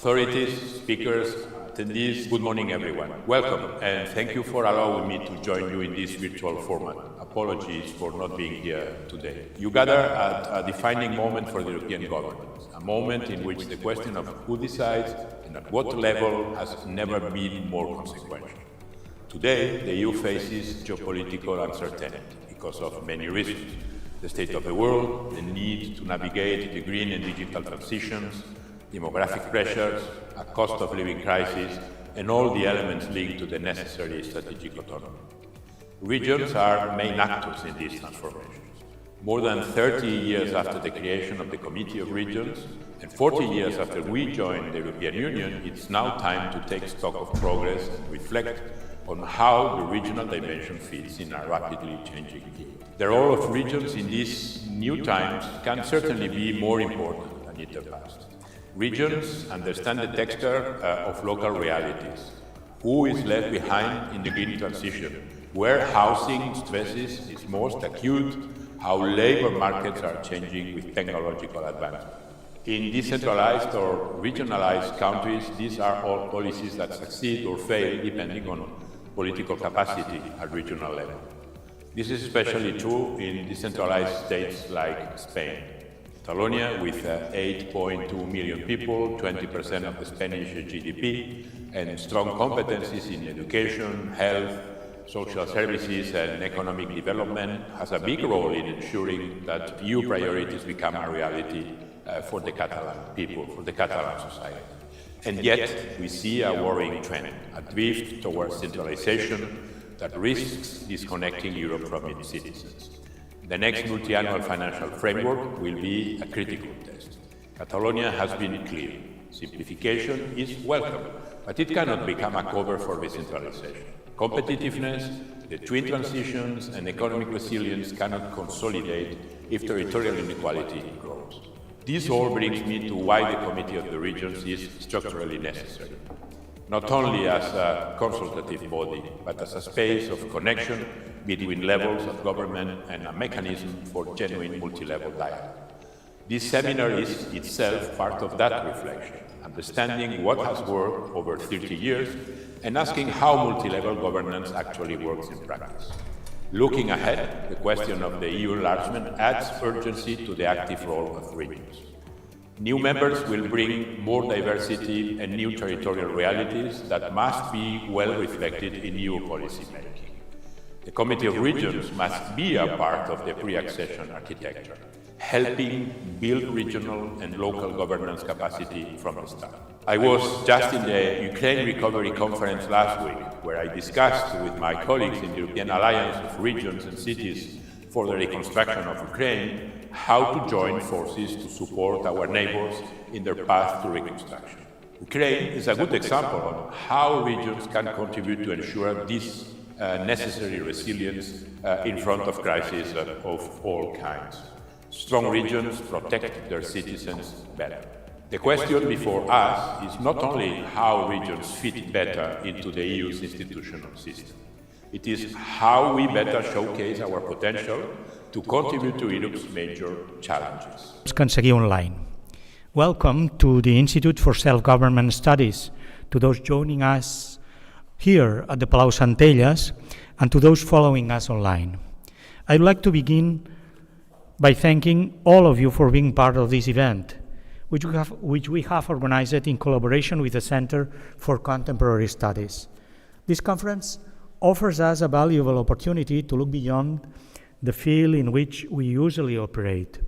Authorities, speakers, attendees, good morning everyone. Welcome and thank you for allowing me to join you in this virtual format. Apologies for not being here today. You gather at a defining moment for the European governance, a moment in which the question of who decides and at what level has never been more consequential. Today, the EU faces geopolitical uncertainty because of many reasons. The state of the world, the need to navigate the green and digital transitions, demographic pressures, a cost of living crisis, and all the elements linked to the necessary strategic autonomy. Regions are main actors in these transformations. More than 30 years after the creation of the Committee of Regions, and 40 years after we joined the European Union, it's now time to take stock of progress and reflect on how the regional dimension fits in a rapidly changing EU. The role of regions in these new times can certainly be more important than in the past. Regions understand the texture of local realities. Who is left behind in the green transition? Where housing stresses is most acute? How labor markets are changing with technological advancement? In decentralized or regionalized countries, these are all policies that succeed or fail depending on political capacity at regional level. This is especially true in decentralized states like Spain. Catalonia, with 8.2 million people, 20% of the Spanish GDP, and strong competencies in education, health, social services and economic development, has a big role in ensuring that EU priorities become a reality for the Catalan people, for the Catalan society. And yet, we see a worrying trend, a drift towards centralization that risks disconnecting Europe from its citizens. The next multi-annual financial framework will be a critical test. Catalonia has been clear. Simplification is welcome, but it cannot become a cover for decentralization. Competitiveness, the twin transitions, and economic resilience cannot consolidate if territorial inequality grows. This all brings me to why the Committee of the Regions is structurally necessary, not only as a consultative body, but as a space of connection between levels of government and a mechanism for genuine multi-level dialogue. This seminar is itself part of that reflection, understanding what has worked over 30 years and asking how multi-level governance actually works in practice. Looking ahead, the question of the EU enlargement adds urgency to the active role of regions. New members will bring more diversity and new territorial realities that must be well reflected in EU policy making. The Committee of Regions must be a part of the pre-accession architecture, helping build regional and local governance capacity from the start. I was just in the Ukraine Recovery Conference last week, where I discussed with my colleagues in the European Alliance of Regions and Cities for the Reconstruction of Ukraine how to join forces to support our neighbors in their path to reconstruction. Ukraine is a good example of how regions can contribute to ensure this necessary resilience in front of crises of all kinds. Strong regions protect their citizens better. The question before us is not only how regions fit better into the EU's institutional system. It is how we better showcase our potential to contribute to Europe's major challenges. Conseller online. Welcome to the Institute for Self-Government Studies, to those joining us here at the Palau Centelles and to those following us online. I'd like to begin by thanking all of you for being part of this event, which we have organized in collaboration with the Center for Contemporary Studies. This conference offers us a valuable opportunity to look beyond the field in which we usually operate.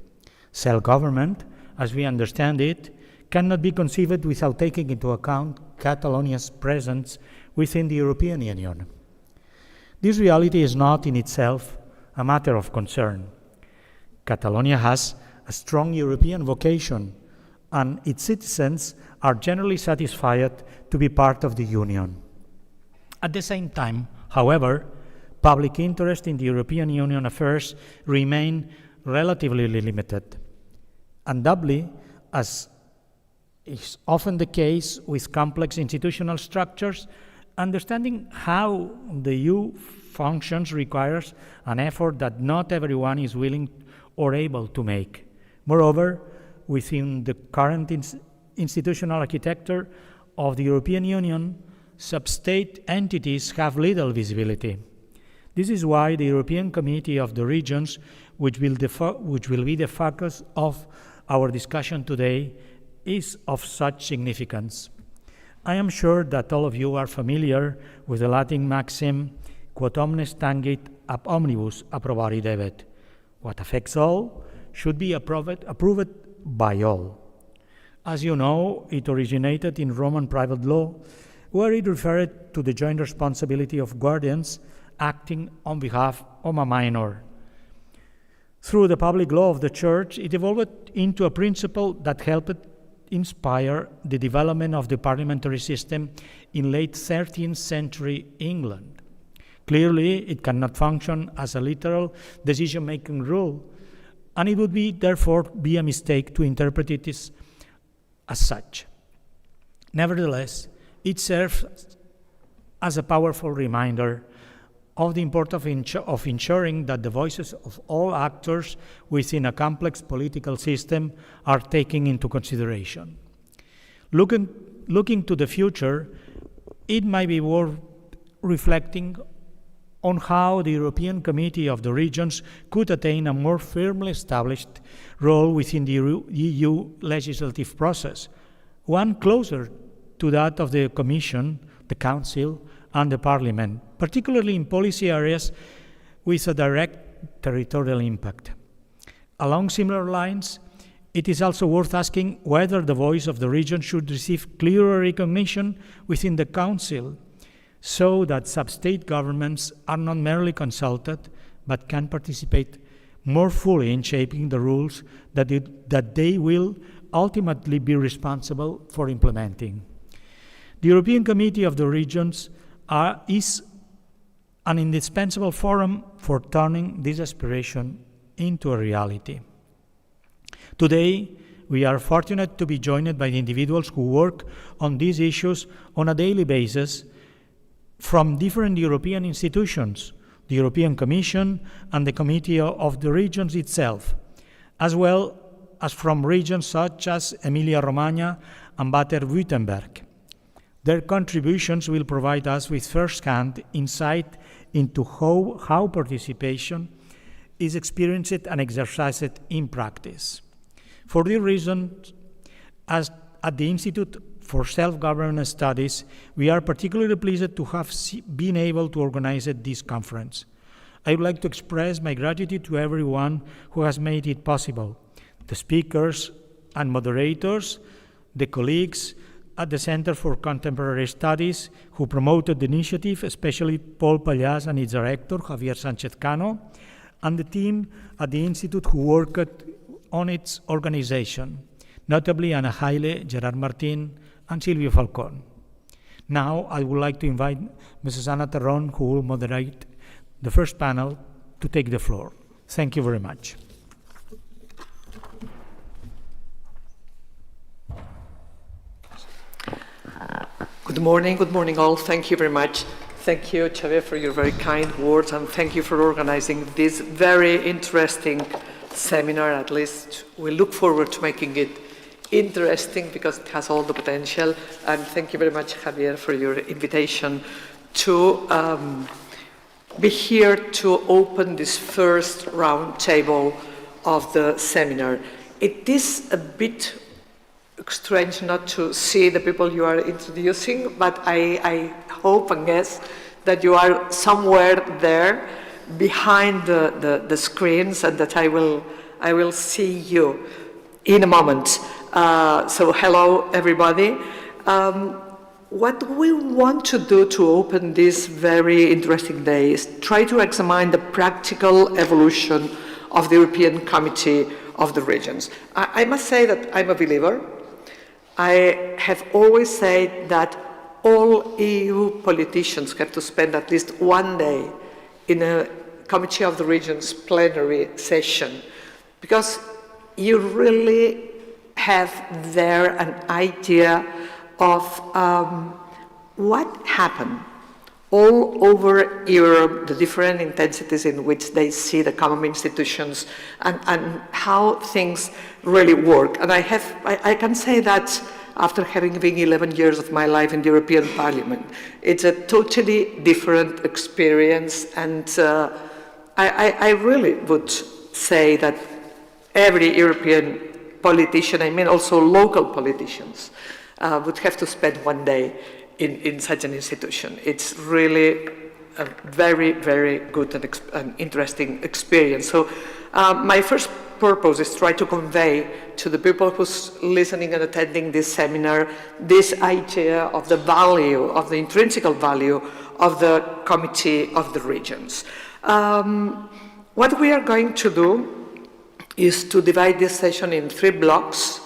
Self-government, as we understand it, cannot be conceived without taking into account Catalonia's presence within the European Union. This reality is not in itself a matter of concern. Catalonia has a strong European vocation, and its citizens are generally satisfied to be part of the Union. At the same time, however, public interest in the European Union affairs remain relatively limited. Undoubtedly, as is often the case with complex institutional structures, understanding how the EU functions requires an effort that not everyone is willing or able to make. Moreover, within the current institutional architecture of the European Union, sub-state entities have little visibility. This is why the European Committee of the Regions, which will be the focus of our discussion today, is of such significance. I am sure that all of you are familiar with the Latin maxim, quod omnes tangit ab omnibus approbari debet. What affects all should be approved by all. As you know, it originated in Roman private law, where it referred to the joint responsibility of guardians acting on behalf of a minor. Through the public law of the Church, it evolved into a principle that helped inspire the development of the parliamentary system in late 13th century England. Clearly, it cannot function as a literal decision-making rule, and it would therefore be a mistake to interpret it as such. Nevertheless, it serves as a powerful reminder of the importance of ensuring that the voices of all actors within a complex political system are taken into consideration. Looking to the future, it might be worth reflecting on how the European Committee of the Regions could attain a more firmly established role within the EU legislative process, one closer to that of the Commission, the Council, and the Parliament, particularly in policy areas with a direct territorial impact. Along similar lines, it is also worth asking whether the voice of the region should receive clearer recognition within the Council, so that sub-state governments are not merely consulted, but can participate more fully in shaping the rules that they will ultimately be responsible for implementing. The European Committee of the Regions is an indispensable forum for turning this aspiration into a reality. Today, we are fortunate to be joined by the individuals who work on these issues on a daily basis from different European institutions, the European Commission and the Committee of the Regions itself, as well as from regions such as Emilia-Romagna and Baden-Württemberg. Their contributions will provide us with first-hand insight into how participation is experienced and exercised in practice. For this reason, at the Institute for Self-Government Studies, we are particularly pleased to have been able to organize this conference. I would like to express my gratitude to everyone who has made it possible, the speakers and moderators, the colleagues at the Center for Contemporary Studies who promoted the initiative, especially Paul Pallas and its director, Javier Sánchez-Cano, and the team at the Institute who worked on its organization, notably Ana Haile, Gerard Martin, and Silvio Falcón. Now, I would like to invite Mrs. Anna Terrón, who will moderate the first panel, to take the floor. Thank you very much. Good morning all. Thank you very much. Thank you, Xavier, for your very kind words, and thank you for organizing this very interesting seminar. At least we look forward to making it interesting because it has all the potential. And thank you very much, Javier, for your invitation to be here to open this first round table of the seminar. It is a bit strange not to see the people you are introducing, but I hope and guess that you are somewhere there behind the screens and that I will see you in a moment. So hello everybody. What we want to do to open this very interesting day is try to examine the practical evolution of the European Committee of the Regions. I must say that I'm a believer. I have always said that all EU politicians have to spend at least one day in a Committee of the Regions plenary session, because you really have there an idea of what happened all over Europe, the different intensities in which they see the common institutions and how things really work. And I can say that after having been 11 years of my life in the European Parliament. It's a totally different experience, and I really would say that every European politician, I mean also local politicians, would have to spend one day in such an institution. It's really a very, very good and interesting experience. So my first purpose is try to convey to the people who's listening and attending this seminar this idea of the value, of the intrinsic value of the Committee of the Regions. What we are going to do is to divide this session in 3 blocks.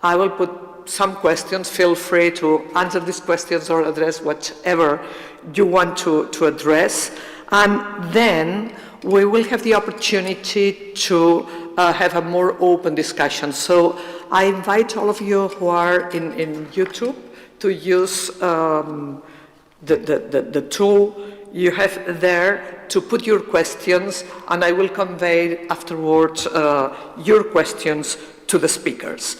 I will put some questions. Feel free to answer these questions or address whatever you want to address. And then we will have the opportunity to have a more open discussion. So I invite all of you who are in YouTube to use the tool you have there to put your questions, and I will convey afterwards your questions to the speakers.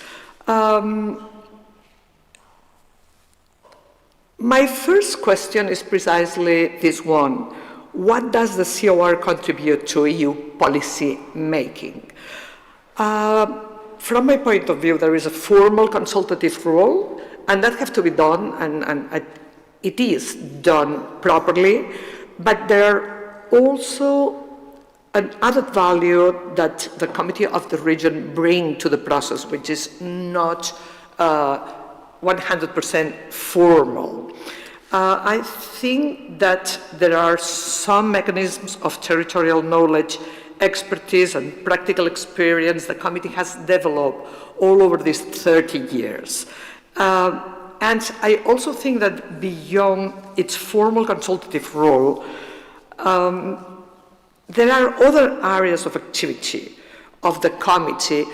My first question is precisely this one. What does the COR contribute to EU policy making? From my point of view, there is a formal consultative role, and that has to be done, and it is done properly, but there are also an added value that the Committee of the Region bring to the process, which is not 100% formal. I think that there are some mechanisms of territorial knowledge, expertise, and practical experience the committee has developed all over these 30 years. And I also think that beyond its formal consultative role, there are other areas of activity of the committee.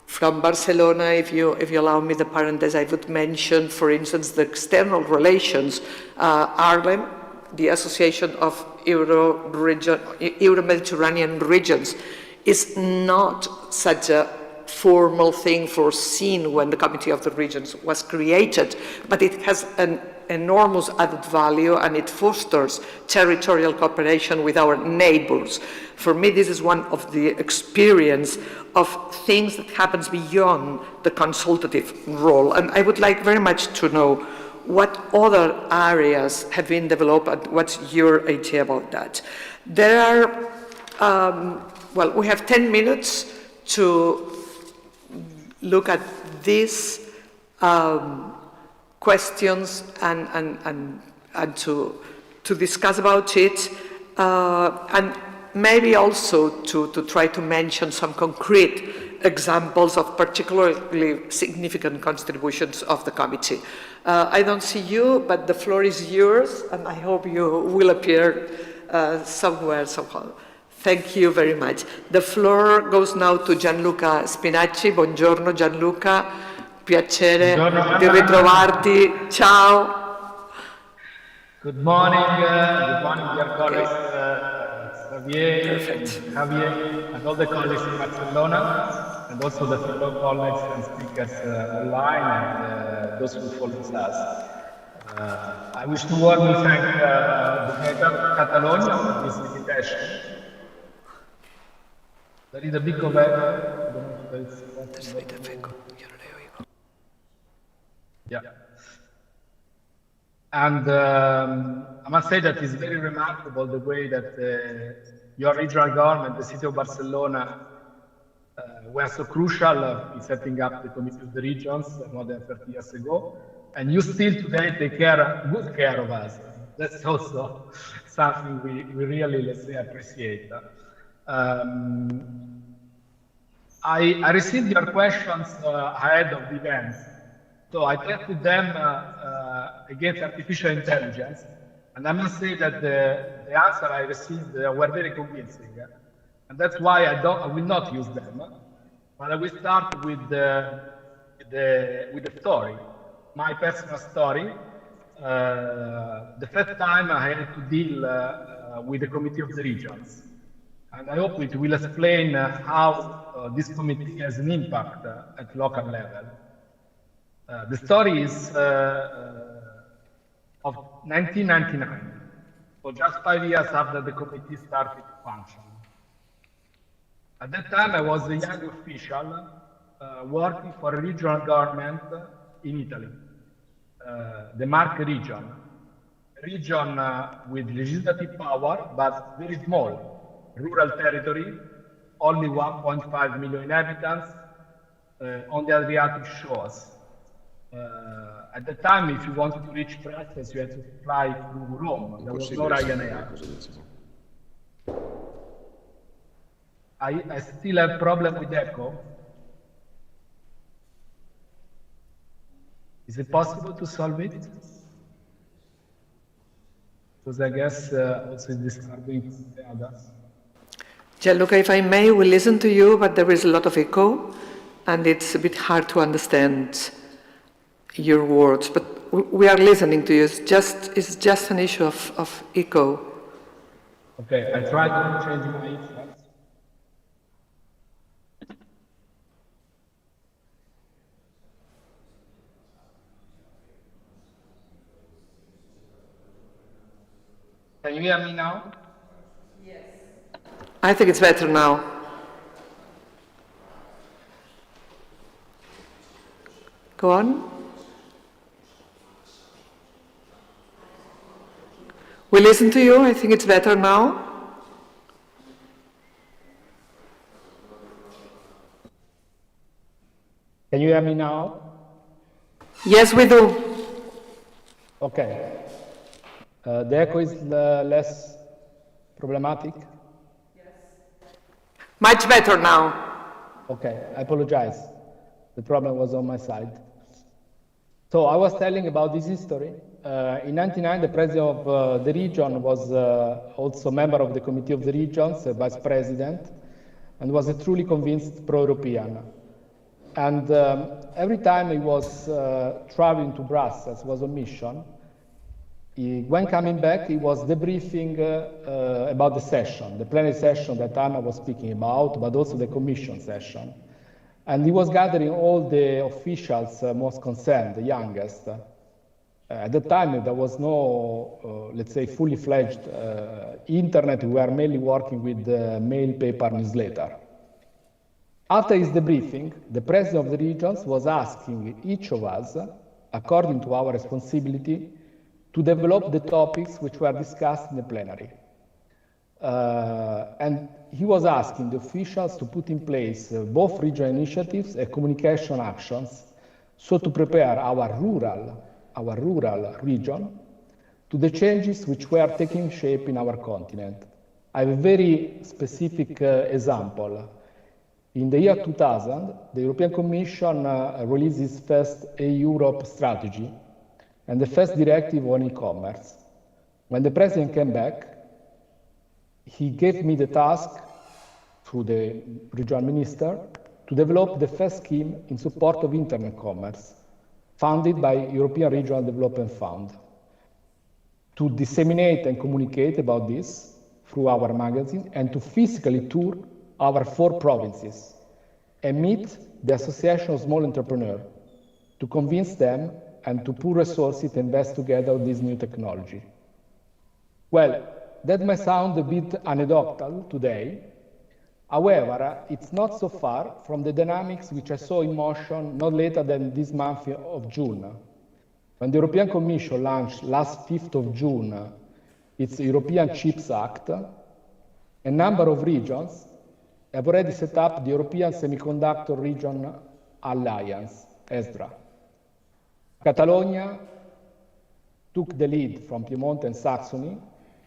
From Barcelona, if you allow me the parenthesis, I would mention, for instance, the external relations, Ireland, the Association of Euro-Mediterranean Regions, is not such a formal thing foreseen when the Committee of the Regions was created, but it has an enormous added value, and it fosters territorial cooperation with our neighbors. For me, this is one of the experience of things that happens beyond the consultative role. And I would like very much to know what other areas have been developed and what's your idea about that. There are, well, we have 10 minutes to look at these questions and to discuss about it, and maybe also to try to mention some concrete examples of particularly significant contributions of the committee. I don't see you, but the floor is yours, and I hope you will appear somewhere, somehow. Thank you very much. The floor goes now to Gianluca Spinaci. Buongiorno Gianluca, piacere di ritrovarti. Ciao. Good morning, dear colleagues, Javier, and all the colleagues in Barcelona, and also the fellow colleagues and speakers online, and those who follow us. I wish to warmly thank the Generalitat of Catalonia for this invitation. There is a big yeah. And I must say that it's very remarkable the way that your regional government, the city of Barcelona, were so crucial in setting up the Committee of the Regions more than 30 years ago. And you still today take good care of us. That's also something we really, let's say, appreciate. I received your questions ahead of the events. So I tested them against artificial intelligence, and I must say that the answer I received were very convincing, and that's why I will not use them. But I will start with the story, my personal story. The first time I had to deal with the Committee of the Regions, and I hope it will explain how this committee has an impact at local level. The story is of 1999, so just 5 years after the committee started to function. At that time, I was a young official working for a regional government in Italy, the Marche region, a region with legislative power, but very small, rural territory, only 1.5 million inhabitants on the Adriatic shores. At the time, if you wanted to reach Brussels, you had to fly through Rome. There was no Ryanair. I still have problem with echo. Is it possible to solve it? Because I guess also it's disturbing the others. Gianluca, if I may, we listen to you, but there is a lot of echo, and it's a bit hard to understand your words. But we are listening to you. It's just an issue of echo. Okay, I try to change my headphones. Can you hear me now? I think it's better now. Go on. We listen to you. I think it's better now. Can you hear me now? Yes, we do. Okay. The echo is less problematic? Much better now. Okay, I apologize. The problem was on my side. So I was telling about this history. In 1999, the president of the region was also a member of the Committee of the Regions, vice president, and was a truly convinced pro-European. And every time he was traveling to Brussels, was on mission, when coming back, he was debriefing about the session, the plenary session that Anna was speaking about, but also the commission session. And he was gathering all the officials most concerned, the youngest. At the time, there was no, let's say, fully fledged internet. We were mainly working with mail, paper, newsletter. After his debriefing, the president of the regions was asking each of us, according to our responsibility, to develop the topics which were discussed in the plenary. And he was asking the officials to put in place both regional initiatives and communication actions, so to prepare our rural region to the changes which were taking shape in our continent. I have a very specific example. In the year 2000, the European Commission released its first Europe strategy and the first directive on e-commerce. When the president came back, he gave me the task, through the regional minister, to develop the first scheme in support of internet commerce, funded by European Regional Development Fund, to disseminate and communicate about this through our magazine and to physically tour our 4 provinces and meet the Association of Small Entrepreneurs to convince them and to pool resources to invest together in this new technology. Well, that may sound a bit anecdotal today. However, it's not so far from the dynamics which I saw in motion not later than this month of June, when the European Commission launched last 5th of June its European Chips Act. A number of regions have already set up the European Semiconductor Region Alliance, ESDRA. Catalonia took the lead from Piedmont and Saxony,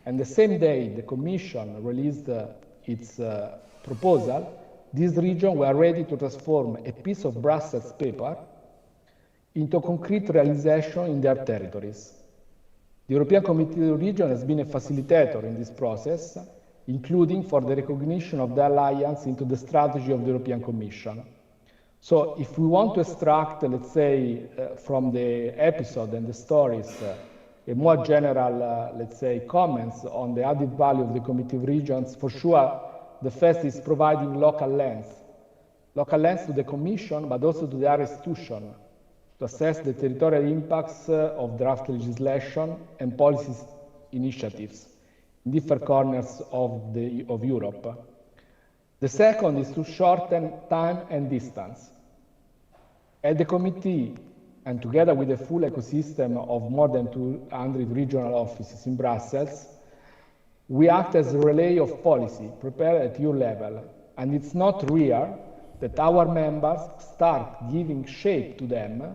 and the same day the Commission released its proposal, these regions were ready to transform a piece of Brussels paper into concrete realization in their territories. The European Committee of the Region has been a facilitator in this process, including for the recognition of the alliance into the strategy of the European Commission. So if we want to extract, let's say, from the episode and the stories, a more general, let's say, comments on the added value of the Committee of Regions, for sure, the first is providing local lens to the Commission, but also to the other institution, to assess the territorial impacts of draft legislation and policy initiatives in different corners of Europe. The second is to shorten time and distance. At the committee, and together with the full ecosystem of more than 200 regional offices in Brussels, we act as a relay of policy prepared at EU level, and it's not rare that our members start giving shape to them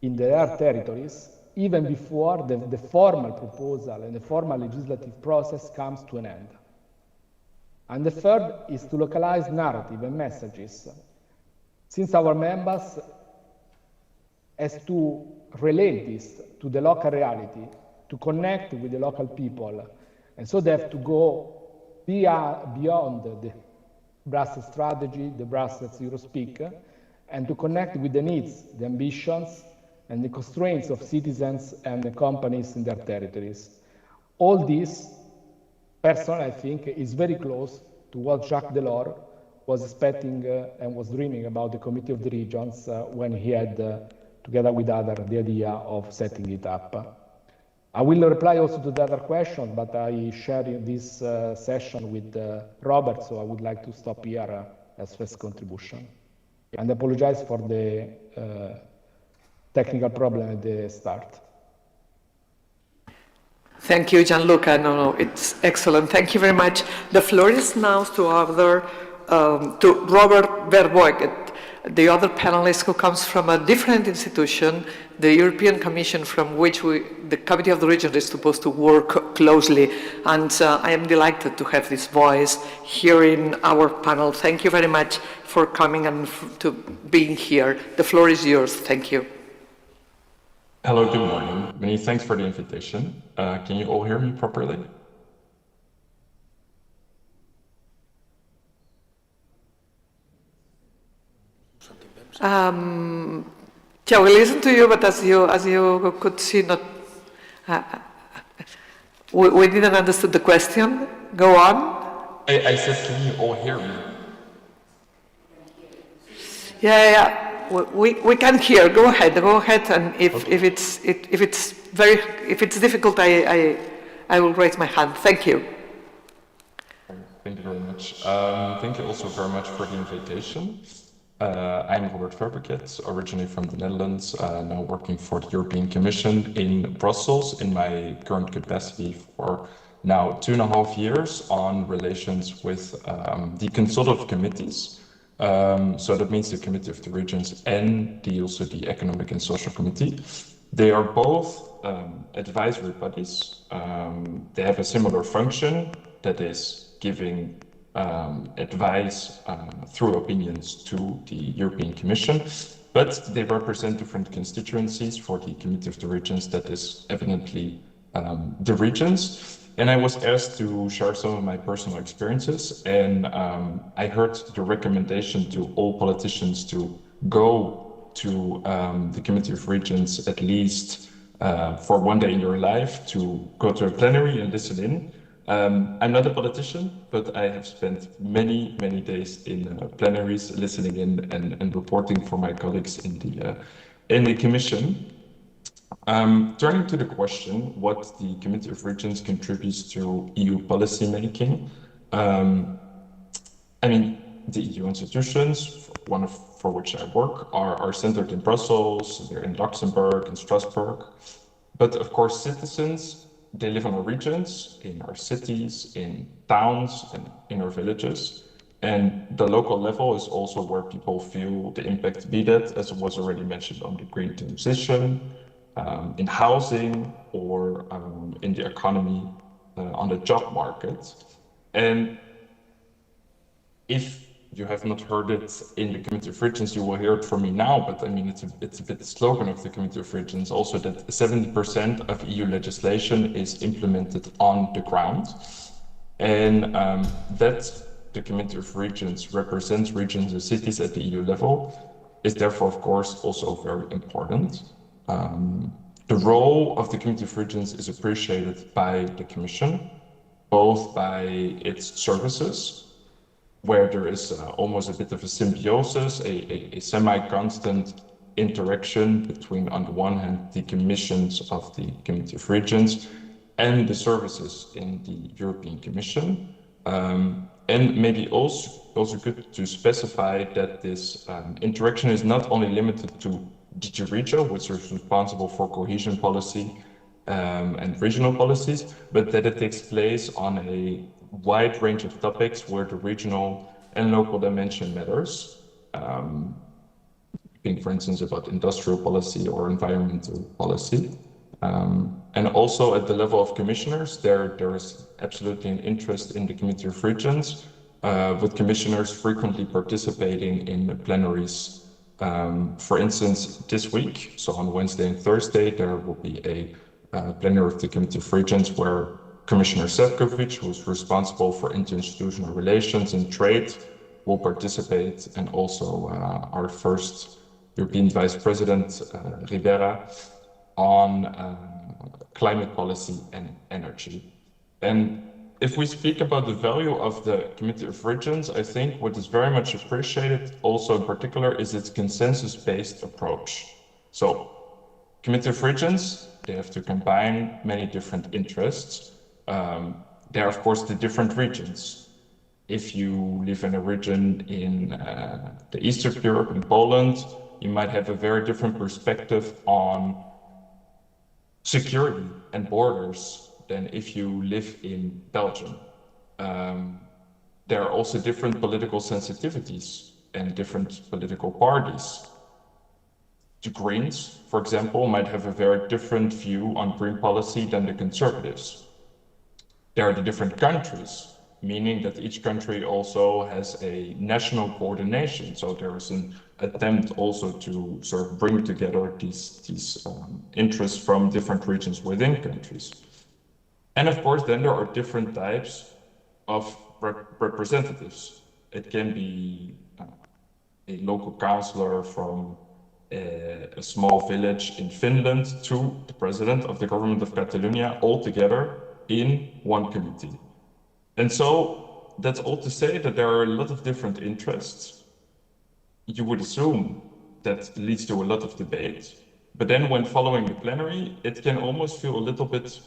in their territories even before the formal proposal and the formal legislative process comes to an end. And the third is to localize narrative and messages. Since our members has to relate this to the local reality, to connect with the local people, and so they have to go beyond the Brussels strategy, the Brussels Eurospeak, and to connect with the needs, the ambitions, and the constraints of citizens and the companies in their territories. All this, personally, I think, is very close to what Jacques Delors was expecting and was dreaming about the Committee of the Regions when he had, together with others, the idea of setting it up. I will reply also to the other questions, but I share this session with Robert, so I would like to stop here as first contribution. And apologize for the technical problem at the start. Thank you, Gianluca. No, it's excellent. Thank you very much. The floor is now to Robert Verboeket, the other panelist who comes from a different institution, the European Commission, from which the Committee of the Regions is supposed to work closely. And I am delighted to have this voice here in our panel. Thank you very much for coming and to being here. The floor is yours. Thank you. Hello, good morning. Many thanks for the invitation. Can you all hear me properly? Yeah, we listen to you, but as you could see, we didn't understand the question. Go on. I said, can you all hear me? Yeah. We can hear. Go ahead, and if it's difficult, I will raise my hand. Thank you. Thank you very much. Thank you also very much for the invitation. I'm Robert Verboeket, originally from the Netherlands, now working for the European Commission in Brussels in my current capacity for now 2.5 years on relations with the consultative committees. So that means the Committee of the Regions and also the Economic and Social Committee. They are both advisory bodies. They have a similar function, that is giving advice through opinions to the European Commission, but they represent different constituencies. For the Committee of the Regions, that is evidently the regions. And I was asked to share some of my personal experiences, and I heard the recommendation to all politicians to go to the Committee of Regions at least for one day in your life, to go to a plenary and listen in. I'm not a politician, but I have spent many days in plenaries listening in and reporting for my colleagues in the Commission. Turning to the question, what the Committee of Regions contributes to EU policy making. I mean, the EU institutions, for which I work, are centered in Brussels, they're in Luxembourg and Strasbourg. But of course, citizens, they live in our regions, in our cities, in towns, and in our villages. And the local level is also where people feel the impact, be that, as was already mentioned, on the green transition, in housing, or in the economy, on the job market. And if you have not heard it in the Committee of Regions, you will hear it from me now, but I mean, it's a bit the slogan of the Committee of Regions also, that 70% of EU legislation is implemented on the ground. And that the Committee of Regions represents regions and cities at the EU level is therefore, of course, also very important. The role of the Committee of Regions is appreciated by the Commission, both by its services, where there is almost a bit of a symbiosis, a semi-constant interaction between, on the one hand, the commissions of the Committee of Regions and the services in the European Commission. And maybe also good to specify that this interaction is not only limited to DG Regio, which is responsible for cohesion policy and regional policies, but that it takes place on a wide range of topics where the regional and local dimension matters. Think, for instance, about industrial policy or environmental policy. And also at the level of commissioners, there is absolutely an interest in the Committee of Regions, with commissioners frequently participating in the plenaries. For instance, this week, so on Wednesday and Thursday, there will be a plenary of the Committee of Regions where Commissioner Šefčovič, who is responsible for interinstitutional relations and trade, will participate, and also our first European Vice President, Rivera, on climate policy and energy. And if we speak about the value of the Committee of Regions, I think what is very much appreciated also in particular is its consensus-based approach. So, Committee of Regions, they have to combine many different interests. There are, of course, the different regions. If you live in a region in the east of Europe, in Poland, you might have a very different perspective on security and borders than if you live in Belgium. There are also different political sensitivities and different political parties. The Greens, for example, might have a very different view on green policy than the Conservatives. There are the different countries, meaning that each country also has a national coordination. So there is an attempt also to sort of bring together these interests from different regions within countries. And of course, then there are different types of representatives. It can be a local councillor from a small village in Finland to the president of the government of Catalonia, all together in one committee. And so that's all to say that there are a lot of different interests. You would assume that leads to a lot of debate, but then when following the plenary, it can almost feel a little bit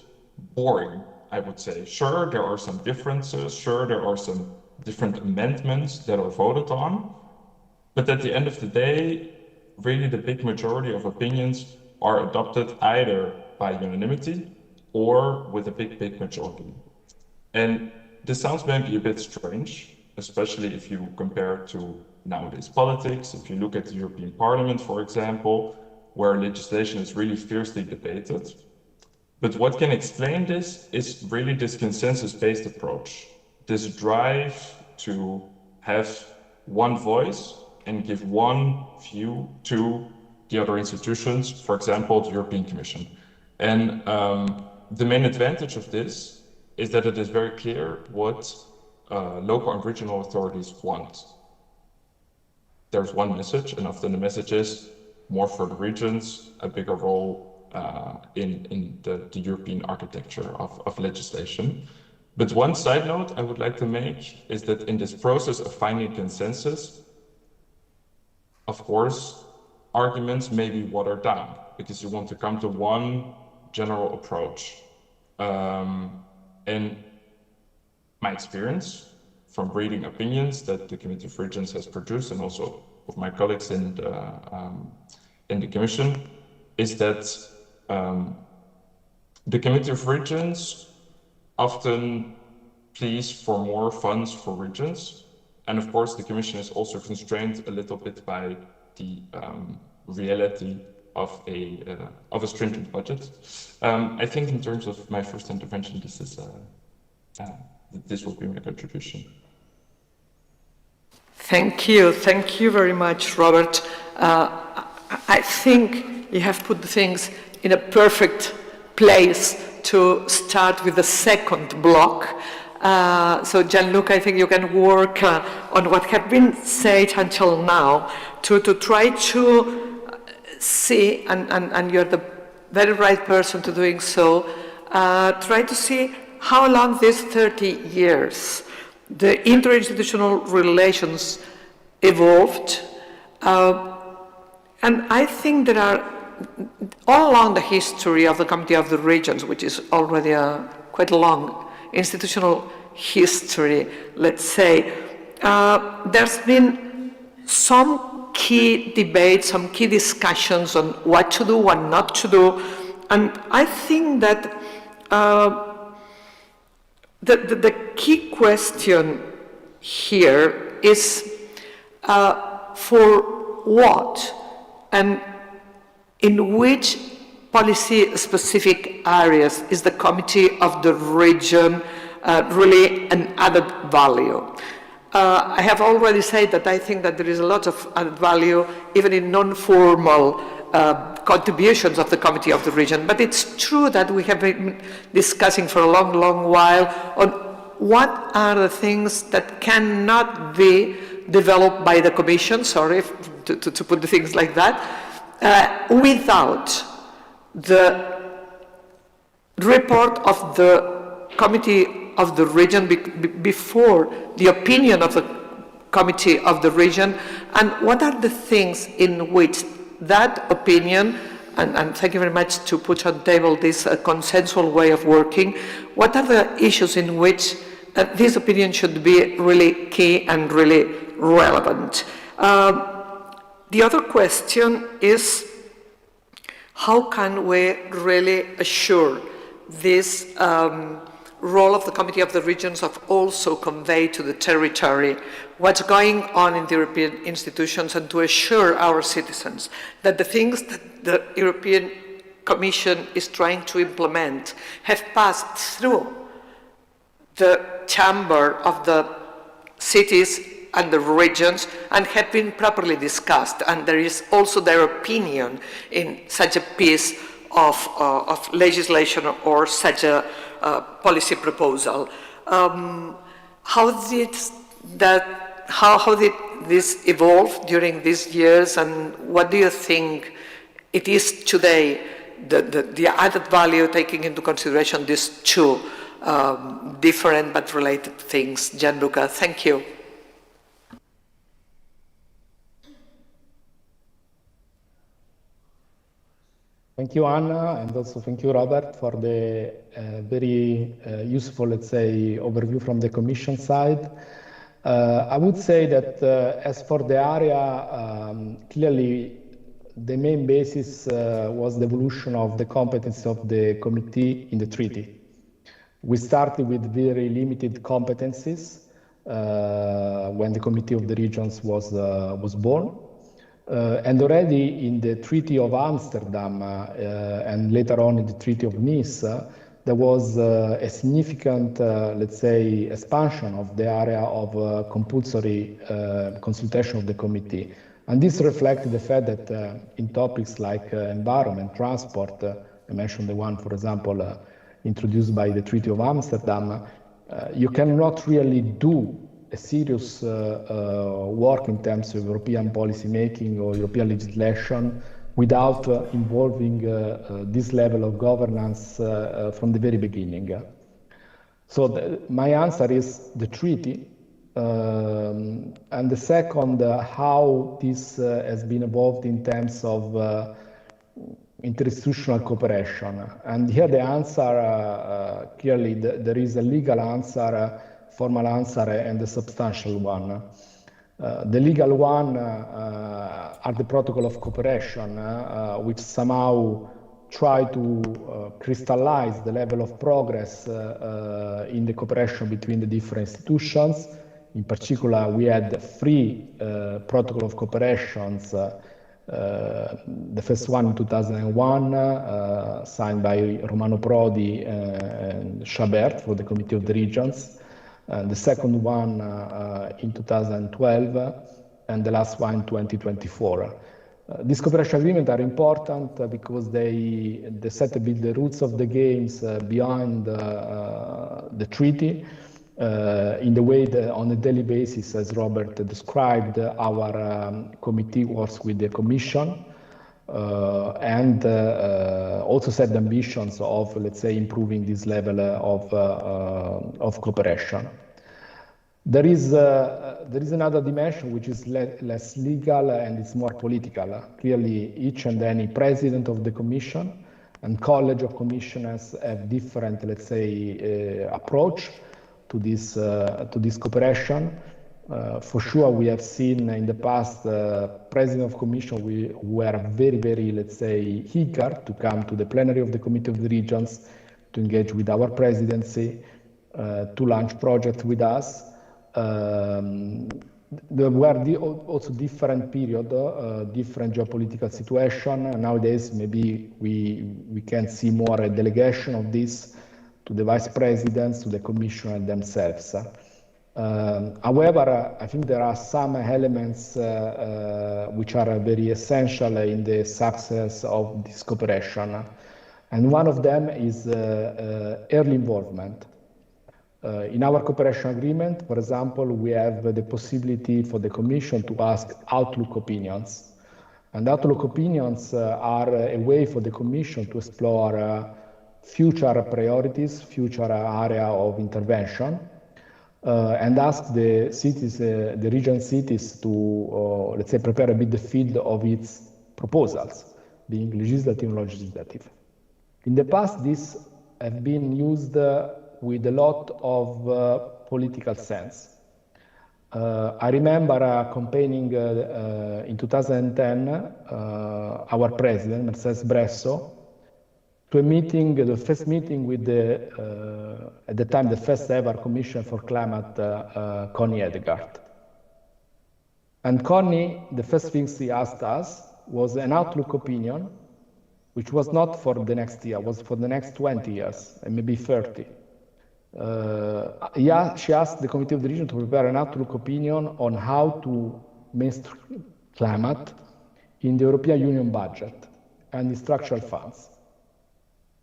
boring, I would say. Sure, there are some differences, sure, there are some different amendments that are voted on, but at the end of the day, really the big majority of opinions are adopted either by unanimity or with a big majority. And this sounds maybe a bit strange, especially if you compare to nowadays politics. If you look at the European Parliament, for example, where legislation is really fiercely debated. But what can explain this is really this consensus-based approach, this drive to have one voice and give one view to the other institutions, for example, the European Commission. And the main advantage of this is that it is very clear what local and regional authorities want. There's one message, and often the message is more for the regions, a bigger role in the European architecture of legislation. But one side note I would like to make is that in this process of finding consensus, of course, arguments may be watered down because you want to come to one general approach. And my experience from reading opinions that the Committee of Regions has produced, and also with my colleagues in the Commission, is that the Committee of Regions often pleads for more funds for regions. And of course, the Commission is also constrained a little bit by the reality of a stringent budget. I think in terms of my first intervention, this will be my contribution. Thank you very much, Robert. I think you have put things in a perfect place to start with the second block. So Gianluca, I think you can work on what has been said until now to try to see, and you're the very right person to doing so, try to see how long these 30 years the interinstitutional relations evolved, And I think there are, all along the history of the Committee of the Regions, which is already a quite long institutional history, let's say, there's been some key debates, some key discussions on what to do, what not to do. And I think that the key question here is for what and in which policy-specific areas is the Committee of the Region really an added value? I have already said that I think that there is a lot of added value even in non-formal contributions of the Committee of the Region, but it's true that we have been discussing for a long, long while on what are the things that cannot be developed by the Commission, sorry to put the things like that, without the report of the Committee of the Region before the opinion of the Committee of the Region, and what are the things in which that opinion, and thank you very much to put on the table this consensual way of working, what are the issues in which this opinion should be really key and really relevant? The other question is, how can we really assure this role of the Committee of the Regions of also convey to the territory what's going on in the European institutions and to assure our citizens that the things that the European Commission is trying to implement have passed through the chamber of the cities and the regions and have been properly discussed, and there is also their opinion in such a piece of legislation or such a policy proposal. How did this evolve during these years, and what do you think it is today, the added value taking into consideration these two different but related things? Gianluca, thank you. Thank you, Anna, and also thank you, Robert, for the very useful, let's say, overview from the Commission side. I would say that as for the area, clearly the main basis was the evolution of the competence of the committee in the treaty. We started with very limited competencies when the Committee of the Regions was born. And already in the Treaty of Amsterdam and later on in the Treaty of Nice, there was a significant, let's say, expansion of the area of compulsory consultation of the committee. And this reflected the fact that in topics like environment, transport, I mentioned the one, for example, introduced by the Treaty of Amsterdam, you cannot really do a serious work in terms of European policy making or European legislation without involving this level of governance from the very beginning. So my answer is the treaty. And the second, how this has been evolved in terms of interinstitutional cooperation. And here the answer, clearly there is a legal answer, formal answer, and the substantial one. The legal one are the protocol of cooperation, which somehow try to crystallize the level of progress in the cooperation between the different institutions. In particular, we had 3 protocol of cooperations. The first one in 2001, signed by Romano Prodi and Chabert for the Committee of the Regions. The second one in 2012, and the last one in 2024. These cooperation agreements are important because they set a bit the roots of the games behind the treaty in the way that on a daily basis, as Robert described, our committee works with the Commission and also set the ambitions of, let's say, improving this level of cooperation. There is there is another dimension which is less legal and it's more political. Clearly, each and any president of the Commission and college of commissioners have different, let's say, approach to this cooperation. For sure, we have seen in the past president of commission who were very, very, let's say, eager to come to the plenary of the Committee of the Regions to engage with our presidency, to launch projects with us. There were also different period, different geopolitical situation. Nowadays, maybe we can see more a delegation of this to the vice presidents, to the commissioner themselves. However, I think there are some elements which are very essential in the success of this cooperation. And one of them is early involvement. In our cooperation agreement, for example, we have the possibility for the Commission to ask outlook opinions. And outlook opinions are a way for the Commission to explore future priorities, future area of intervention, and ask the cities, the region cities to, let's say, prepare a bit the field of its proposals, being legislative and non-legislative. In the past, this have been used with a lot of political sense. I remember campaigning in 2010 our president, Mercedes Bresso, to a meeting, the first meeting with the, at the time, the first ever Commissioner for Climate, Connie Hedegaard. And Connie, the first thing she asked us was an outlook opinion, which was not for the next year, was for the next 20 years, and maybe 30. Yeah, she asked the Committee of the Region to prepare an outlook opinion on how to mainstream climate in the European Union budget and the structural funds.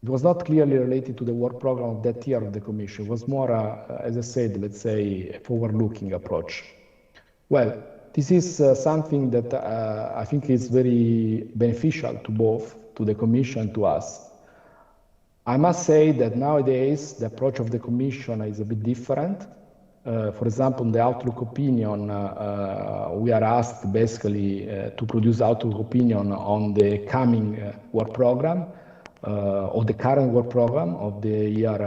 It was not clearly related to the work program of that year of the Commission. It was more, as I said, let's say, a forward-looking approach. Well, this is something that I think is very beneficial to both, to the Commission and to us. I must say that nowadays the approach of the Commission is a bit different. For example, in the outlook opinion, we are asked basically to produce outlook opinion on the coming work program, or the current work program of the year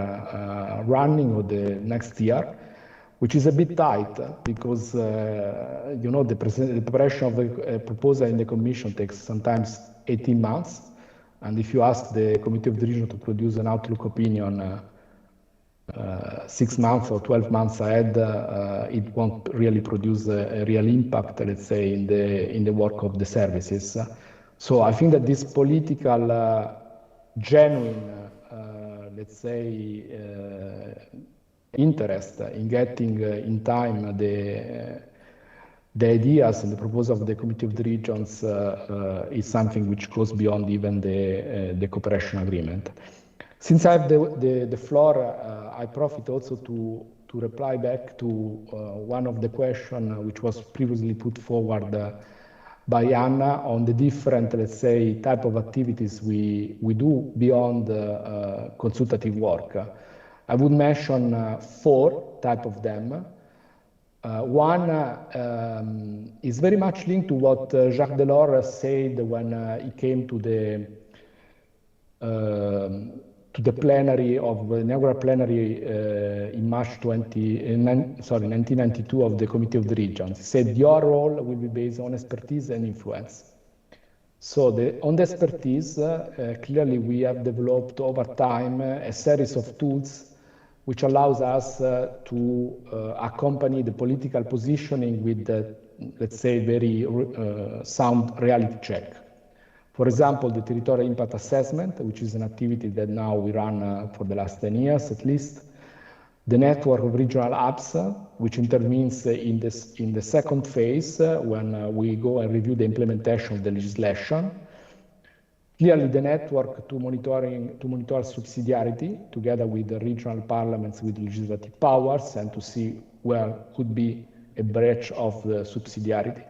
running or the next year, which is a bit tight because you know, the preparation of the proposal in the Commission takes sometimes 18 months. And if you ask the Committee of the Region to produce an outlook opinion 6 months or 12 months ahead, it won't really produce a real impact, let's say, in the work of the services. So I think that this political, genuine, let's say, interest in getting in time the ideas and the proposal of the Committee of the Regions is something which goes beyond even the cooperation agreement. Since I have the floor, I profit also to reply back to one of the questions which was previously put forward by Anna on the different, let's say, type of activities we do beyond consultative work. I would mention 4 types of them. One is very much linked to what Jacques Delors said when he came to the plenary of the inaugural plenary in March 1992 of the Committee of the Regions. He said, your role will be based on expertise and influence. So on the expertise, clearly we have developed over time a series of tools which allows us to accompany the political positioning with the, let's say, very sound reality check. For example, the territorial impact assessment, which is an activity that now we run for the last 10 years at least. The network of regional hubs, which intervenes in the second phase when we go and review the implementation of the legislation. Clearly, the network to monitor subsidiarity together with the regional parliaments with legislative powers and to see where could be a breach of the subsidiarity.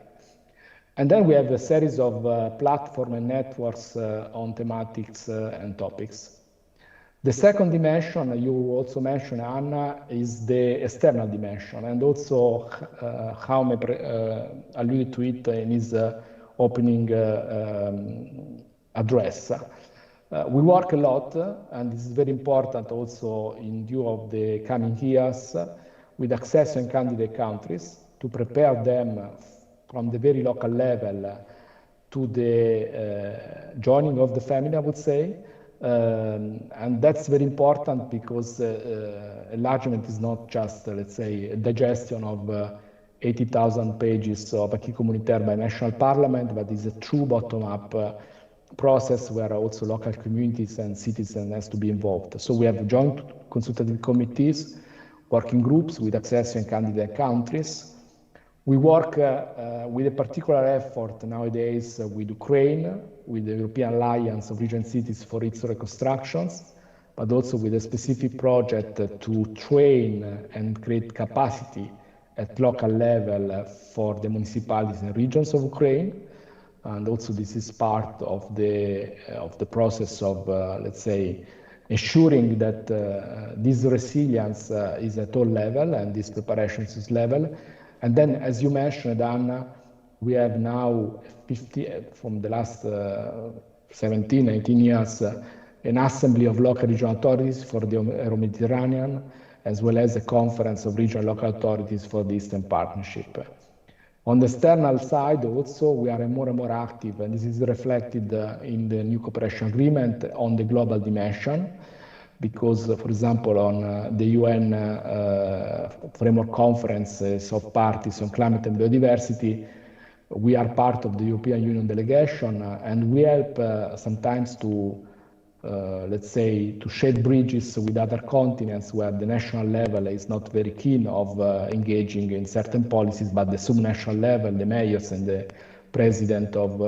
And then we have a series of platform and networks on thematics and topics. The second dimension, you also mentioned, Anna, is the external dimension, and also Jaume alluded to it in his opening address. We work a lot, and this is very important also in view of the coming years, with accession and candidate countries to prepare them from the very local level to the joining of the family, I would say. And that's very important because enlargement is not just, let's say, a digestion of 80,000 pages of acquis communautaire by national parliament, but is a true bottom-up process where also local communities and citizens has to be involved. So we have joint consultative committees, working groups with accession and candidate countries. We work with a particular effort nowadays with Ukraine, with the European Alliance of Region Cities for its reconstructions, but also with a specific project to train and create capacity at local level for the municipalities and regions of Ukraine. And also this is part of the process of, let's say, ensuring that this resilience is at all level and this preparations is level. And then, as you mentioned, Anna, we have now 50, from the last 17, 18 years, an assembly of local regional authorities for the Euro-Mediterranean, as well as a conference of regional local authorities for the Eastern Partnership. On the external side also, we are more and more active, and this is reflected in the new cooperation agreement on the global dimension, because, for example, on the UN framework conferences of parties on climate and biodiversity, we are part of the European Union delegation, and we help sometimes to, let's say, to shed bridges with other continents where the national level is not very keen of engaging in certain policies, but the subnational level, the mayors and the president of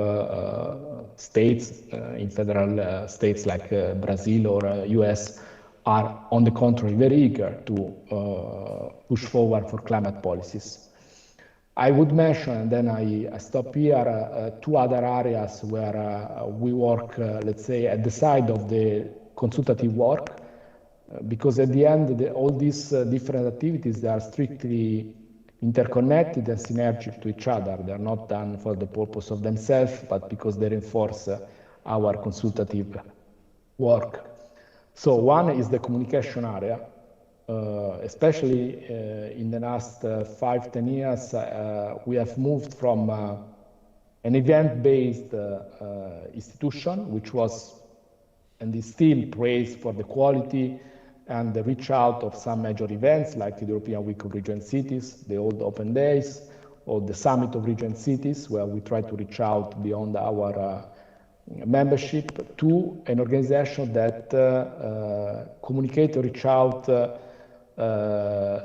states in federal states like Brazil or US are, on the contrary, very eager to push forward for climate policies. I would mention, and then I stop here, two other areas where we work, let's say, at the side of the consultative work, because at the end, all these different activities, they are strictly interconnected and synergic to each other. They are not done for the purpose of themselves, but because they reinforce our consultative work. So one is the communication area. Especially in the last 5-10 years, we have moved from an event-based institution, which was and is still praised for the quality and the reach out of some major events like the European Week of Region Cities, the Old Open Days, or the Summit of Region Cities, where we try to reach out beyond our membership, to an organization that communicate or reach out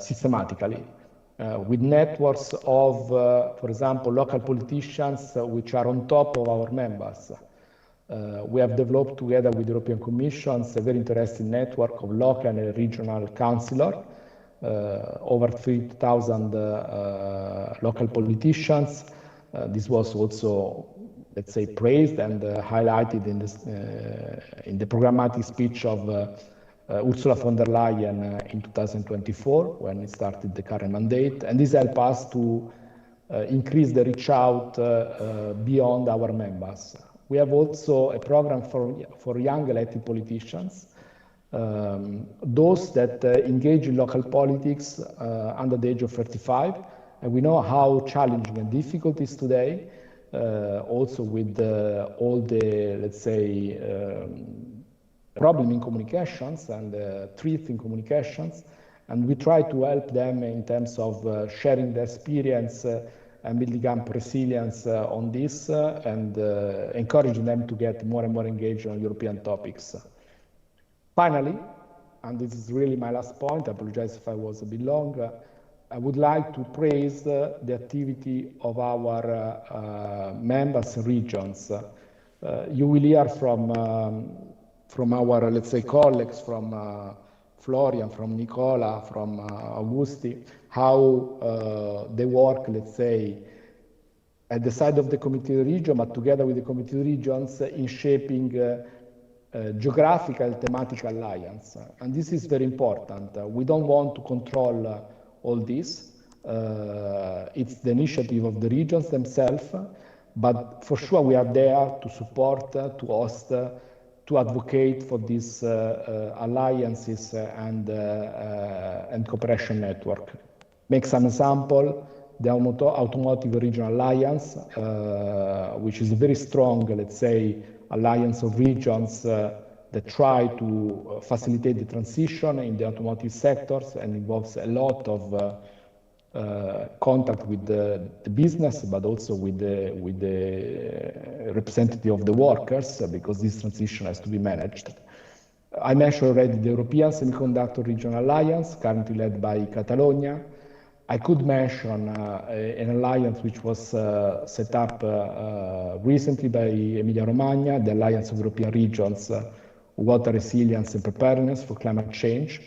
systematically with networks of, for example, local politicians which are on top of our members. We have developed together with the European Commission a very interesting network of local and regional councillors, over 3,000 local politicians. This was also, let's say, praised and highlighted in the programmatic speech of Ursula von der Leyen in 2024, when it started the current mandate. And this helped us to increase the reach out beyond our members. We have also a program for young elected politicians, those that engage in local politics under the age of 35. And we know how challenging and difficult it is today, also with all the, let's say, problem in communications and truth in communications. And we try to help them in terms of sharing their experience and building up resilience on this and encouraging them to get more and more engaged on European topics. Finally, and this is really my last point, I apologize if I was a bit long, I would like to praise the activity of our members and regions. You will hear from our, let's say, colleagues, from Florian, from Nicola, from Augusti, how they work, let's say, at the side of the Committee of the Region, but together with the Committee of the Regions in shaping geographical thematic alliance. And this is very important. We don't want to control all this. It's the initiative of the regions themselves, but for sure we are there to support, to host, to advocate for these alliances and cooperation network. Make some example, the Automotive Regional Alliance, which is a very strong, let's say, alliance of regions that try to facilitate the transition in the automotive sectors and involves a lot of contact with the business, but also with the representative of the workers, because this transition has to be managed. I mentioned already the European Semiconductor Regional Alliance, currently led by Catalonia. I could mention an alliance which was set up recently by Emilia-Romagna, the Alliance of European Regions, Water Resilience and Preparedness for Climate Change.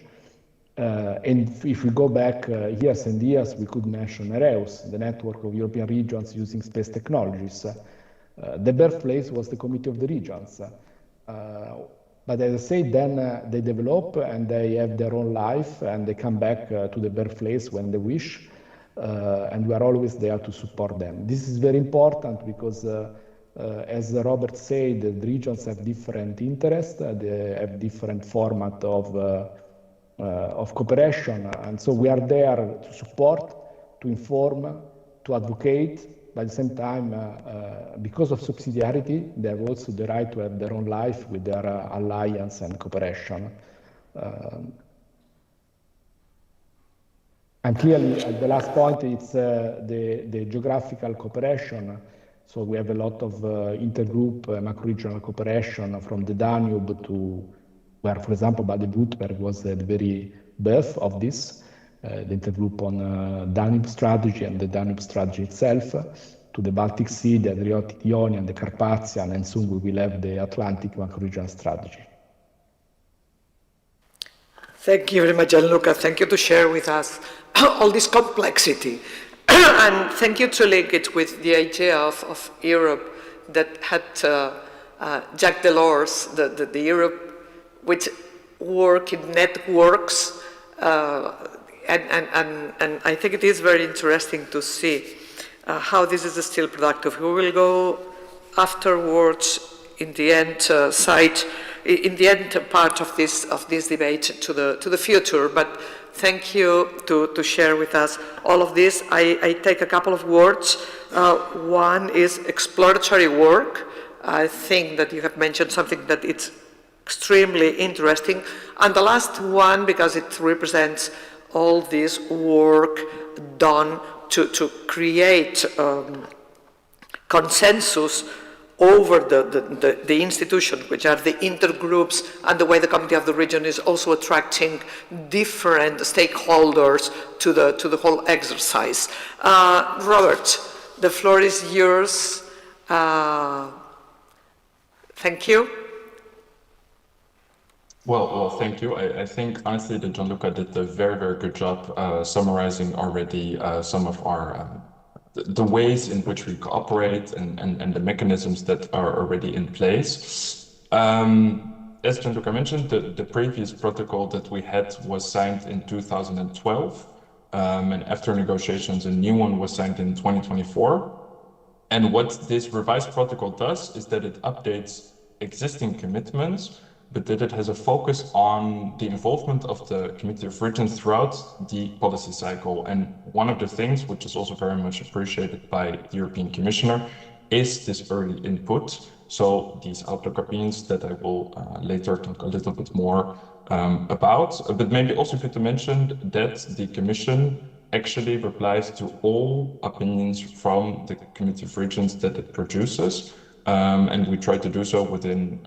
And if we go back years and years, we could mention Nereus, the network of European regions using space technologies. The birthplace was the Committee of the Regions. But as I say, then they develop and they have their own life and they come back to the birthplace when they wish. And we are always there to support them. This is very important because as Robert said, the regions have different interests, they have different format of cooperation. And so we are there to support, to inform, to advocate. But at the same time, because of subsidiarity, they have also the right to have their own life with their alliance and cooperation. And clearly, the last point is the geographical cooperation. So we have a lot of intergroup macro-regional cooperation from the Danube to where, for example, Baden-Württemberg was the very birth of this. The intergroup on Danube strategy and the Danube strategy itself, to the Baltic Sea, the Adriatic Ionian, the Carpathian, and soon we will have the Atlantic macro-regional strategy. Thank you very much, Gianluca. Thank you to share with us all this complexity. And thank you to link it with the idea of Europe that had Jacques Delors, the Europe which work in networks. And I think it is very interesting to see how this is still productive. We will go afterwards in the end in the end part of this debate to the future. But thank you to share with us all of this. I take a couple of words. One is exploratory work. I think that you have mentioned something that it's extremely interesting. And the last one, because it represents all this work done to create consensus over the institutions, which are the intergroups, and the way the Committee of the Region is also attracting different stakeholders to the whole exercise. Robert, the floor is yours. Thank you. Well, thank you. I think honestly that Gianluca did a very, very good job summarizing already some of our the ways in which we cooperate and the mechanisms that are already in place. As Gianluca mentioned, the previous protocol that we had was signed in 2012, and after negotiations, a new one was signed in 2024. And what this revised protocol does is that it updates existing commitments, but that it has a focus on the involvement of the Committee of Regions throughout the policy cycle. And one of the things which is also very much appreciated by the European Commissioner is this early input. So these outlook opinions that I will later talk a little bit more about, but maybe also good to mention that the Commission actually replies to all opinions from the Committee of Regions that it produces. And we try to do so within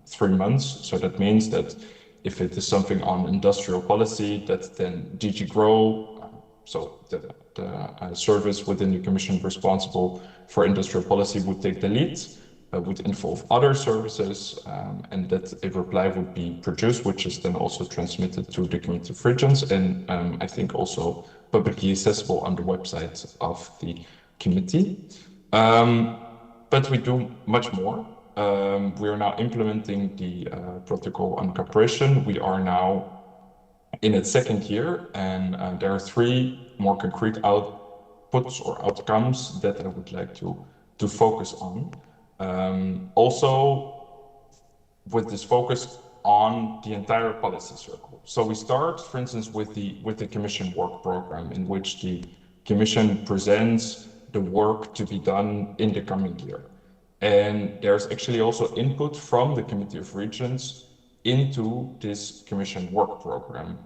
3 months. So that means that if it is something on industrial policy, that then DG GROW, so the service within the Commission responsible for industrial policy would take the lead, would involve other services, and that a reply would be produced, which is then also transmitted to the Committee of Regions, and I think also publicly accessible on the website of the committee. But we do much more. we are now implementing the protocol on cooperation. We are now in its second year, and there are 3 more concrete outputs or outcomes that I would like to focus on. Also, with this focus on the entire policy circle. So we start, for instance, with the Commission work program, in which the Commission presents the work to be done in the coming year. And there's actually also input from the Committee of Regions into this Commission work program.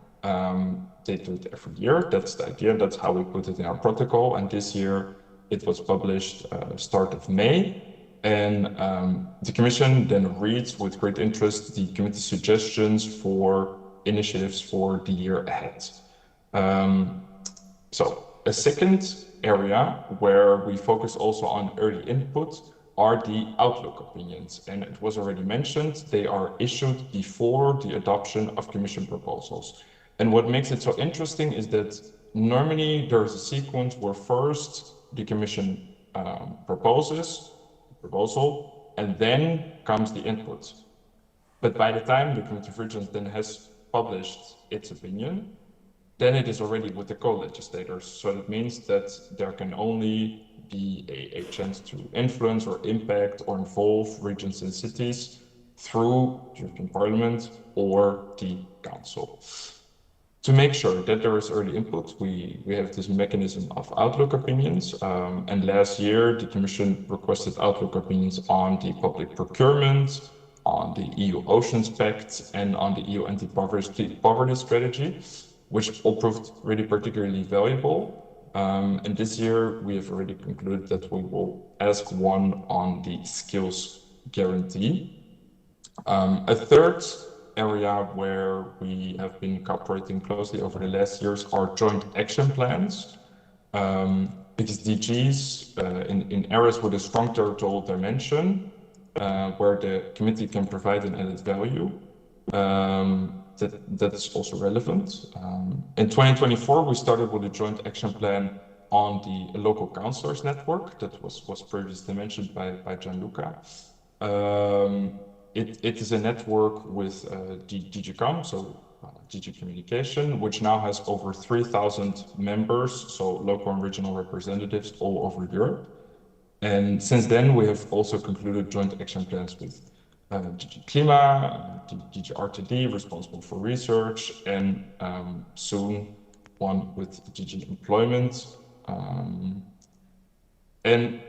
They do it every year. That's the idea. That's how we put it in our protocol. And this year it was published start of May. And the Commission then reads with great interest the committee suggestions for initiatives for the year ahead. So a second area where we focus also on early input are the outlook opinions. And it was already mentioned, they are issued before the adoption of Commission proposals. And what makes it so interesting is that normally there's a sequence where first the Commission proposal, and then comes the input. But by the time the Committee of Regions then has published its opinion, then it is already with the co-legislators. So that means that there can only be a chance to influence or impact or involve regions and cities through the European Parliament or the Council. To make sure that there is early input, we have this mechanism of outlook opinions. And last year, the Commission requested outlook opinions on the public procurement, on the EU Oceans Pact, and on the EU anti-poverty strategy, which all proved really particularly valuable. And this year, we have already concluded that we will ask one on the skills guarantee. A third area where we have been cooperating closely over the last years are joint action plans, because DGs in areas with a strong territorial dimension, where the committee can provide an added value, that's also relevant. In 2024, we started with a joint action plan on the local councillors network that was previously mentioned by Gianluca. It is a network with DG.com, so DG Communication, which now has over 3,000 members, so local and regional representatives all over Europe. And since then, we have also concluded joint action plans with DG Klima, DG RTD, responsible for research, and soon one with DG Employment. And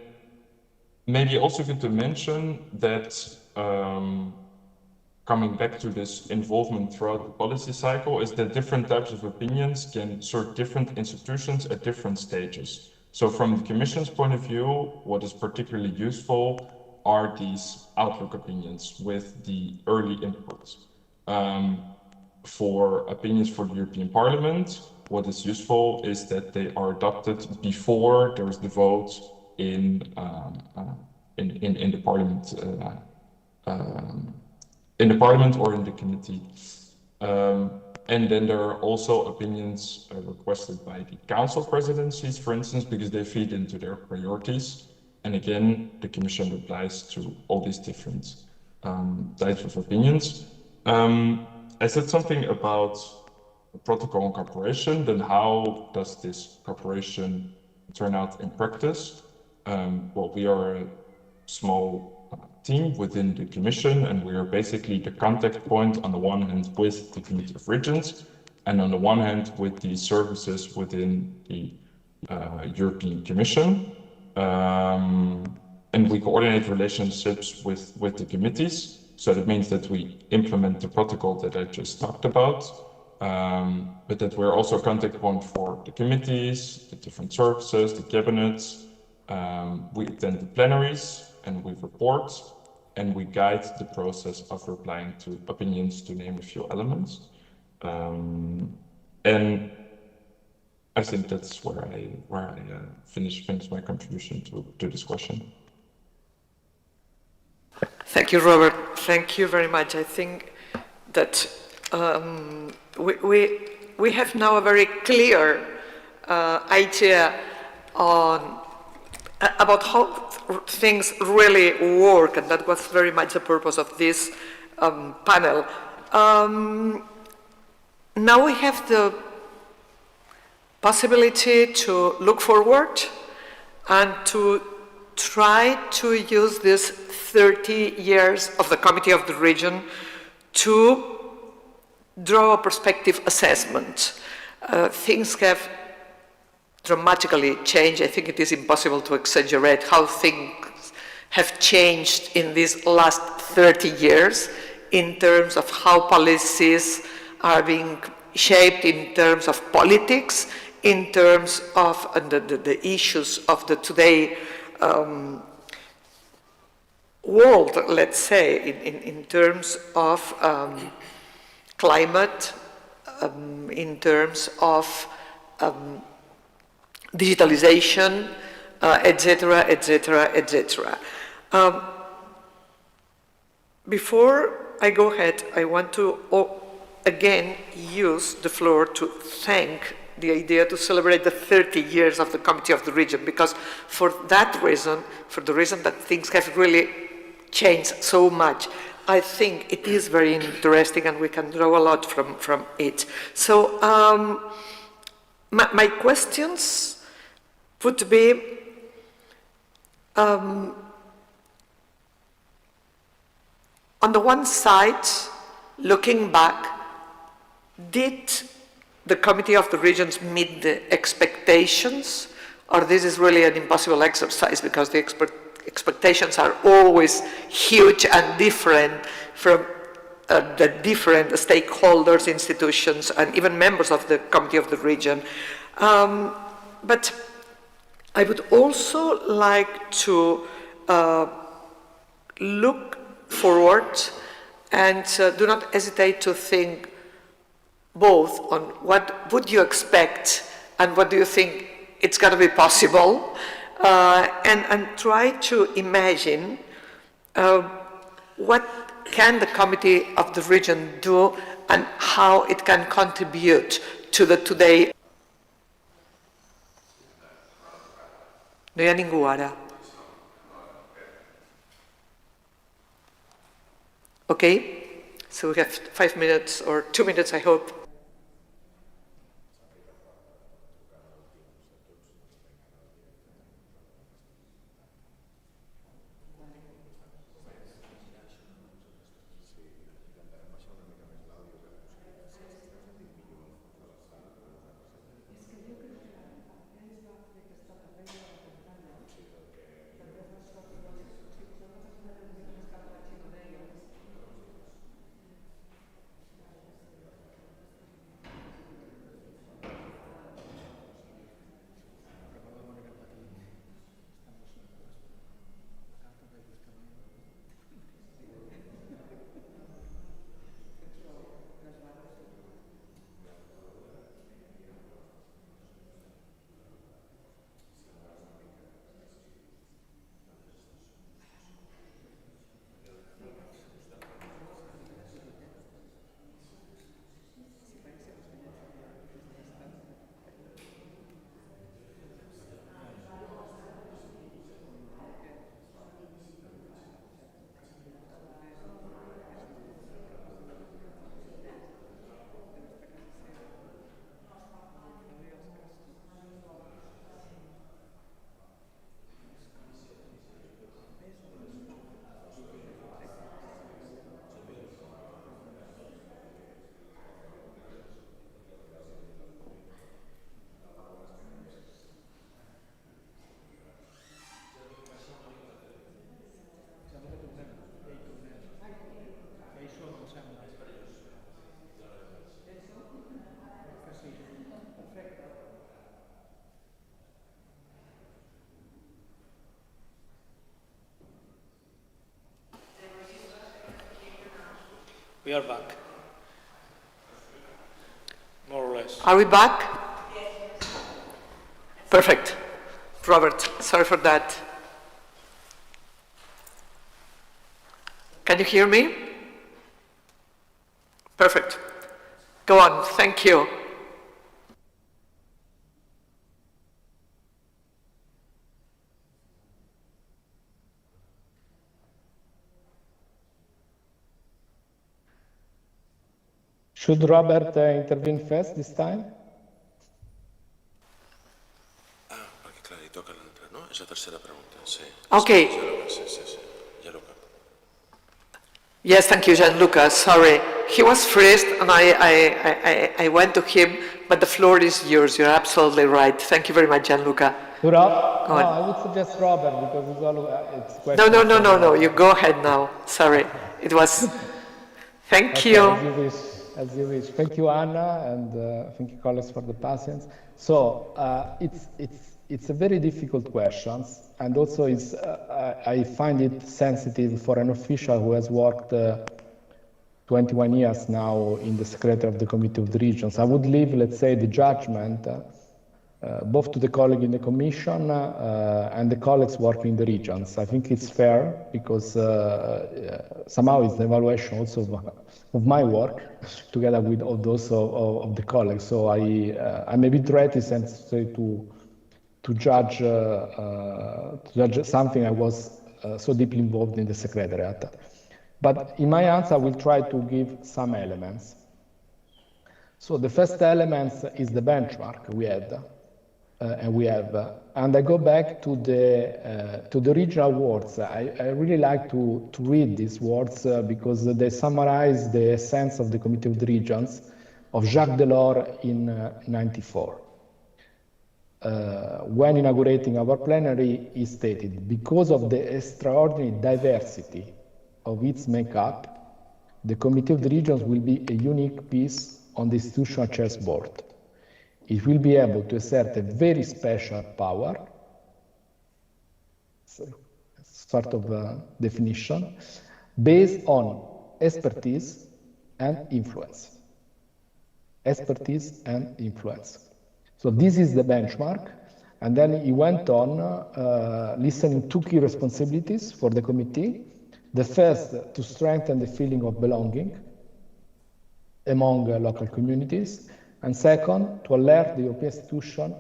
maybe also good to mention that coming back to this involvement throughout the policy cycle is that different types of opinions can serve different institutions at different stages. So from the Commission's point of view, what is particularly useful are these outlook opinions with the early input. For opinions for the European Parliament, what is useful is that they are adopted before there is the vote in the Parliament. In the Parliament or in the committee. And then there are also opinions requested by the Council presidencies, for instance, because they feed into their priorities. And again, the Commission replies to all these different types of opinions. I said something about protocol on cooperation, then how does this cooperation turn out in practice? Well, we are a small team within the Commission, and we are basically the contact point on the one hand with the Committee of Regions, and on the one hand with the services within the European Commission. And we coordinate relationships with the committees. So that means that we implement the protocol that I just talked about, but that we're also a contact point for the committees, the different services, the cabinets. We attend the plenaries, and we report, and we guide the process of replying to opinions, to name a few elements. And I think that's where I finish my contribution to this question. Thank you, Robert. Thank you very much. I think that we have now a very clear idea about how things really work, and that was very much the purpose of this panel. Now we have the possibility to look forward and to try to use these 30 years of the Committee of the Region to draw a perspective assessment. Things have dramatically changed. I think it is impossible to exaggerate how things have changed in these last 30 years in terms of how policies are being shaped, in terms of politics, in terms of the issues of the today world, let's say, in terms of climate, in terms of digitalization, etc., etc., etc. Before I go ahead, I want to again use the floor to thank the idea to celebrate the 30 years of the Committee of the Region, because for that reason, for the reason that things have really changed so much, I think it is very interesting and we can draw a lot from it. So my questions would be, on the one side, looking back, did the Committee of the Regions meet the expectations, or this is really an impossible exercise because the expectations are always huge and different from the different stakeholders, institutions, and even members of the Committee of the Region. But I would also like to look forward and do not hesitate to think both on what would you expect and what do you think it's going to be possible, and try to imagine what can the Committee of the Region do and how it can contribute to the today. No hi ha ningú ara. Okay, so we have 5 minutes or 2 minutes, I hope. We are back. More or less. Are we back? Perfect. Robert, sorry for that. Can you hear me? Perfect. Go on, thank you. Should Robert intervene first this time? Perquè clar, li toca l'altra, no? És la tercera pregunta, sí. Okay. Sí. Gianluca. Yes, thank you, Gianluca. Sorry. He was first and I went to him, but the floor is yours. You're absolutely right. Thank you very much, Gianluca. To Rob? Go on. I would suggest Robert because it's question. No. You go ahead now. Sorry. It was... Thank Okay, you. As you wish. Thank you, Anna, and thank you, colleagues, for the patience. So it's a very difficult question, and also I find it sensitive for an official who has worked 21 years now in the Secretary of the Committee of the Regions. I would leave, let's say, the judgment both to the colleague in the Commission and the colleagues working in the regions. I think it's fair because somehow it's the evaluation also of my work together with all those of the colleagues. So I'm a bit reticent to judge something I was so deeply involved in the Secretariat. But in my answer, I will try to give some elements. So the first element is the benchmark we had. And I go back to the regional words. I really like to read these words because they summarize the essence of the Committee of the Regions of Jacques Delors in 1994. When inaugurating our plenary, he stated, because of the extraordinary diversity of its makeup, the Committee of the Regions will be a unique piece on the institutional chessboard. It will be able to exert a very special power, sort of definition, based on expertise and influence. Expertise and influence. So this is the benchmark. And then he went on listing two key responsibilities for the committee. The first, to strengthen the feeling of belonging among local communities. And second, to alert the European institution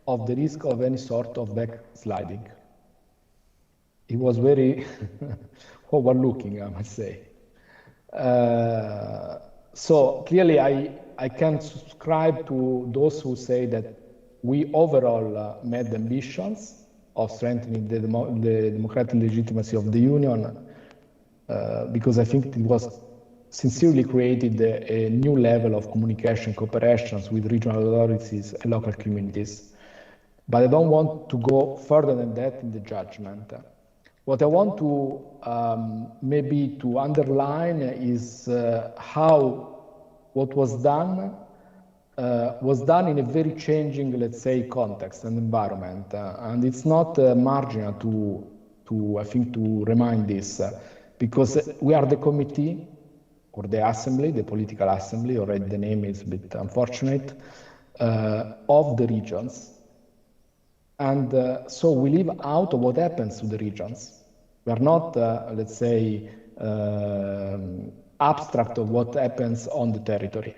of the risk of any sort of backsliding. It was very overlooking, I must say. So clearly I can subscribe to those who say that we overall met the ambitions of strengthening the democratic legitimacy of the Union because I think it was sincerely created a new level of communication cooperations with regional authorities and local communities. But I don't want to go further than that in the judgment. What I want to maybe to underline is how what was done in a very changing, let's say, context and environment. And it's not marginal to I think, to remind this, because we are the committee, or the assembly, the political assembly, already the name is a bit unfortunate, of the regions. And so we live out of what happens to the regions. We are not, let's say, abstract of what happens on the territory.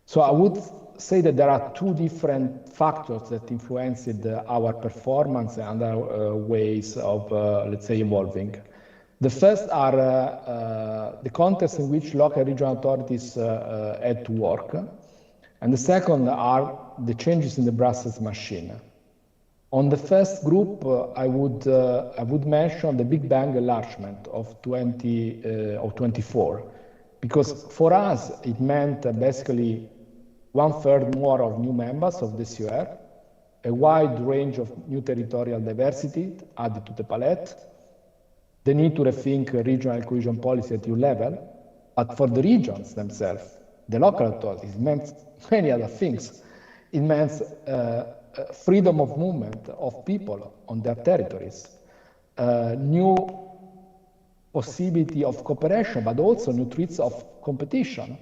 So I would say that there are two different factors that influenced our performance and our ways of, let's say, evolving. The first are the context in which local regional authorities had to work. And the second are the changes in the Brussels machine. On the first group, I would mention the Big Bang enlargement of 24, because for us it meant basically 1/3 more of new members of the COR, a wide range of new territorial diversity added to the palette, the need to rethink regional cohesion policy at EU level, but for the regions themselves, the local authorities, it meant many other things. It meant freedom of movement of people on their territories, new possibility of cooperation, but also new threats of competition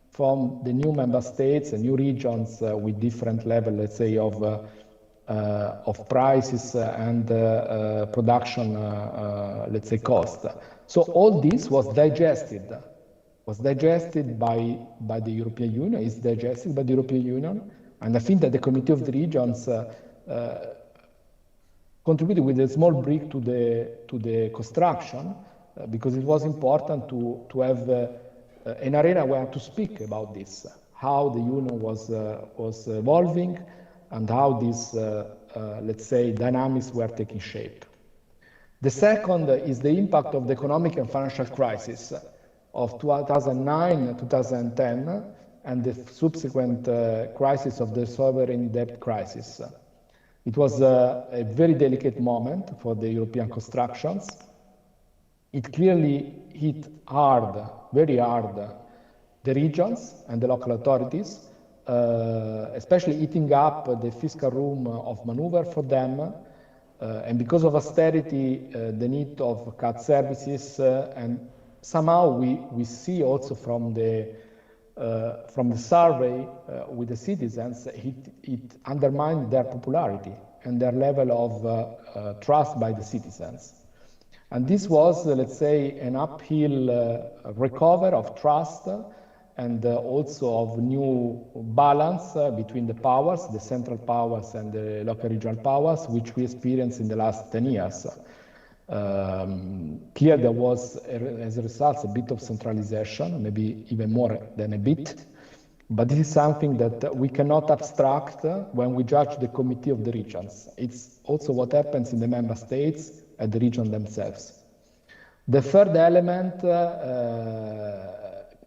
from the new member states and new regions with different level, let's say, of prices and production, let's say, cost. So all this was digested by the European Union, is digested by the European Union, and I think that the Committee of the Regions contributed with a small brick to the construction because it was important to have an arena where to speak about this, how the Union was evolving and how these, let's say, dynamics were taking shape. The second is the impact of the economic and financial crisis of 2009-2010 and the subsequent crisis of the sovereign debt crisis. It was a very delicate moment for the European constructions. It clearly hit hard, very hard, the regions and the local authorities, especially eating up the fiscal room of maneuver for them. And because of austerity, the need of cut services, and somehow we see also from the survey with the citizens, it undermined their popularity and their level of trust by the citizens. And this was, let's say, an uphill recover of trust and also of new balance between the powers, the central powers and the local regional powers, which we experienced in the last 10 years. Clear there was, as a result, a bit of centralization, maybe even more than a bit, but this is something that we cannot abstract when we judge the Committee of the Regions. It's also what happens in the member states at the region themselves. The third element,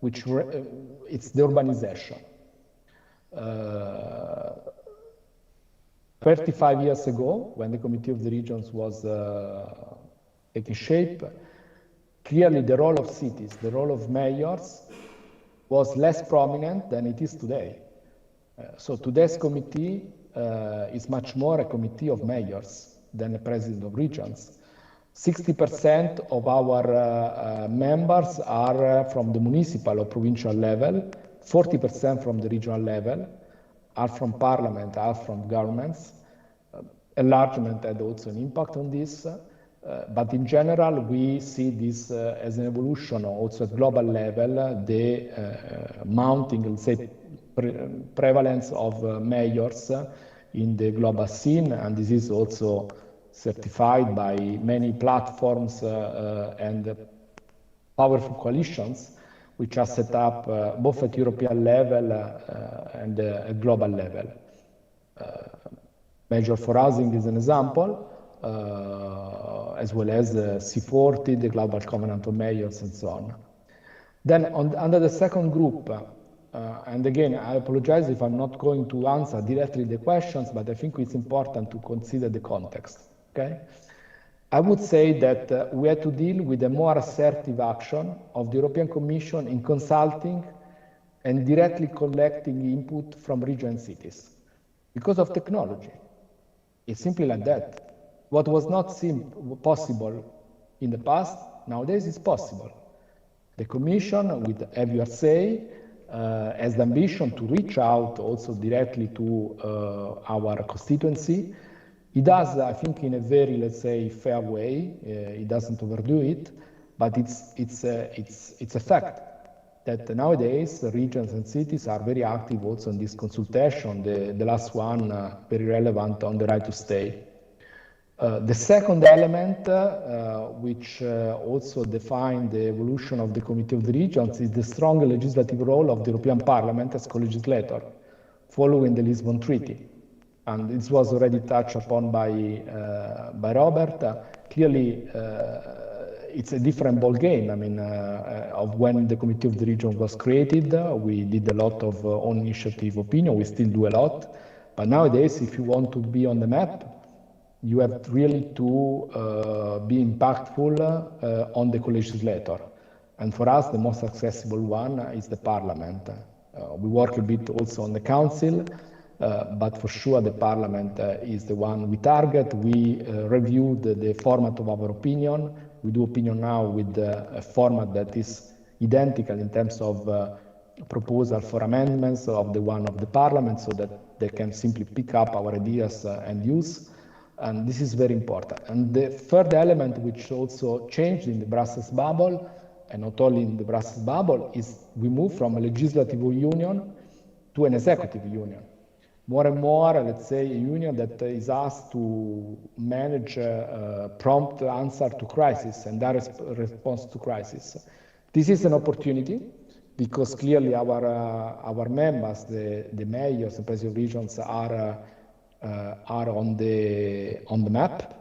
it's the urbanization. 35 years ago, when the Committee of the Regions was taking shape, clearly the role of cities, the role of mayors was less prominent than it is today. So today's committee is much more a committee of mayors than a president of regions. 60% of our members are from the municipal or provincial level, 40% from the regional level, are from parliament, are from governments. Enlargement had also an impact on this, but in general we see this as an evolution also at global level, the mounting, let's say, prevalence of mayors in the global scene, and this is also certified by many platforms and powerful coalitions which are set up both at European level and at global level. Measure for Housing is an example, as well as C40, the Global Covenant of Mayors, and so on. Then under the second group, and again, I apologize if I'm not going to answer directly the questions, but I think it's important to consider the context. Okay, I would say that we had to deal with a more assertive action of the European Commission in consulting and directly collecting input from regions and cities because of technology. It's simply like that. What was not possible in the past, nowadays is possible. The Commission, with Have Your Say, has the ambition to reach out also directly to our constituency. It does, I think, in a very, let's say, fair way. It doesn't overdo it, but it's a fact that nowadays the regions and cities are very active also in this consultation. The last one, very relevant on the right to stay. The second element, which also defined the evolution of the Committee of the Regions, is the strong legislative role of the European Parliament as co-legislator, following the Lisbon Treaty. And this was already touched upon by Robert. Clearly, it's a different ball game. I mean, of when the Committee of the Region was created, we did a lot of own initiative opinion. We still do a lot. But nowadays, if you want to be on the map, you have really to be impactful on the co-legislator. And for us, the most accessible one is the Parliament. We work a bit also on the Council, but for sure the Parliament is the one we target. We reviewed the format of our opinion. We do opinion now with a format that is identical in terms of proposal for amendments of the one of the Parliament, so that they can simply pick up our ideas and use. And this is very important. And the third element, which also changed in the Brussels bubble, and not only in the Brussels bubble, is we move from a legislative union to an executive union. More and more, let's say, a union that is asked to manage prompt answer to crisis and direct response to crisis. This is an opportunity. because clearly our members, the mayors and presidents of regions are on the map,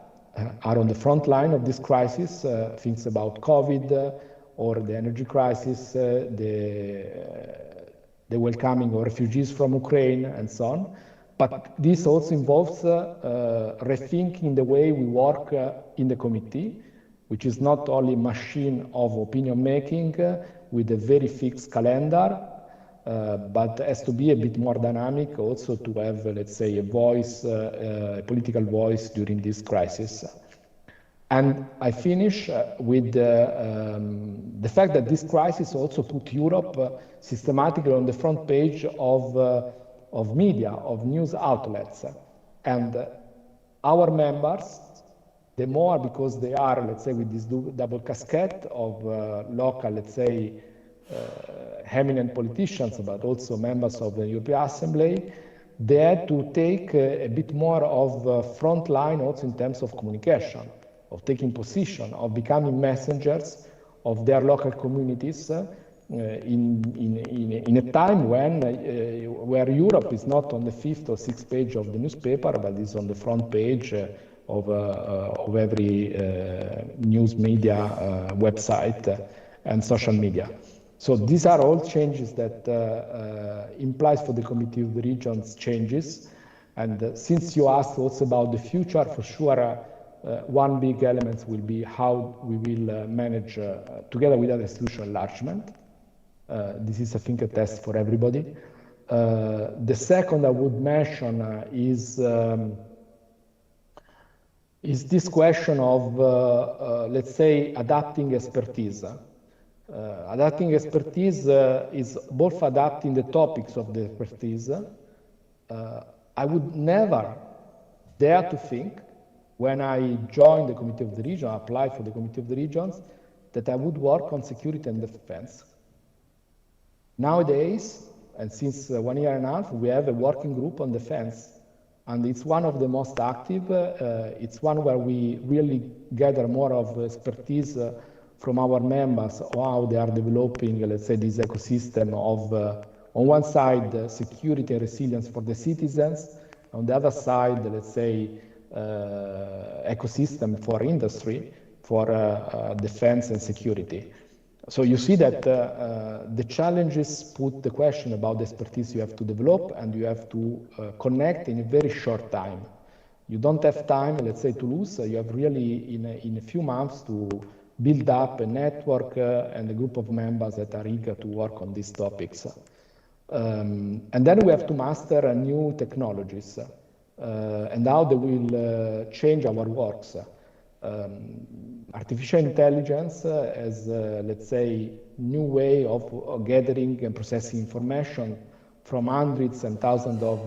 are on the front line of this crisis. Things about COVID or the energy crisis, the welcoming of refugees from Ukraine and so on. But this also involves rethinking the way we work in the committee, which is not only a machine of opinion making with a very fixed calendar, but has to be a bit more dynamic also to have, let's say, a voice, a political voice during this crisis. And I finish with the fact that this crisis also put Europe systematically on the front page of media, of news outlets. And our members, the more because they are, let's say, with this double casquette of local, let's say, eminent politicians, but also members of the European Assembly, they had to take a bit more of front line also in terms of communication, of taking position, of becoming messengers of their local communities in a time when where Europe is not on the 5th or 6th page of the newspaper, but is on the front page of every news media website and social media. So these are all changes that implies for the Committee of the Regions changes. And since you asked also about the future, for sure, one big element will be how we will manage, together with other institutional enlargement. This is, I think, a test for everybody. The second I would mention is this question of, let's say, adapting expertise. Adapting expertise is both adapting the topics of the expertise. I would never dare to think, when I joined the Committee of the Region, applied for the Committee of the Regions, that I would work on security and defense. Nowadays, and since 1 year and a half, we have a working group on defense, and it's one of the most active. It's one where we really gather more of expertise from our members on how they are developing, let's say, this ecosystem of, on one side, security and resilience for the citizens, on the other side, let's say, ecosystem for industry, for defense and security. So you see that the challenges put the question about the expertise you have to develop, and you have to connect in a very short time. You don't have time, let's say, to lose. You have really, in a few months, to build up a network and a group of members that are eager to work on these topics. And then we have to master new technologies and how they will change our works. Artificial intelligence as, let's say, new way of gathering and processing information from hundreds and thousands of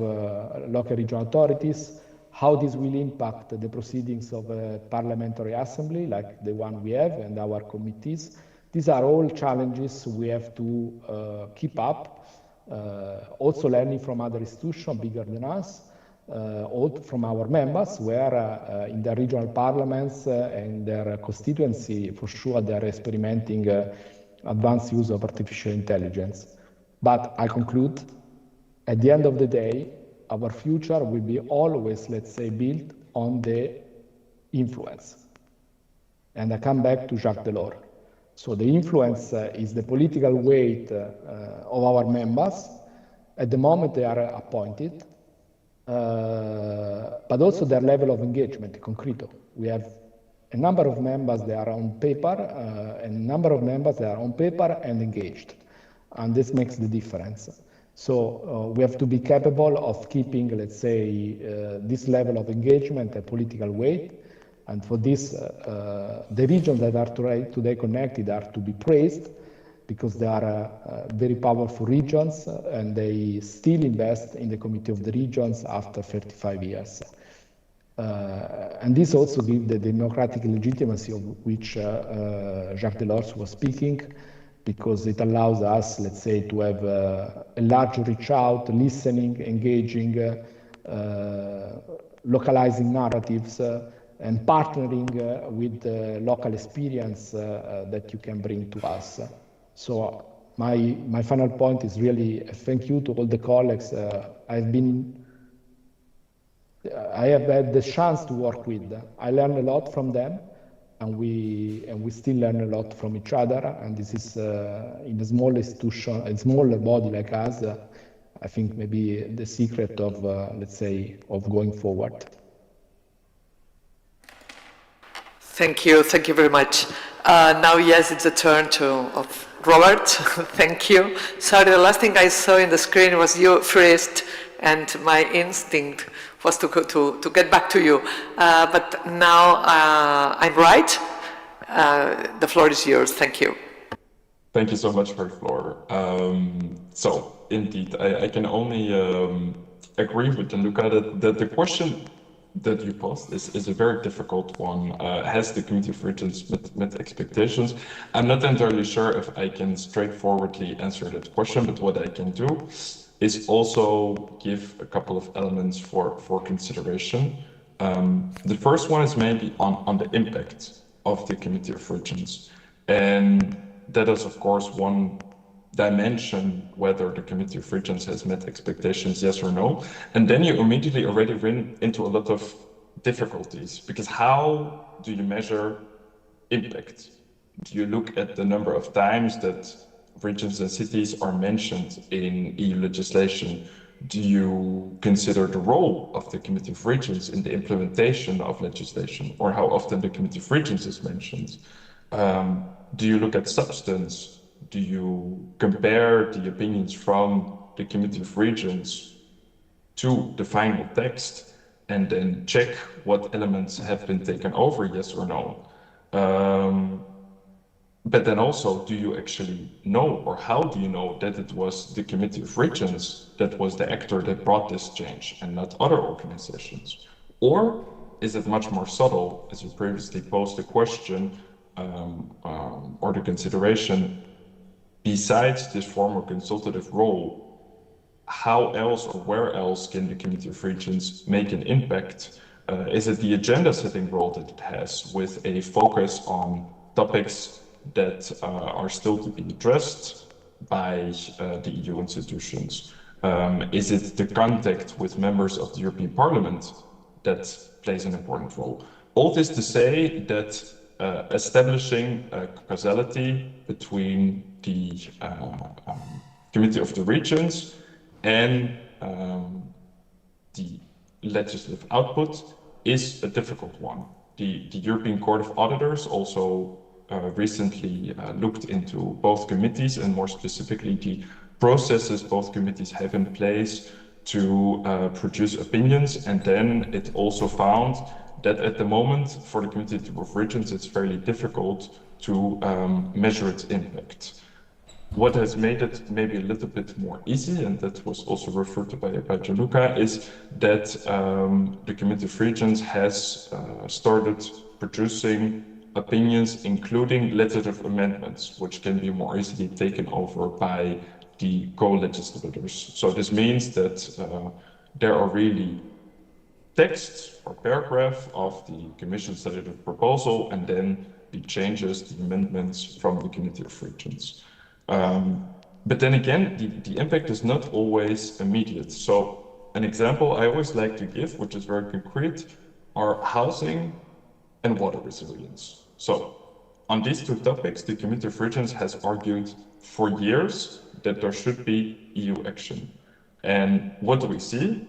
local regional authorities, how this will impact the proceedings of a parliamentary assembly like the one we have and our committees. These are all challenges we have to keep up, also learning from other institutions bigger than us, all from our members, where in their regional parliaments and their constituency, for sure, they are experimenting advanced use of artificial intelligence. But I conclude, at the end of the day, our future will be always, let's say, built on the influence. And I come back to Jacques Delors. So the influence is the political weight of our members. At the moment they are appointed, but also their level of engagement, concreto. We have a number of members that are on paper, and a number of members that are on paper and engaged. And this makes the difference. So we have to be capable of keeping, let's say, this level of engagement and political weight. And for this, the regions that are today connected are to be praised, because they are very powerful regions, and they still invest in the Committee of the Regions after 35 years. And this also gives the democratic legitimacy of which Jacques Delors was speaking, because it allows us, let's say, to have a large reach out, listening, engaging, localizing narratives, and partnering with the local experience that you can bring to us. So my final point is really a thank you to all the colleagues I have had the chance to work with. I learned a lot from them, and we still learn a lot from each other. And this is in a small institution, a smaller body like us. I think maybe the secret of, let's say, of going forward. Thank you very much. Now, yes, it's the turn of Robert. Thank you. Sorry, the last thing I saw in the screen was you first, and my instinct was to get back to you. But now I'm right. The floor is yours. Thank you. Thank you so much for the floor. So, indeed, I can only agree with Gianluca that the question that you posed is a very difficult one. Has the Committee of Regions met expectations? I'm not entirely sure if I can straightforwardly answer that question, but what I can do is also give a couple of elements for consideration. The first one is maybe on the impact of the Committee of Regions. And that is, of course, one dimension, whether the Committee of Regions has met expectations, yes or no. And then you immediately already run into a lot of difficulties, because how do you measure impact? Do you look at the number of times that regions and cities are mentioned in EU legislation? Do you consider the role of the Committee of Regions in the implementation of legislation, or how often the Committee of Regions is mentioned? Do you look at substance? Do you compare the opinions from the Committee of Regions to the final text and then check what elements have been taken over, yes or no? But then also, do you actually know, or how do you know that it was the Committee of Regions that was the actor that brought this change and not other organizations? Or is it much more subtle, as you previously posed the question or the consideration? Besides this formal consultative role, how else or where else can the Committee of Regions make an impact? Is it the agenda setting role that it has, with a focus on topics that are still to be addressed by the EU institutions? Is it the contact with members of the European Parliament that plays an important role? All this to say that establishing a causality between the Committee of the Regions and the legislative output is a difficult one. The European Court of Auditors also recently looked into both committees, and more specifically the processes both committees have in place to produce opinions, and then it also found that at the moment for the Committee of Regions it's fairly difficult to measure its impact. What has made it maybe a little bit more easy, and that was also referred to by Gianluca, is that the Committee of Regions has started producing opinions, including legislative amendments, which can be more easily taken over by the co-legislators. So this means that there are really texts or paragraph of the Commission's legislative proposal, and then the changes, the amendments from the Committee of Regions. But then again, the impact is not always immediate. So an example I always like to give, which is very concrete, are housing and water resilience. So on these two topics, the Committee of Regions has argued for years that there should be EU action. And what do we see?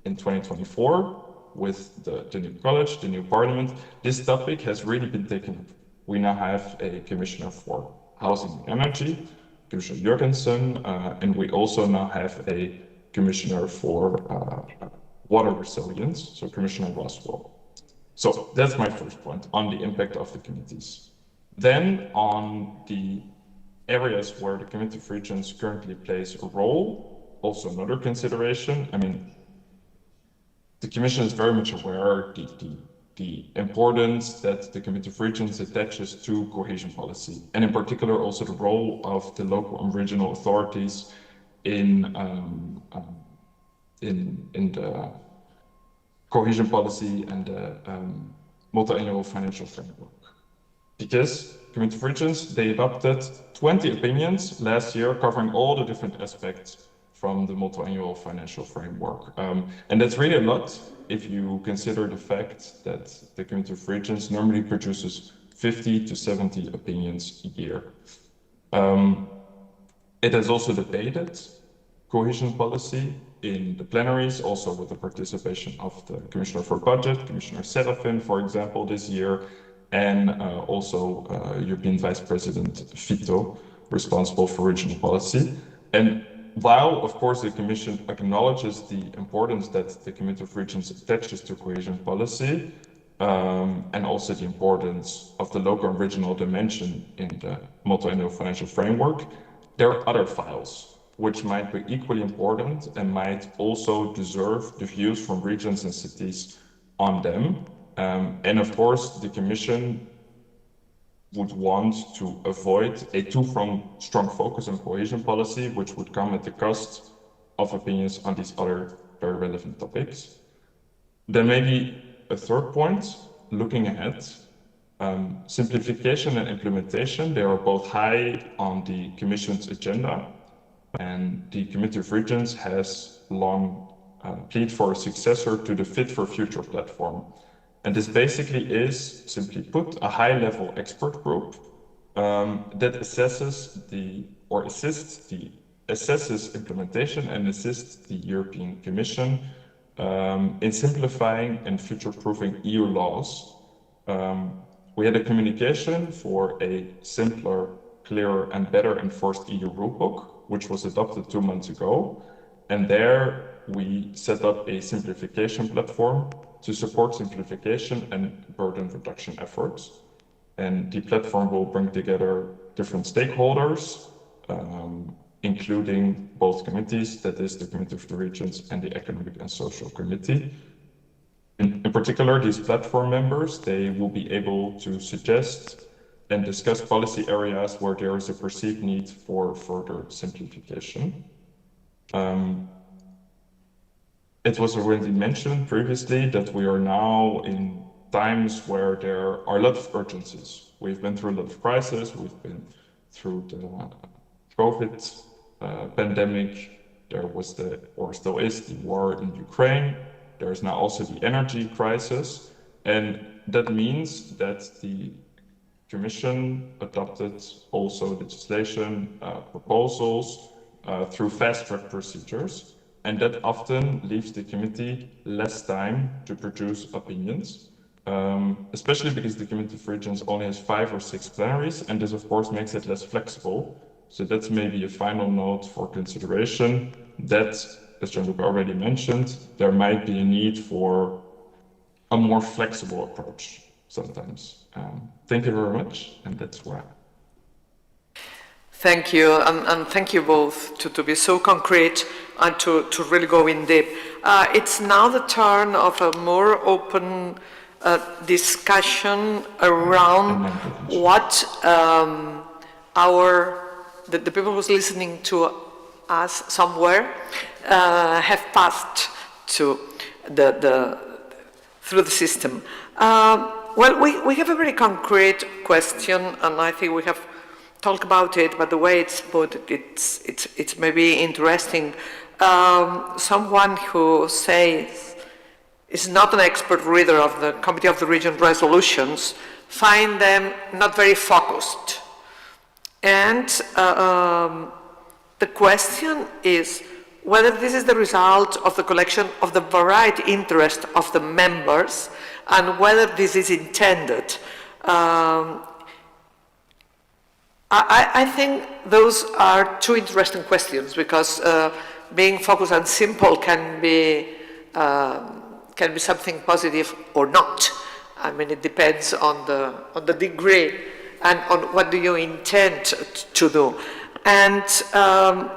In 2024, with the new college, the new parliament, this topic has really been taken up. We now have a commissioner for housing and energy, Commissioner Jorgensen, and we also now have a commissioner for water resilience, so Commissioner Roswell. So that's my first point on the impact of the committees. Then on the areas where the Committee of Regions currently plays a role, also another consideration. I mean, the Commission is very much aware the importance that the Committee of Regions attaches to cohesion policy, and in particular also the role of the local and regional authorities in the cohesion policy and the multi-annual financial framework. because Committee of Regions, they adopted 20 opinions last year covering all the different aspects from the multi-annual financial framework. And that's really a lot if you consider the fact that the Committee of Regions normally produces 50 to 70 opinions a year. It has also debated cohesion policy in the plenaries, also with the participation of the Commissioner for Budget, Commissioner Serafin, for example, this year, and also European Vice President Fito, responsible for regional policy. And while, of course, the Commission acknowledges the importance that the Committee of Regions attaches to cohesion policy, and also the importance of the local and regional dimension in the multi-annual financial framework, there are other files which might be equally important and might also deserve the views from regions and cities on them. And of course, the Commission would want to avoid a too strong focus on cohesion policy, which would come at the cost of opinions on these other very relevant topics. Then maybe a third point, looking ahead, simplification and implementation, they are both high on the Commission's agenda, and the Committee of Regions has long pleaded for a successor to the Fit for Future platform. And this basically is, simply put, a high-level expert group that assesses assesses implementation and assists the European Commission in simplifying and future-proofing EU laws. We had a communication for a simpler, clearer, and better enforced EU rulebook, which was adopted 2 months ago. And there we set up a simplification platform to support simplification and burden reduction efforts. And the platform will bring together different stakeholders, including both committees, that is the Committee of the Regions and the Economic and Social Committee. In particular, these platform members, they will be able to suggest and discuss policy areas where there is a perceived need for further simplification. It was already mentioned previously that we are now in times where there are a lot of urgencies. We've been through a lot of crises. We've been through the COVID pandemic. There was or still is, the war in Ukraine. There is now also the energy crisis. And that means that the Commission adopted also legislation proposals through fast-track procedures. And that often leaves the committee less time to produce opinions, especially because the Committee of Regions only has 5 or 6 plenaries, and this of course makes it less flexible. So that's maybe a final note for consideration that, as Gianluca already mentioned, there might be a need for a more flexible approach sometimes. Thank you very much, and that's why. Thank you, and thank you both to be so concrete and to really go in deep. It's now the turn of a more open discussion around what the people who's listening to us somewhere have passed to through the system. Well, we have a very concrete question, and I think we have talk about it, but the way it's put, it's maybe interesting. Someone who says is not an expert reader of the Committee of the Region resolutions find them not very focused. And the question is whether this is the result of the collection of the varied interest of the members and whether this is intended. I think those are two interesting questions because being focused and simple can be something positive or not. I mean, it depends on the degree and on what do you intend to do. And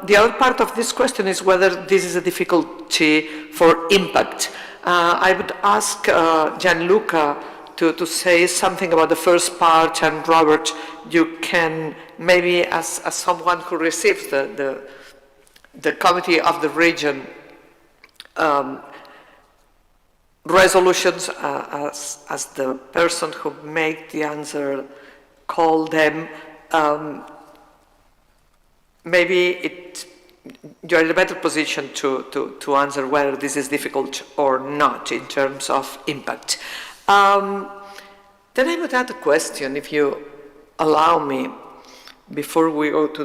the other part of this question is whether this is a difficulty for impact. I would ask Gianluca to say something about the first part, and Robert, you can maybe, as someone who receives the Committee of the Region resolutions, as the person who made the answer call them, maybe you're in a better position to answer whether this is difficult or not in terms of impact. Then I would add a question, if you allow me, before we go to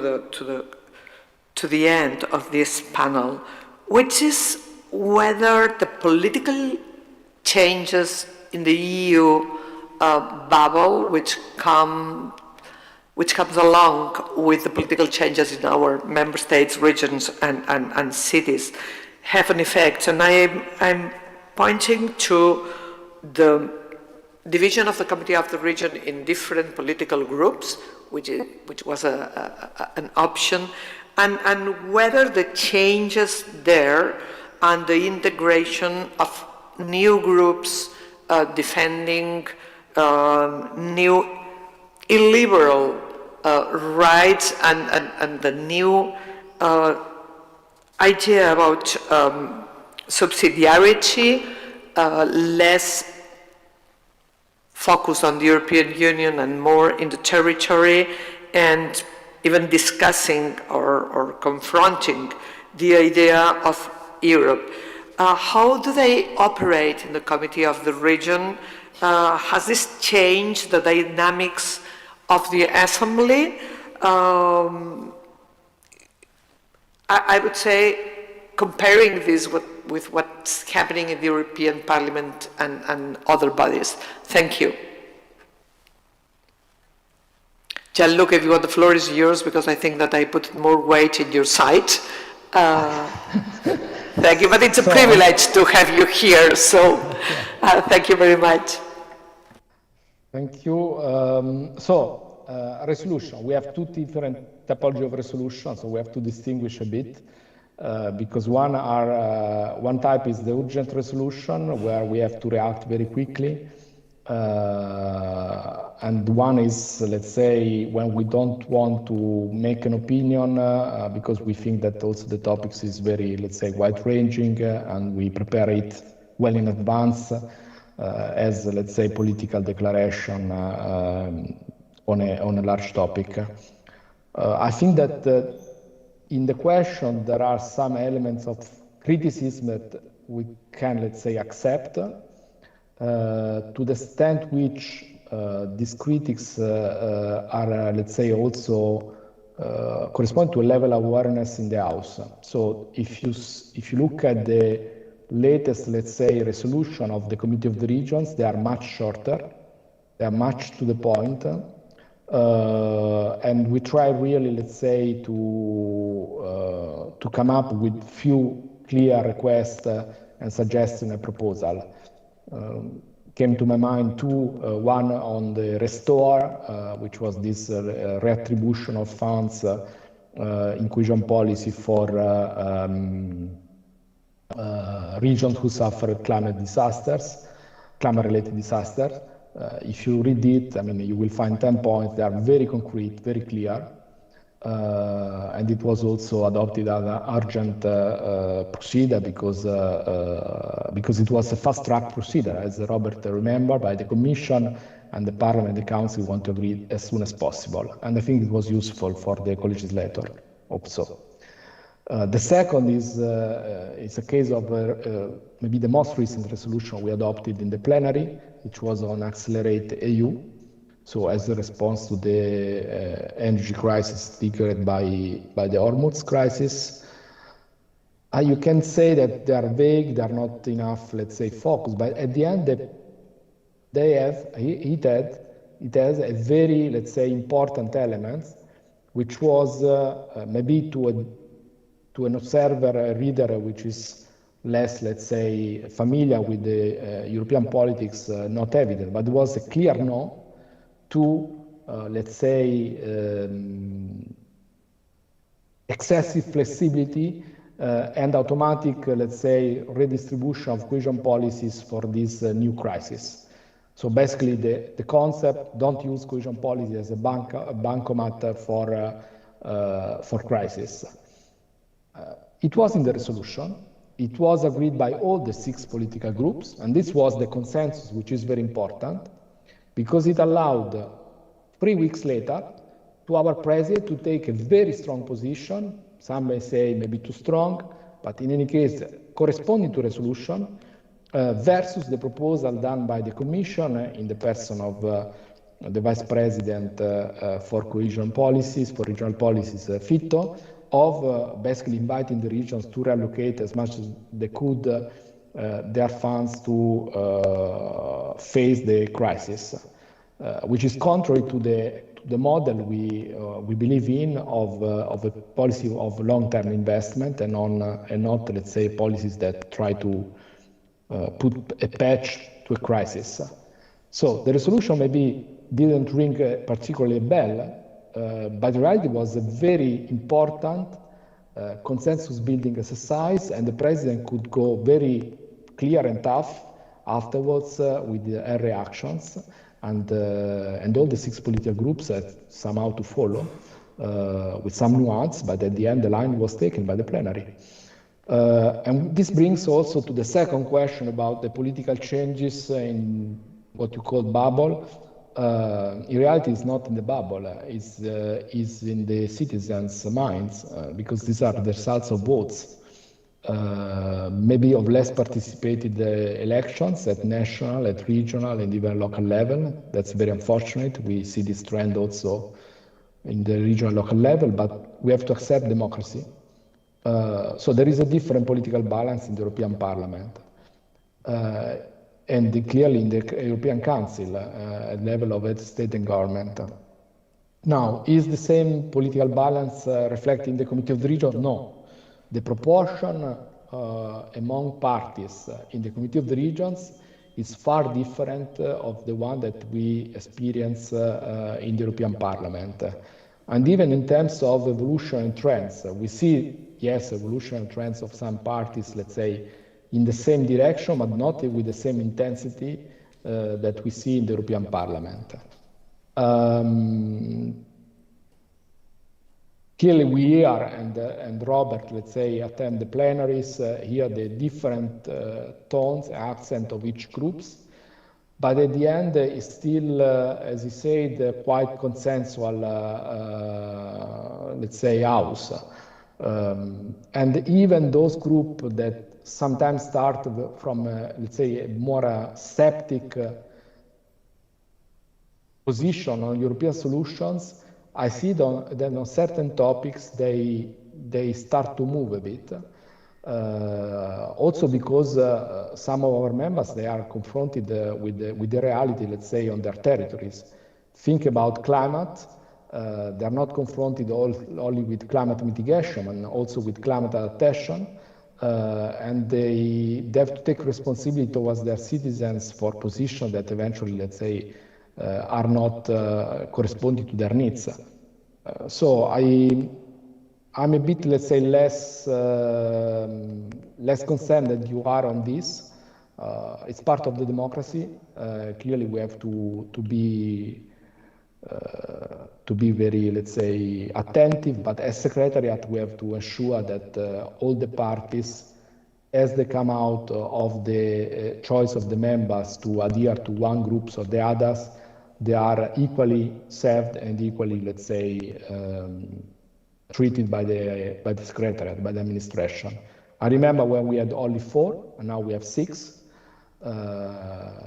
the end of this panel, which is whether the political changes in the EU bubble, which comes along with the political changes in our member states, regions, and cities, have an effect. And I'm pointing to the division of the Committee of the Region in different political groups, which was an option, and whether the changes there and the integration of new groups defending new illiberal rights and the new idea about subsidiarity, less focus on the European Union and more in the territory, and even discussing or confronting the idea of Europe. How do they operate in the Committee of the Region? Has this changed the dynamics of the Assembly? I would say, comparing this with what's happening in the European Parliament and other bodies. Thank you. Gianluca, if you want, the floor is yours, because I think that I put more weight in your side. Thank you, but it's a privilege to have you here, so thank you very much. Thank you. Resolution. We have two different typology of resolution, so we have to distinguish a bit. Because one type is the urgent resolution, where we have to react very quickly, and one is, let's say, when we don't want to make an opinion because we think that also the topics is very, let's say, wide-ranging, and we prepare it well in advance as, let's say, political declaration on a large topic. I think that in the question, there are some elements of criticism that we can, let's say, accept to the extent which these critics are, let's say, also correspond to a level of awareness in the House. So if you look at the latest, let's say, resolution of the Committee of the Regions, they are much shorter, they are much to the point. And we try really, let's say, to come up with few clear requests and suggestions and proposal. Came to my mind two, one on the restore, which was this reattribution of funds in cohesion policy for regions who suffered climate-related disasters. If you read it, I mean, you will find 10 points. They are very concrete, very clear. And it was also adopted as an urgent procedure because it was a fast-track procedure, as Robert remembered, by the Commission, and the Parliament and the Council want to agree as soon as possible. And I think it was useful for the co-legislator also. The second is a case of maybe the most recent resolution we adopted in the plenary, which was on Accelerate EU. So as a response to the energy crisis triggered by the Hormuz crisis. You can say that they are vague, they are not enough, let's say, focused, but at the end it has a very, let's say, important element, which was maybe to an observer, a reader, which is less, let's say, familiar with the European politics, not evident, but it was a clear no to, let's say, excessive flexibility and automatic, let's say, redistribution of cohesion policies for this new crisis. So basically, the concept, don't use cohesion policy as a bancomat for crisis. It was in the resolution. It was agreed by all the 6 political groups, and this was the consensus, which is very important, because it allowed 3 weeks later, to our president to take a very strong position, some may say maybe too strong, but in any case, corresponding to resolution, versus the proposal done by the Commission in the person of the Vice President for Cohesion Policies, for Regional Policies, Fitto, of basically inviting the regions to reallocate as much as they could their funds to face the crisis, which is contrary to the model we believe in of a policy of long-term investment and not, let's say, policies that try to put a patch to a crisis. So the resolution maybe didn't ring particularly a bell, but in reality it was a very important consensus-building exercise, and the president could go very clear and tough afterwards with her reactions, and all the 6 political groups had somehow to follow with some nuance, but at the end the line was taken by the plenary. And this brings also to the second question about the political changes in what you call bubble. In reality, it's not in the bubble, it's in the citizens' minds, because these are the results of votes, maybe of less participated elections at national, at regional, and even local level. That's very unfortunate. We see this trend also in the regional, local level, but we have to accept democracy. So there is a different political balance in the European Parliament. And clearly in the European Council at level of head state and government. Now, is the same political balance reflected in the Committee of the Region? No. The proportion among parties in the Committee of the Regions is far different of the one that we experience in the European Parliament. And even in terms of evolution and trends, we see, yes, evolution and trends of some parties, let's say, in the same direction, but not with the same intensity that we see in the European Parliament. Clearly we hear, and Robert, let's say, attend the plenaries, hear the different tones, accent of each groups, but at the end it's still, as he said, quite consensual, let's say, house. And even those groups that sometimes start from, let's say, a more sceptic position on European solutions, I see that on certain topics they start to move a bit. Also because some of our members, they are confronted with the reality, let's say, on their territories. Think about climate. They are not confronted only with climate mitigation and also with climate adaptation. And they have to take responsibility towards their citizens for positions that eventually, let's say, are not corresponding to their needs. So I'm a bit, let's say, less concerned than you are on this. It's part of the democracy. Clearly, we have to be very, let's say, attentive, but as Secretariat, we have to ensure that all the parties, as they come out of the choice of the members to adhere to one group or the others, they are equally served and equally, let's say, treated by the Secretariat, by the administration. I remember when we had only 4, and now we have 6.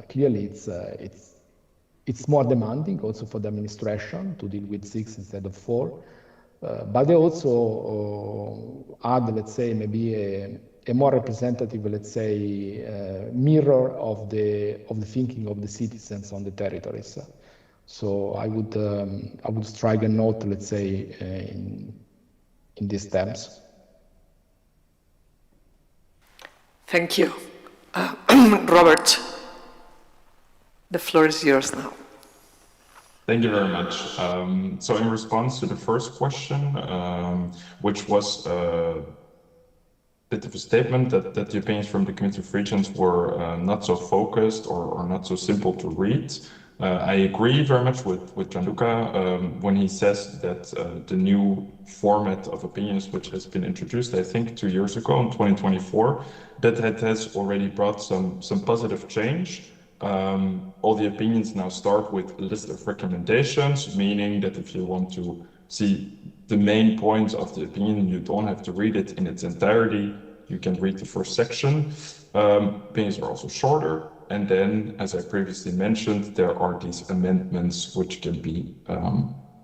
Clearly, it's more demanding also for the administration to deal with 6 instead of 4. But they also add, let's say, maybe a more representative, let's say, mirror of the thinking of the citizens on the territories. So I would strike a note, let's say, in these terms. Thank you. Robert, the floor is yours now. Thank you very much. So in response to the first question, which was a bit of a statement that the opinions from the Committee of Regions were not so focused or not so simple to read. I agree very much with Gianluca when he says that the new format of opinions, which has been introduced, I think 2 years ago in 2024, that has already brought some positive change. all the opinions now start with a list of recommendations, meaning that if you want to see the main points of the opinion, you don't have to read it in its entirety. You can read the first section. Opinions are also shorter. And then, as I previously mentioned, there are these amendments which can be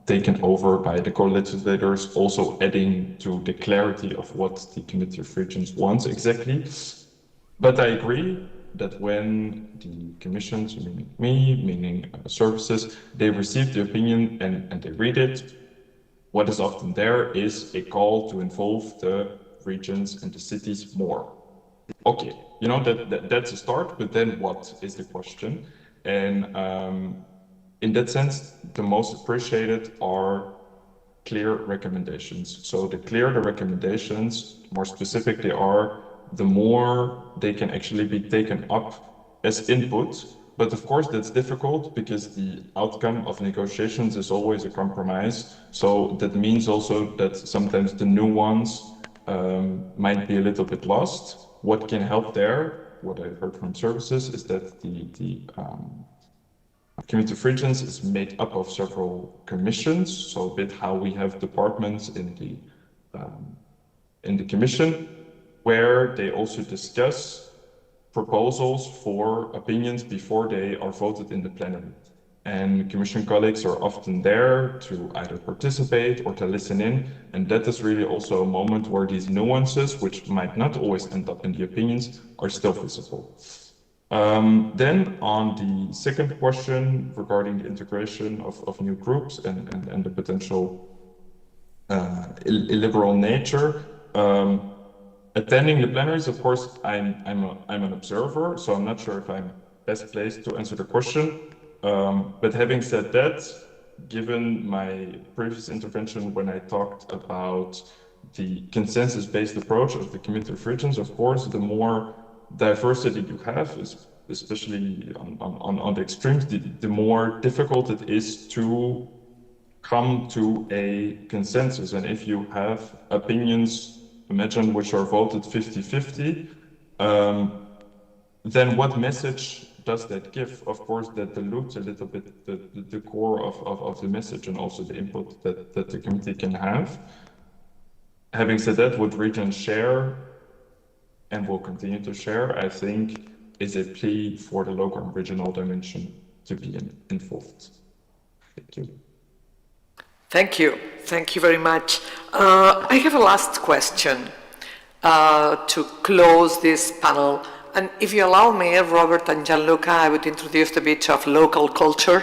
taken over by the co-legislators, also adding to the clarity of what the Committee of Regions wants exactly. But I agree that when the commissions, meaning me, meaning services, they receive the opinion and they read it, what is often there is a call to involve the regions and the cities more. Okay, you know, that's a start, but then what is the question? And in that sense, the most appreciated are clear recommendations. So the clearer the recommendations, more specific they are, the more they can actually be taken up as input. But of course, that's difficult because the outcome of negotiations is always a compromise. So that means also that sometimes the new ones might be a little bit lost. What can help there, what I heard from services, is that the Committee of Regions is made up of several commissions. So a bit how we have departments in the commission, where they also discuss proposals for opinions before they are voted in the plenary. And Commission colleagues are often there to either participate or to listen in. And that is really also a moment where these nuances, which might not always end up in the opinions, are still visible. Then on the second question regarding the integration of new groups and the potential illiberal nature, attending the plenaries, of course, I'm an observer, so I'm not sure if I'm best placed to answer the question. But having said that, given my previous intervention when I talked about the consensus-based approach of the Committee of Regions, of course, the more diversity you have, especially on the extremes, the more difficult it is to come to a consensus. And if you have opinions, imagine, which are voted 50-50, then what message does that give? Of course, that dilutes a little bit the core of the message and also the input that the committee can have. Having said that, what regions share and will continue to share, I think, is a plea for the local and regional dimension to be involved. Thank you. Thank you. Thank you very much. I have a last question to close this panel. And if you allow me, Robert and Gianluca, I would introduce a bit of local culture.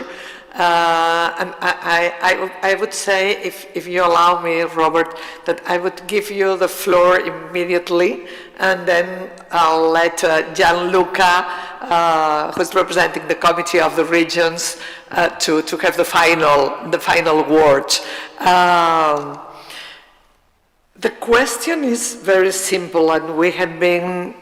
And I would say, if you allow me, Robert, that I would give you the floor immediately, and then I'll let Gianluca, who's representing the Committee of the Regions, to have the final word. The question is very simple, and we have been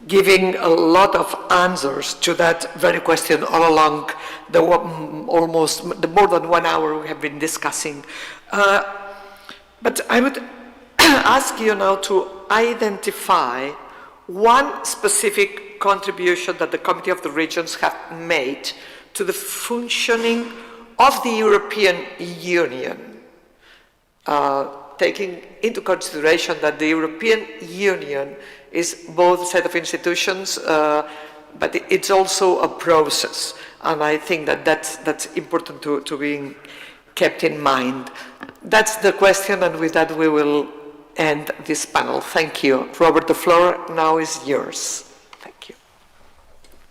giving a lot of answers to that very question all along the more than 1 hour we have been discussing. But I would ask you now to identify one specific contribution that the Committee of the Regions have made to the functioning of the European Union, taking into consideration that the European Union is both a set of institutions, but it's also a process. And I think that that's important to be kept in mind. That's the question, and with that we will end this panel. Thank you. Robert, the floor now is yours. Thank you.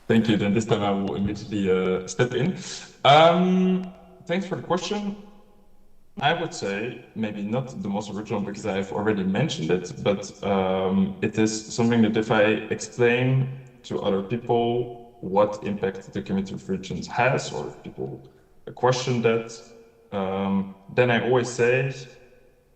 Thank you. Then this time I will immediately step in. Thanks for the question. I would say maybe not the most original because I've already mentioned it, but it is something that if I explain to other people what impact the Committee of Regions has, or if people question that, then I always say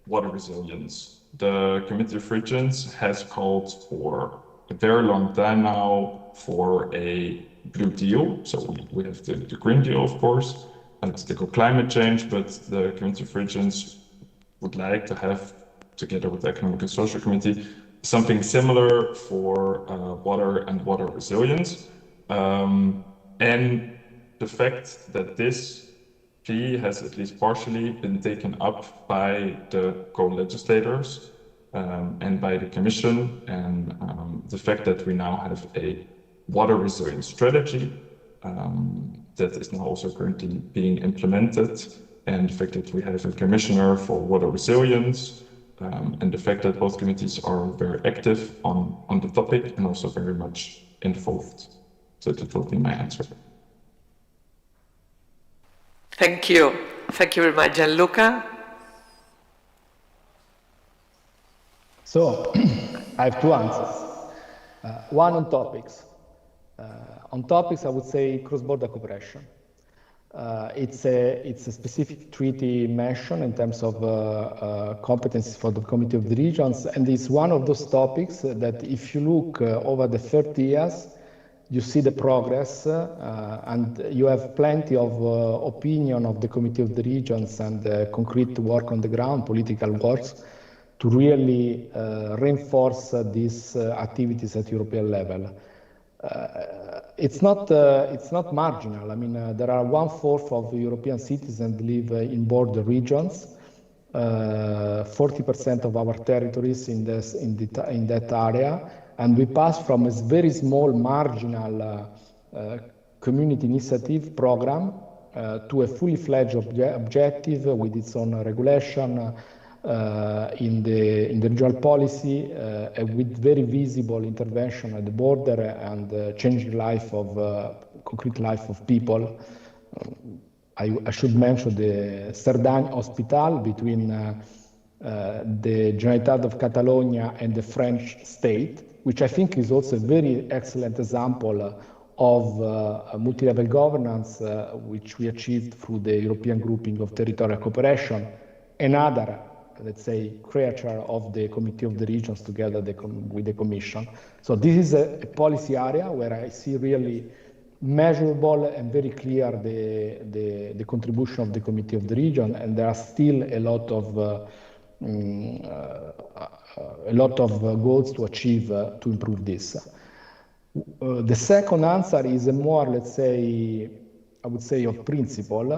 water resilience. The Committee of Regions has called for a very long time now for a Blue Deal. So we have the Green Deal, of course, and it's the climate change, but the Committee of Regions would like to have, together with the Economic and Social Committee, something similar for water and water resilience. And the fact that this fee has at least partially been taken up by the co-legislators and by the Commission, and the fact that we now have a water resilience strategy that is now also currently being implemented, and the fact that we have a commissioner for water resilience, and the fact that both committees are very active on the topic and also very much involved. So that will be my answer. Thank you. Thank you very much, Gianluca. So, I have two answers. One on topics. On topics, I would say cross-border cooperation. It's a specific treaty mention in terms of competencies for the Committee of the Regions, and it's one of those topics that if you look over the 30 years, you see the progress, and you have plenty of opinion of the Committee of the Regions and concrete work on the ground, political works, to really reinforce these activities at European level. It's not marginal. I mean, there are 1/4 of European citizens live in border regions. 40% of our territories in that area, and we pass from a very small marginal community initiative program to a fully fledged objective with its own regulation in the regional policy, with very visible intervention at the border and changing concrete life of people. I should mention the Cerdagne Hospital between the Generalitat of Catalonia and the French state, which I think is also a very excellent example of multi-level governance, which we achieved through the European Grouping of Territorial Cooperation. Another, let's say, creature of the Committee of the Regions together with the Commission. So this is a policy area where I see really measurable and very clear the contribution of the Committee of the Region, and there are still a lot of goals to achieve to improve this. The second answer is a more, let's say, I would say of principle,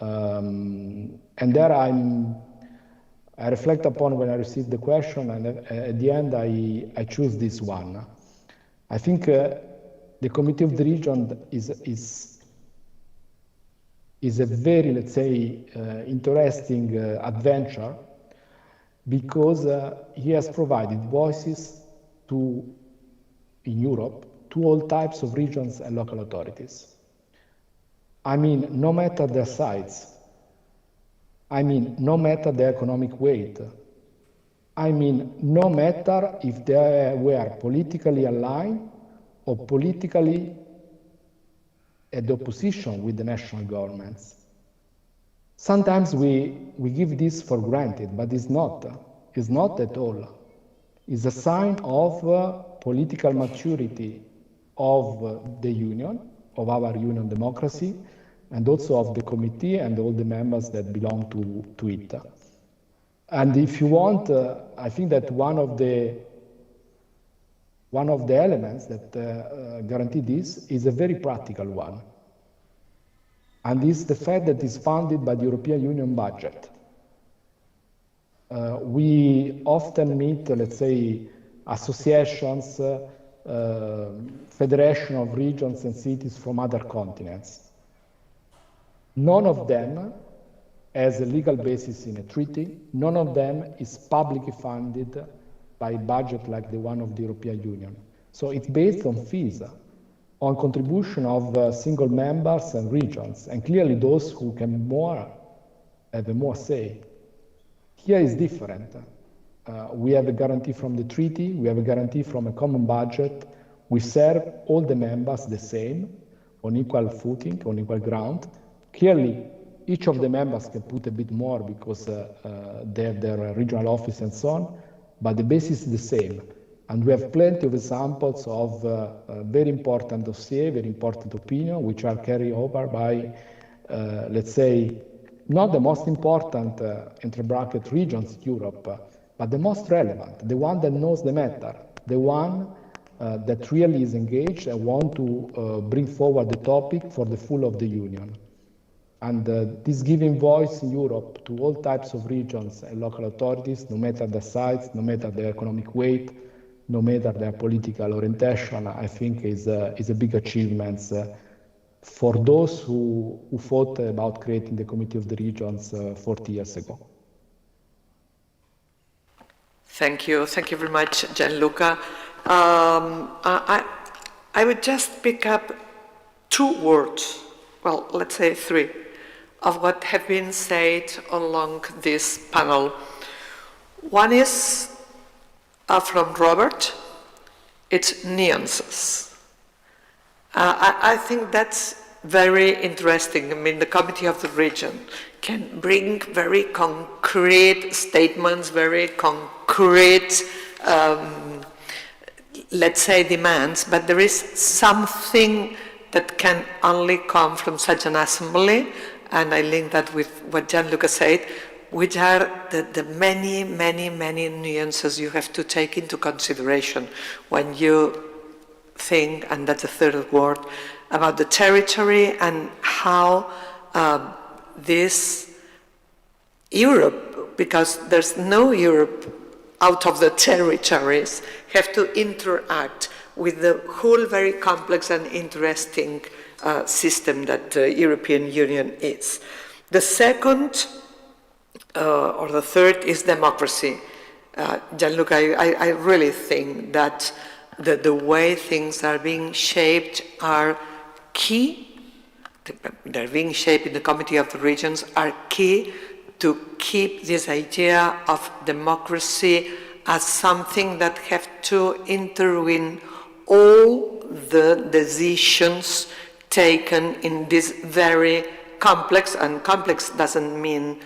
and there I reflect upon when I received the question, and at the end I choose this one. I think the Committee of the Region is a very, let's say, interesting adventure, because he has provided voices in Europe to all types of regions and local authorities. I mean, no matter their size. I mean, no matter their economic weight. I mean, no matter if they were politically aligned or politically at the opposition with the national governments. Sometimes we give this for granted, but it's not at all. It's a sign of political maturity of the Union, of our Union democracy, and also of the committee and all the members that belong to it. And if you want, I think that one of the elements that guarantee this is a very practical one. And it's the fact that it's funded by the European Union budget. We often meet, let's say, associations, federation of regions and cities from other continents. None of them has a legal basis in a treaty. None of them is publicly funded by a budget like the one of the European Union. So it's based on fees, on contribution of single members and regions, and clearly those who can have a more say. Here is different. We have a guarantee from the treaty, we have a guarantee from a common budget. We serve all the members the same, on equal footing, on equal ground. Clearly, each of the members can put a bit more because they have their regional office and so on, but the basis is the same. And we have plenty of examples of very important dossier, very important opinion, which are carried over by, let's say, not the most important, entre bracket, regions in Europe, but the most relevant, the one that knows the matter, the one that really is engaged and want to bring forward the topic for the full of the Union. And this giving voice in Europe to all types of regions and local authorities, no matter their size, no matter their economic weight, no matter their political orientation, I think is a big achievement for those who fought about creating the Committee of the Regions 40 years ago. Thank you very much, Gianluca. I would just pick up 2 words, well, let's say 3, of what have been said along this panel. One is from Robert, it's nuances. I think that's very interesting. I mean, the Committee of the Region can bring very concrete statements, very concrete, let's say, demands, but there is something that can only come from such an assembly, and I link that with what Gianluca said, which are the many, many, many nuances you have to take into consideration when you think, and that's the third word, about the territory and how this Europe, because there's no Europe out of the territories, have to interact with the whole very complex and interesting system that the European Union is. The second, or the third, is democracy. Gianluca, I really think that the way things are being shaped are key. They're being shaped in the Committee of the Regions are key to keep this idea of democracy as something that have to intervene all the decisions taken in this very complex, and complex doesn't mean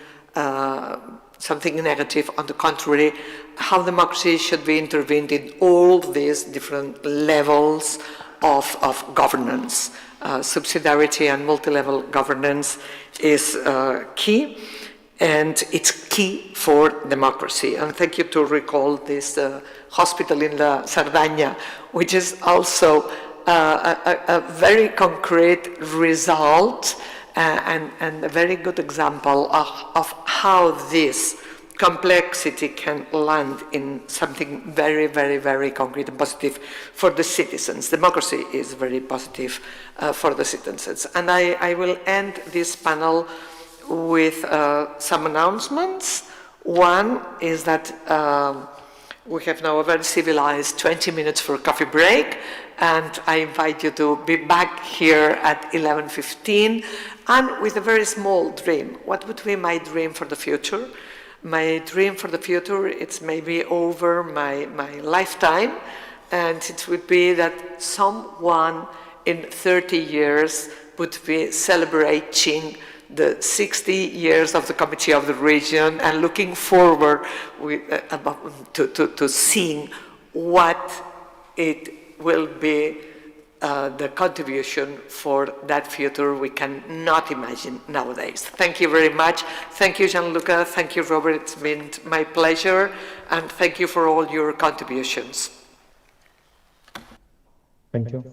something negative. On the contrary, how democracy should be intervened in all these different levels of governance. Subsidiarity and multi-level governance is key, and it's key for democracy. And thank you to recall this hospital in La Cerdanya, which is also a very concrete result and a very good example of how this complexity can land in something very, very, very concrete and positive for the citizens. Democracy is very positive for the citizens. And I will end this panel with some announcements. One is that we have now a very civilized 20 minutes for a coffee break, and I invite you to be back here at 11:15, and with a very small dream. What would be my dream for the future? My dream for the future, it's maybe over my lifetime, and it would be that someone in 30 years would be celebrating the 60 years of the Committee of the Region and looking forward to seeing what it will be the contribution for that future we cannot imagine nowadays. Thank you very much. Thank you, Gianluca. Thank you, Robert. It's been my pleasure. And thank you for all your contributions. Thank you.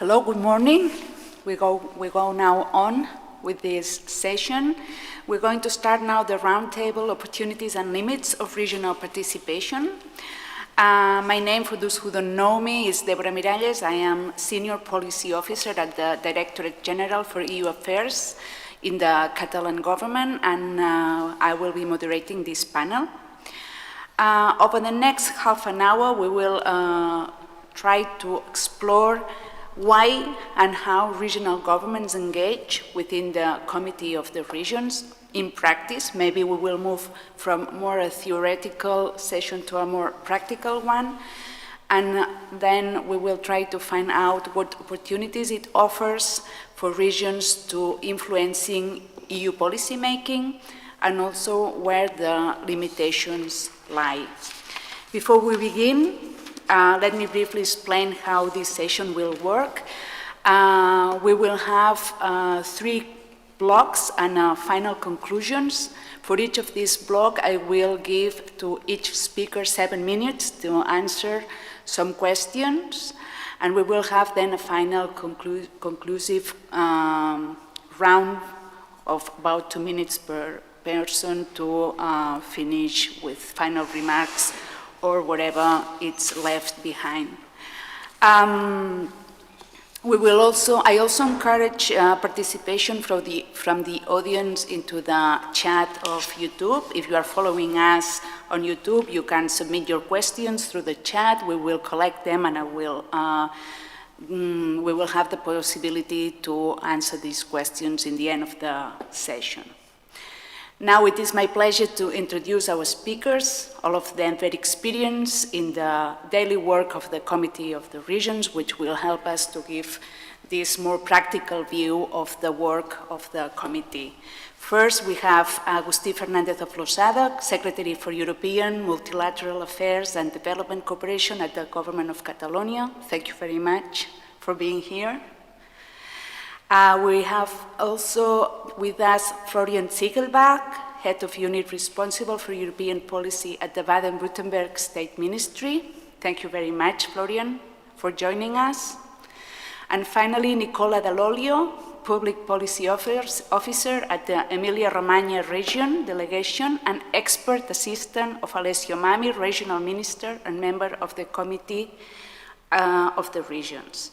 Hello, good morning. We go now on with this session. We're going to start now the roundtable opportunities and limits of regional participation. My name, for those who don't know me, is Deborah Miralles. I am Senior Policy Officer at the Directorate General for EU Affairs in the Catalan government, and I will be moderating this panel. Over the next half an hour, we will try to explore why and how regional governments engage within the Committee of the Regions in practice. Maybe we will move from more a theoretical session to a more practical one. And then we will try to find out what opportunities it offers for regions to influencing EU policy making, and also where the limitations lie. Before we begin, let me briefly explain how this session will work. We will have 3 blocks and final conclusions. For each of these blocks, I will give to each speaker 7 minutes to answer some questions, and we will have then a final conclusive round of about 2 minutes per person to finish with final remarks or whatever is left behind. I also encourage participation from the audience into the chat of YouTube. If you are following us on YouTube, you can submit your questions through the chat. We will collect them, and we will have the possibility to answer these questions in the end of the session. Now it is my pleasure to introduce our speakers, all of them very experienced in the daily work of the Committee of the Regions, which will help us to give this more practical view of the work of the committee. First, we have Agustí Fernández of Losada, Secretary for European, Multilateral Affairs and Development Cooperation at the Government of Catalonia. Thank you very much for being here. We have also with us Florian Ziegelbach, Head of Unit responsible for European policy at the Baden-Württemberg State Ministry. Thank you very much, Florian, for joining us. And finally, Nicola Dall'Olio, Public Policy Officer at the Emilia-Romagna Region Delegation and Expert Assistant of Alessio Mami, Regional Minister and member of the Committee of the Regions.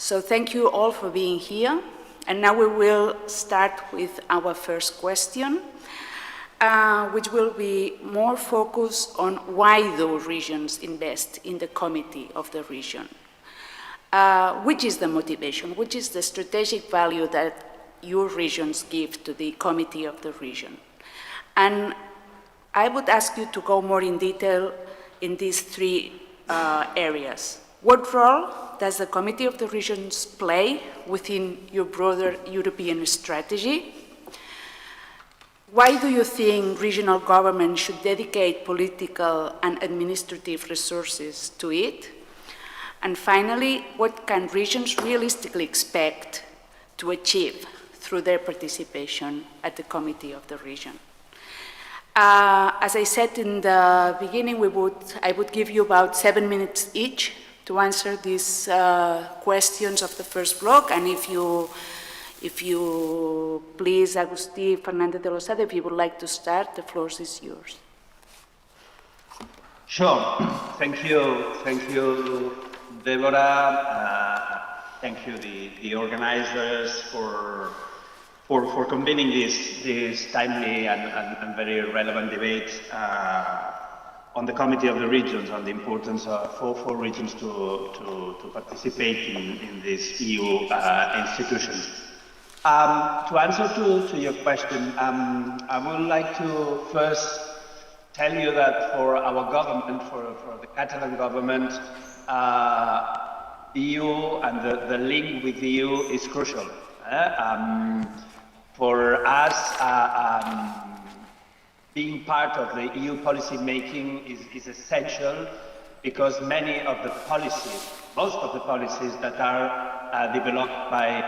So thank you all for being here. And now we will start with our first question, which will be more focused on why those regions invest in the Committee of the Region. Which is the motivation? Which is the strategic value that your regions give to the Committee of the Region? And I would ask you to go more in detail in these 3 areas. What role does the Committee of the Regions play within your broader European strategy? Why do you think regional government should dedicate political and administrative resources to it? And finally, what can regions realistically expect to achieve through their participation at the Committee of the Region? As I said in the beginning, I would give you about 7 minutes each to answer these questions of the first block. And if you please, Agustí Fernández de Losada, if you would like to start, the floor is yours. Sure. Thank you, Deborah. Thank you, the organizers, for convening this timely and very relevant debate on the Committee of the Regions, on the importance for regions to participate in these EU institutions. To answer to your question, I would like to first tell you that for our government, for the Catalan government, EU and the link with the EU is crucial. For us, being part of the EU policy making is essential, because many of the policies, most of the policies that are developed by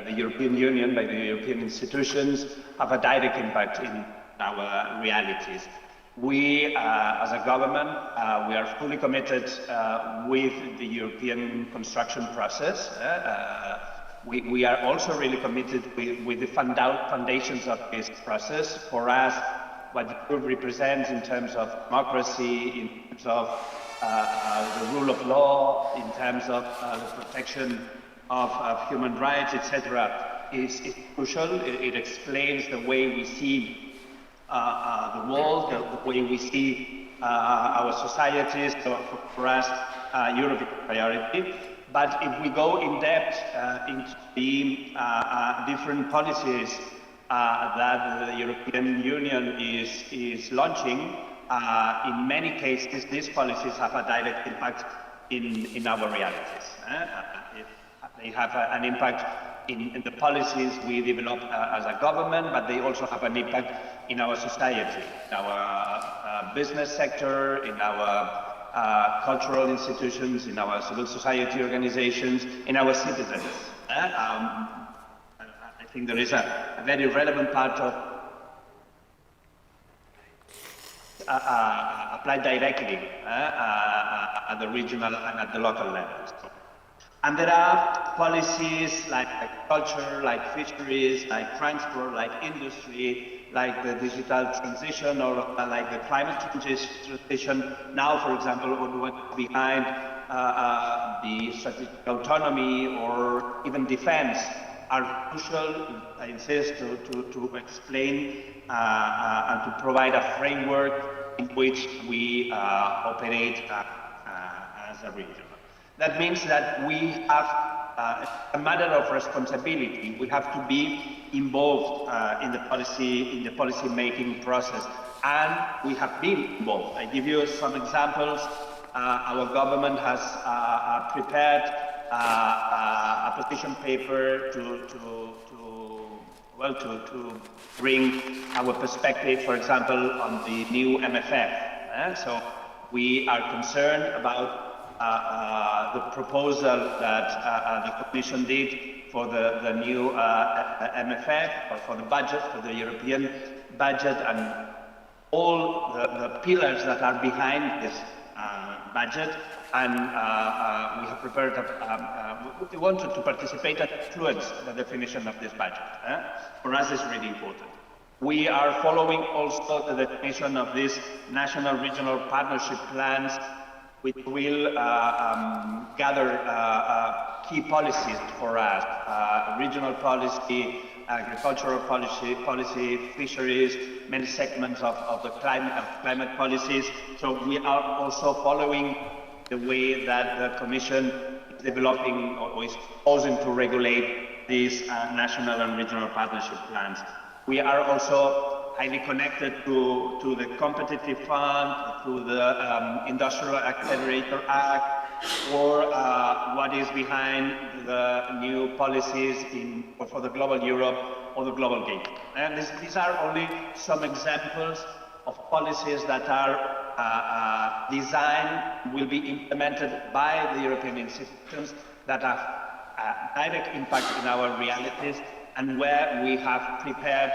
the European Union, by the European institutions, have a direct impact in our realities. We, as a government, we are fully committed with the European construction process. We are also really committed with the foundations of this process. For us, what the group represents in terms of democracy, in terms of the rule of law, in terms of the protection of human rights, etc., is crucial. It explains the way we see the world, the way we see our societies. So for us, Europe is a priority. But if we go in depth into the different policies that the European Union is launching, in many cases, these policies have a direct impact in our realities. They have an impact in the policies we develop as a government, but they also have an impact in our society, in our business sector, in our cultural institutions, in our civil society organizations, in our citizens. I think there is a very relevant part of applied directly at the regional and at the local levels. And there are policies like agriculture, like fisheries, like transport, like industry, like the digital transition, or like the climate change transition. Now, for example, what's behind the strategic autonomy or even defense are crucial, I insist, to explain and to provide a framework in which we operate as a region. That means that we have a matter of responsibility. We have to be involved in the policy making process, and we have been involved. I give you some examples. Our government has prepared a position paper to bring our perspective, for example, on the new MFF. So we are concerned about the proposal that the Commission did for the new MFF, or for the budget, for the European budget, and all the pillars that are behind this budget. And we have prepared, we wanted to participate and influence the definition of this budget. For us, it's really important. We are following also the definition of these national regional partnership plans, which will gather key policies for us, regional policy, agricultural policy, fisheries, many segments of the climate policies. So we are also following the way that the Commission is developing or is proposing to regulate these national and regional partnership plans. We are also highly connected to the Competitive Fund, to the Industrial Accelerator Act, or what is behind the new policies for the Global Europe or the Global Game. And these are only some examples of policies that are designed, will be implemented by the European institutions that have a direct impact in our realities, and where we have prepared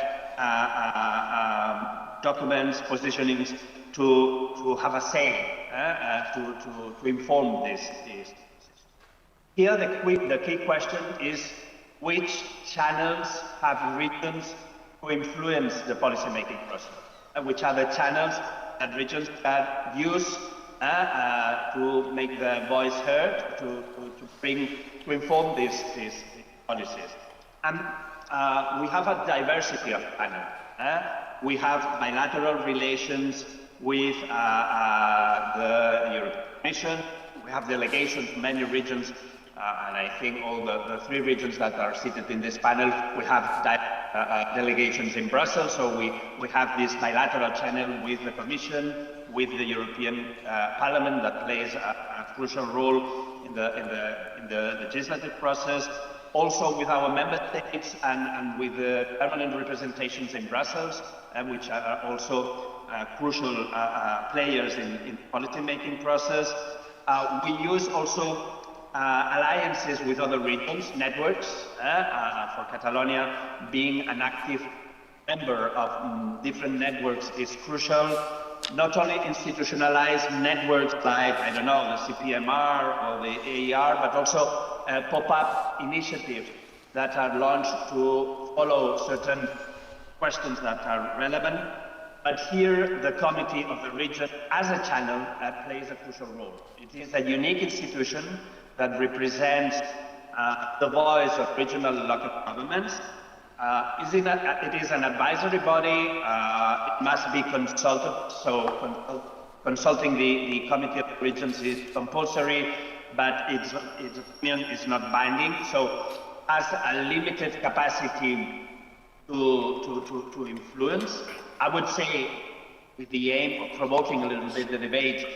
documents, positionings to have a say, to inform this. Here the key question is which channels have regions to influence the policy-making process, which are the channels that regions can use to make their voice heard, to inform these policies. And we have a diversity of channels. We have bilateral relations with the European Commission. We have delegations from many regions, and I think all the three regions that are seated in this panel, we have delegations in Brussels. So we have this bilateral channel with the Commission, with the European Parliament that plays a crucial role in the legislative process. Also with our member states and with the permanent representations in Brussels, which are also crucial players in the policy-making process. We use also alliances with other regions, networks, for Catalonia being an active member of different networks is crucial. not only institutionalized networks like, I don't know, the CPMR or the AER, but also pop-up initiatives that are launched to follow certain questions that are relevant. But here, the Committee of the Region, as a channel, plays a crucial role. It is a unique institution that represents the voice of regional and local governments. It is an advisory body. It must be consulted, so consulting the Committee of the Regions is compulsory, but its opinion is not binding. So has a limited capacity to influence. I would say, with the aim of provoking a little bit the debate,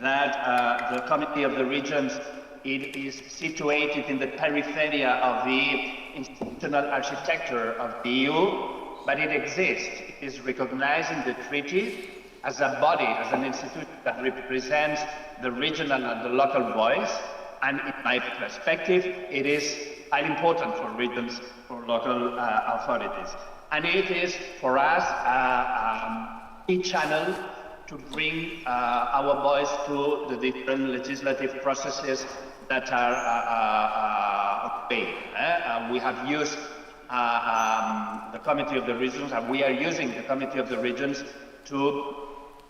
that the Committee of the Regions, it is situated in the periphery of the institutional architecture of the EU, but it exists. It is recognized in the treaty as a body, as an institution that represents the regional and the local voice, and in my perspective, it is highly important for regions, for local authorities. And it is, for us, a key channel to bring our voice to the different legislative processes that are paid. We have used the Committee of the Regions, and we are using the Committee of the Regions to,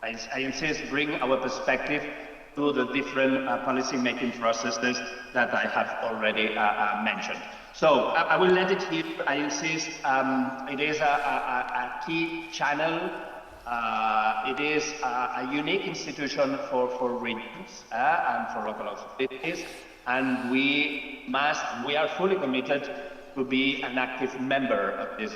I insist, bring our perspective to the different policy-making processes that I have already mentioned. So I will let it here. I insist, it is a key channel. It is a unique institution for regions and for local authorities, and we are fully committed to be an active member of this.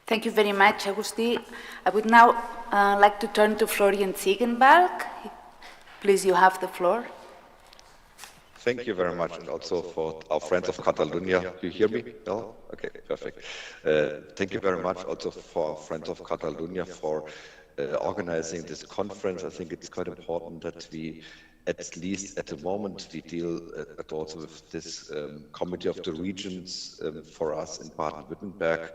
Thank you very much, Agustí. I would now like to turn to Florian Ziegenbalg. Please, you have the floor. Thank you very much, and also for our friends of Catalonia. Do you hear me? No? Okay, perfect. Thank you very much also for our friends of Catalonia for organizing this conference. I think it's quite important that we, at least at the moment, we deal also with this Committee of the Regions for us in Baden-Württemberg.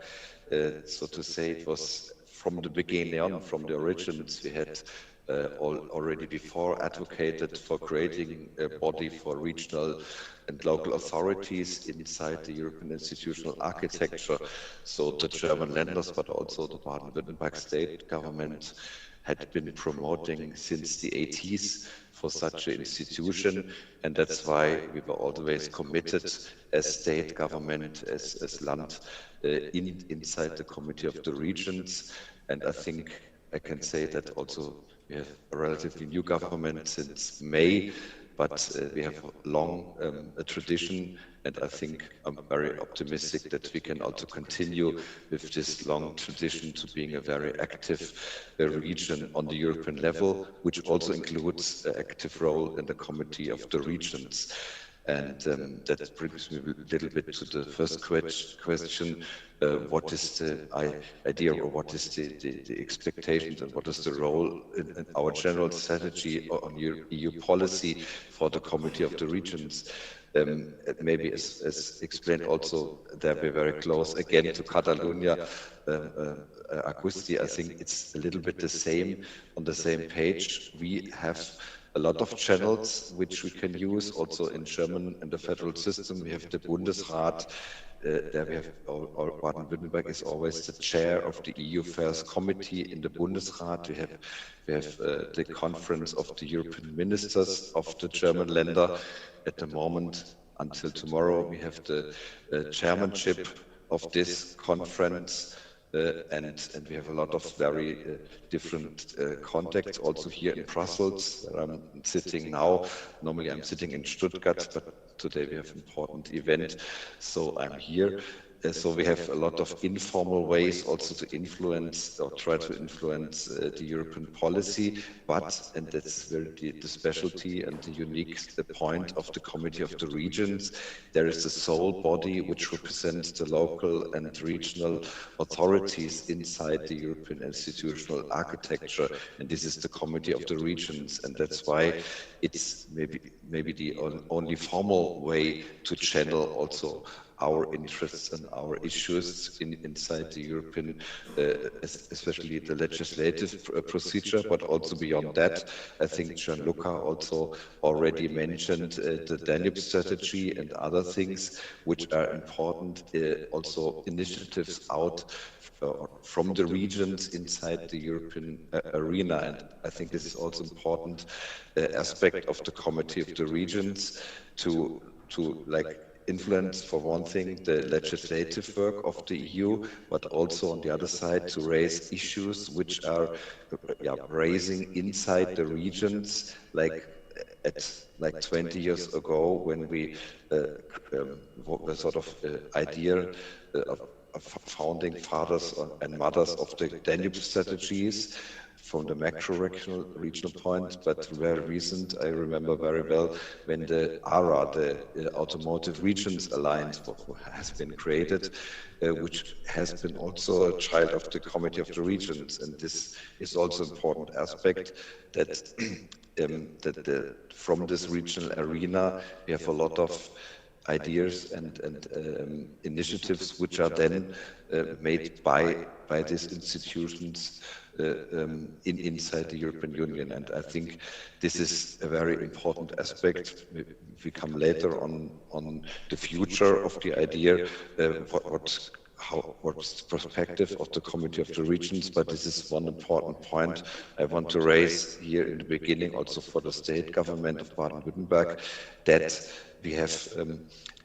So to say, it was from the beginning on, from the origins, we had already before advocated for creating a body for regional and local authorities inside the European institutional architecture. So the German Länders, but also the Baden-Württemberg state government had been promoting since the 80s for such an institution, and that's why we were always committed as state government, as Land, inside the Committee of the Regions. And I think I can say that also we have a relatively new government since May, but we have long a tradition, and I think I'm very optimistic that we can also continue with this long tradition to being a very active region on the European level, which also includes an active role in the Committee of the Regions. And that brings me a little bit to the first question. What is the idea, or what is the expectations, and what is the role in our general strategy on EU policy for the Committee of the Regions? Maybe as explained also, there we're very close again to Catalonia. Agustí, I think it's a little bit the same, on the same page. We have a lot of channels which we can use also in German, in the federal system. We have the Bundesrat. There we have, Baden-Württemberg is always the chair of the EU Affairs Committee in the Bundesrat. We have the Conference of the European Ministers of the German Länder. At the moment, until tomorrow, we have the chairmanship of this conference. And we have a lot of very different contacts also here in Brussels, where I'm sitting now. Normally I'm sitting in Stuttgart, but today we have an important event, so I'm here. So we have a lot of informal ways also to influence, or try to influence the European policy, but, and that's very the specialty and the unique point of the Committee of the Regions, there is the sole body which represents the local and regional authorities inside the European institutional architecture, and this is the Committee of the Regions, and that's why it's maybe the only formal way to channel also our interests and our issues inside the European, especially the legislative procedure, but also beyond that. I think Gianluca also already mentioned the Danube strategy and other things which are important, also initiatives out from the regions inside the European arena. And I think this is also important aspect of the Committee of the Regions to like influence, for one thing, the legislative work of the EU, but also on the other side to raise issues which are raising inside the regions, like at 20 years ago when we the sort of idea of founding fathers and mothers of the Danube strategies from the macro-regional point, but very recent, I remember very well when the ARA, the Automotive Regions Alliance, has been created, which has been also a child of the Committee of the Regions, and this is also an important aspect that from this regional arena we have a lot of ideas and initiatives which are then made by these institutions inside the European Union, and I think this is a very important aspect. We come later on the future of the idea, what's the perspective of the Committee of the Regions, but this is one important point I want to raise here in the beginning, also for the state government of Baden-Württemberg, that we have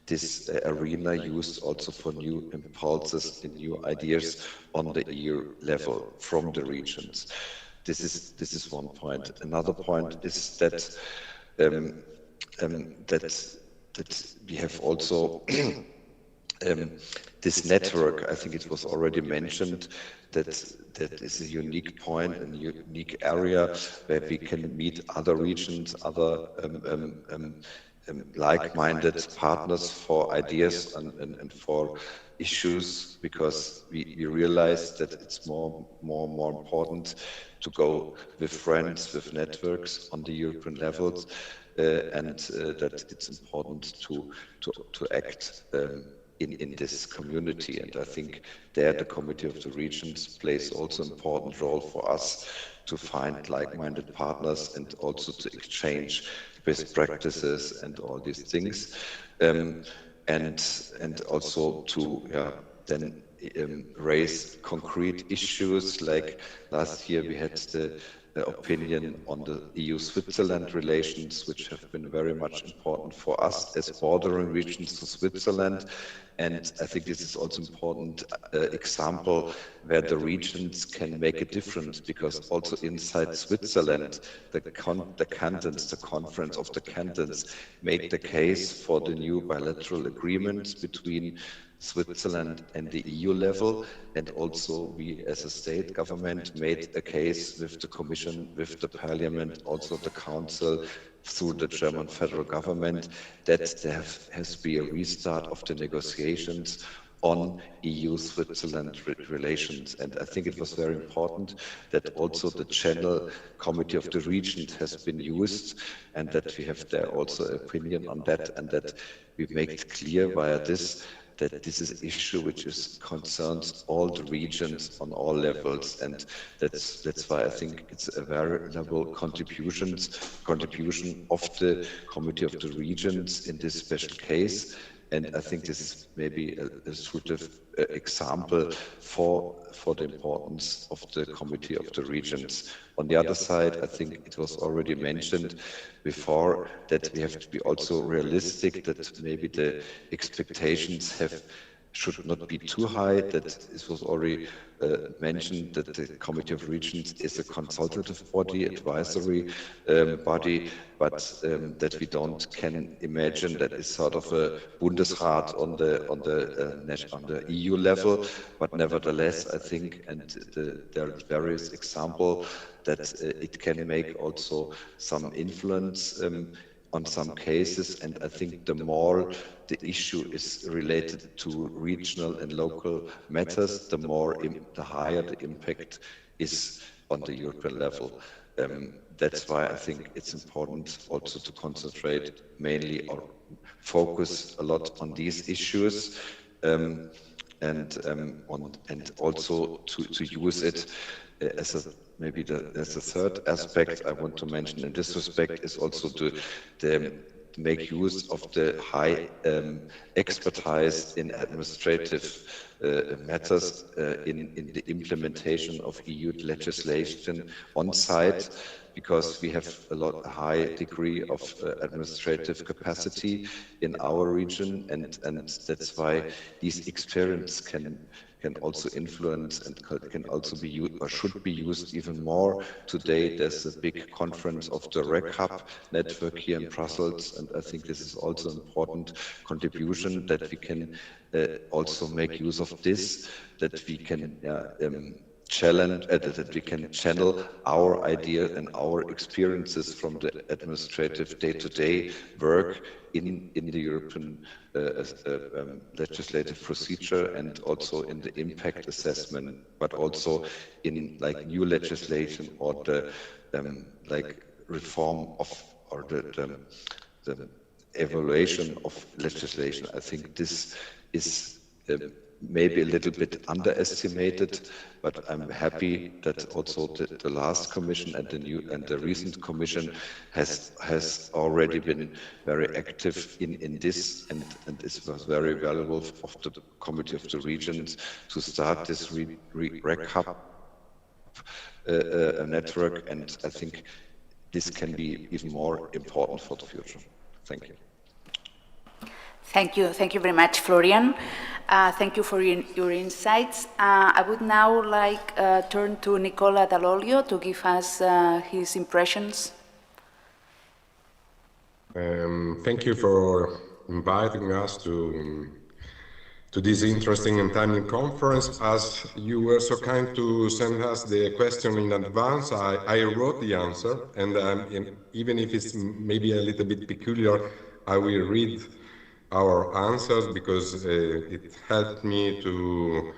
this arena used also for new impulses and new ideas on the EU level from the regions. This is one point. Another point is that that we have also this network. I think it was already mentioned that is a unique point and unique area where we can meet other regions, other like-minded partners for ideas and for issues, because we realize that it's more important to go with friends, with networks on the European levels, and that it's important to act in this community. And I think there the Committee of the Regions plays also an important role for us to find like-minded partners and also to exchange best practices and all these things, and also to then raise concrete issues. Like last year we had the opinion on the EU-Switzerland relations, which have been very much important for us as bordering regions to Switzerland. And I think this is also an important example where the regions can make a difference, because also inside Switzerland, the cantons, the conference of the cantons, made the case for the new bilateral agreements between Switzerland and the EU level, and also we as a state government made a case with the Commission, with the Parliament, also the Council, through the German federal government, that there has to be a restart of the negotiations on EU-Switzerland relations. And I think it was very important that also the General Committee of the Regions has been used, and that we have there also opinion on that, and that we make it clear via this that this is an issue which concerns all the regions on all levels, and that's why I think it's a valuable contribution of the Committee of the Regions in this special case. And I think this is maybe a sort of example for the importance of the Committee of the Regions. On the other side, I think it was already mentioned before that we have to be also realistic, that maybe the expectations should not be too high, that it was already mentioned that the Committee of Regions is a consultative body, advisory body, but that we can imagine that it's sort of a Bundesrat on the EU level. But nevertheless, I think, and there are various examples, that it can make also some influence on some cases, and I think the more the issue is related to regional and local matters, the higher the impact is on the European level. That's why I think it's important also to concentrate mainly or focus a lot on these issues, and also to use it as a as a third aspect I want to mention in this respect is also to make use of the high expertise in administrative matters in the implementation of EU legislation on site, because we have a high degree of administrative capacity in our region, and that's why these experience can also influence and can also be used or should be used even more. Today there's a big conference of the RECAP network here in Brussels, and I think this is also an important contribution that we can also make use of this, that we can that we can channel our idea and our experiences from the administrative day-to-day work in the European legislative procedure, and also in the impact assessment, but also in like new legislation or the like reform of or the evaluation of legislation. I think this is maybe a little bit underestimated, but I'm happy that also the last commission and the recent commission has already been very active in this, and this was very valuable of the Committee of the Regions to start this RECAP network, and I think this can be even more important for the future. Thank you. Thank you very much, Florian. Thank you for your insights. I would now like turn to Nicola Dall'Olio to give us his impressions. Thank you for inviting us to this interesting and timely conference. As you were so kind to send us the question in advance, I wrote the answer, and even if it's maybe a little bit peculiar, I will read our answers because it helped me to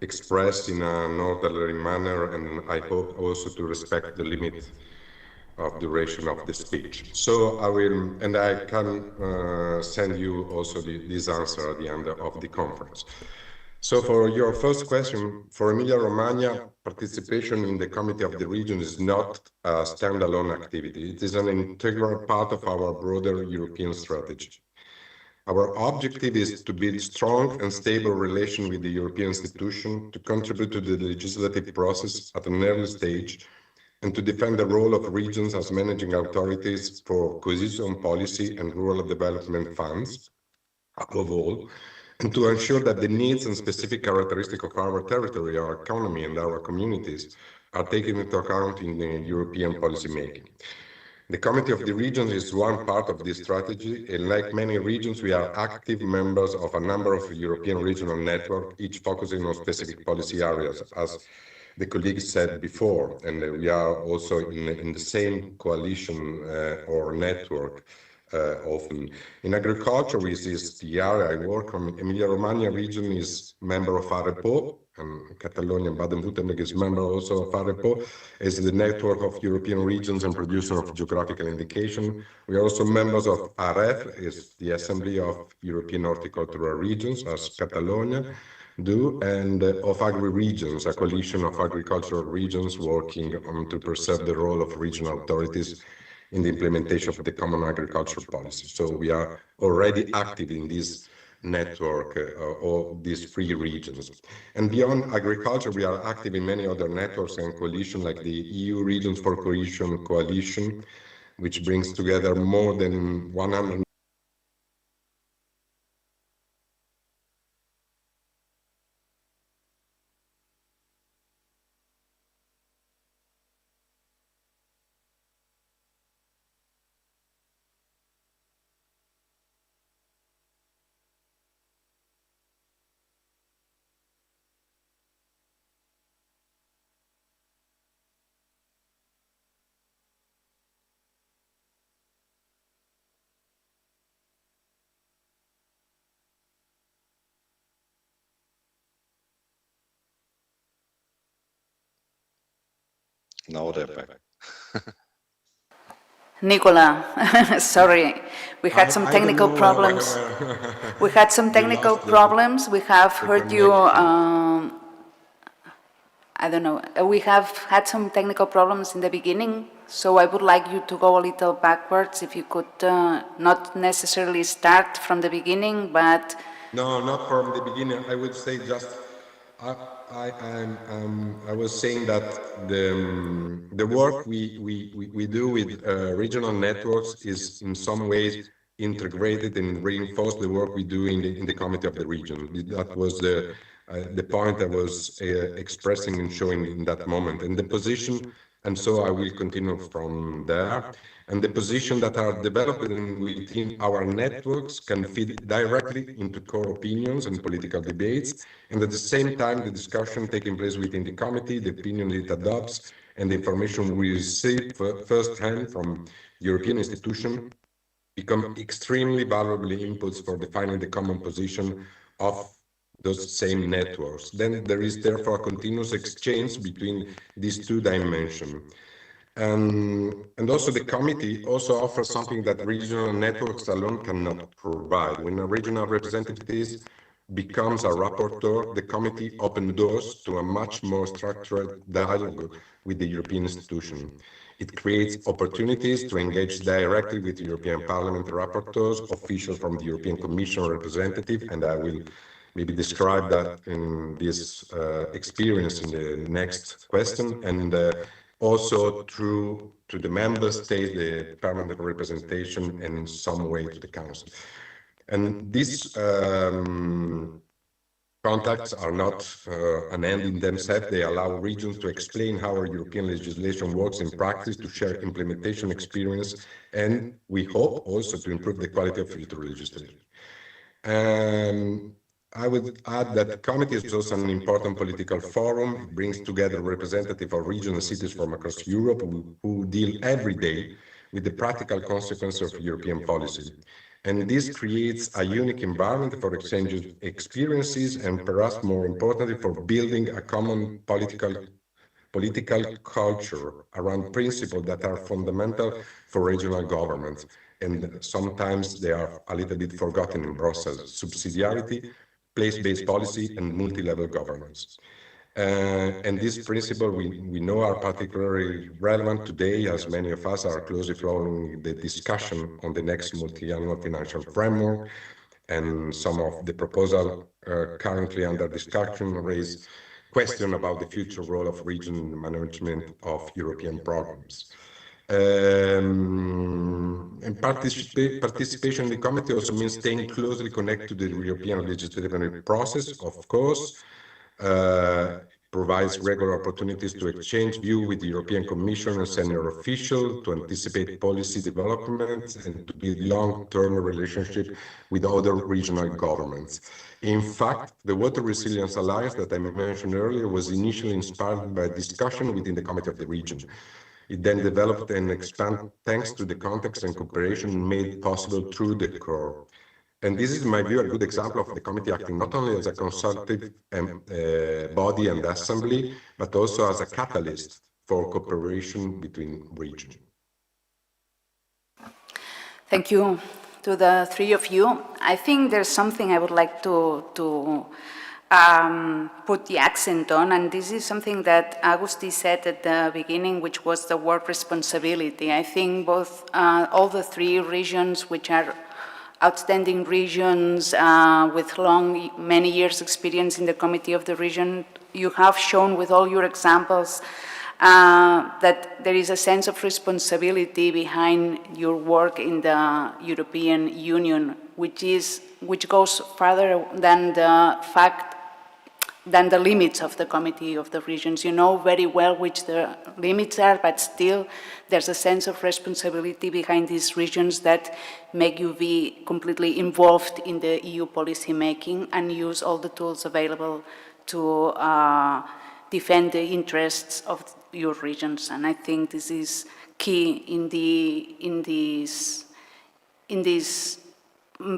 express in an orderly manner, and I hope also to respect the limit of duration of the speech. So I will, and I can send you also this answer at the end of the conference. So for your first question, for Emilia-Romagna, participation in the Committee of the Region is not a standalone activity. It is an integral part of our broader European strategy. Our objective is to build strong and stable relation with the European institution, to contribute to the legislative process at an early stage, and to defend the role of regions as managing authorities for cohesion policy and rural development funds, above all, and to ensure that the needs and specific characteristics of our territory, our economy, and our communities are taken into account in the European policy making. The Committee of the Regions is one part of this strategy, and like many regions, we are active members of a number of European regional networks, each focusing on specific policy areas, as the colleagues said before, and we are also in the same coalition or network often. In agriculture, which is the area I work on, Emilia-Romagna region is member of AREPO, and Catalonia and Baden-Württemberg is member also of AREPO, as the network of European regions and producer of geographical indication. We are also members of AREF, is the Assembly of European Horticultural Regions, as Catalonia do, and of agri-regions, a coalition of agricultural regions working to preserve the role of regional authorities in the implementation of the common agricultural policy. So we are already active in this network of these three regions. And beyond agriculture, we are active in many other networks and coalitions like the EU Regions for Cohesion Coalition, which brings together more than 100 Now they're back. Nicola, sorry, we had some technical problems. We had some technical problems. We have heard you, I don't know, we have had some technical problems in the beginning, so I would like you to go a little backwards, if you could not necessarily start from the beginning, but... No, not from the beginning. I would say just, I was saying that the work we do with regional networks is in some ways integrated and reinforced the work we do in the Committee of the Region. That was the point I was expressing and showing in that moment, and the position, and so I will continue from there. And the position that are developed within our networks can feed directly into core opinions and political debates, and at the same time the discussion taking place within the committee, the opinion it adopts, and the information we receive firsthand from European institutions become extremely valuable inputs for defining the common position of those same networks. Then there is therefore a continuous exchange between these two dimensions. And also the committee also offers something that regional networks alone cannot provide. When a regional representative becomes a rapporteur, the committee opens doors to a much more structured dialogue with the European institution. It creates opportunities to engage directly with the European Parliament rapporteurs, officials from the European Commission representative, and I will maybe describe that in this experience in the next question, and also through to the member states, the permanent representation, and in some way to the council. And these contacts are not an end in themselves. They allow regions to explain how our European legislation works in practice, to share implementation experience, and we hope also to improve the quality of future legislation. I would add that the committee is also an important political forum. It brings together representatives of regional cities from across Europe who deal every day with the practical consequences of European policy. And this creates a unique environment for exchanging experiences and perhaps more importantly for building a common political culture around principles that are fundamental for regional governments. And sometimes they are a little bit forgotten in Brussels: subsidiarity, place-based policy, and multi-level governance. And this principle we know are particularly relevant today, as many of us are closely following the discussion on the next multi-annual financial framework, and some of the proposals currently under discussion raise questions about the future role of regional management of European programs. And participation in the committee also means staying closely connected to the European legislative process, of course. Provides regular opportunities to exchange views with the European Commission and senior officials, to anticipate policy developments, and to build long-term relationships with other regional governments. In fact, the Water Resilience Alliance that I mentioned earlier was initially inspired by discussion within the Committee of the Region. It then developed and expanded thanks to the context and cooperation made possible through the core. And this is, in my view, a good example of the committee acting not only as a consultative body and assembly, but also as a catalyst for cooperation between regions. Thank you to the three of you. I think there's something I would like to put the accent on, and this is something that Agusti said at the beginning, which was the word responsibility. I think both, all the three regions, which are outstanding regions with many years experience in the Committee of the Region, you have shown with all your examples that there is a sense of responsibility behind your work in the European Union, which goes further than the limits of the Committee of the Regions. You know very well which the limits are, but still there's a sense of responsibility behind these regions that make you be completely involved in the EU policy making and use all the tools available to defend the interests of your regions. And I think this is key in this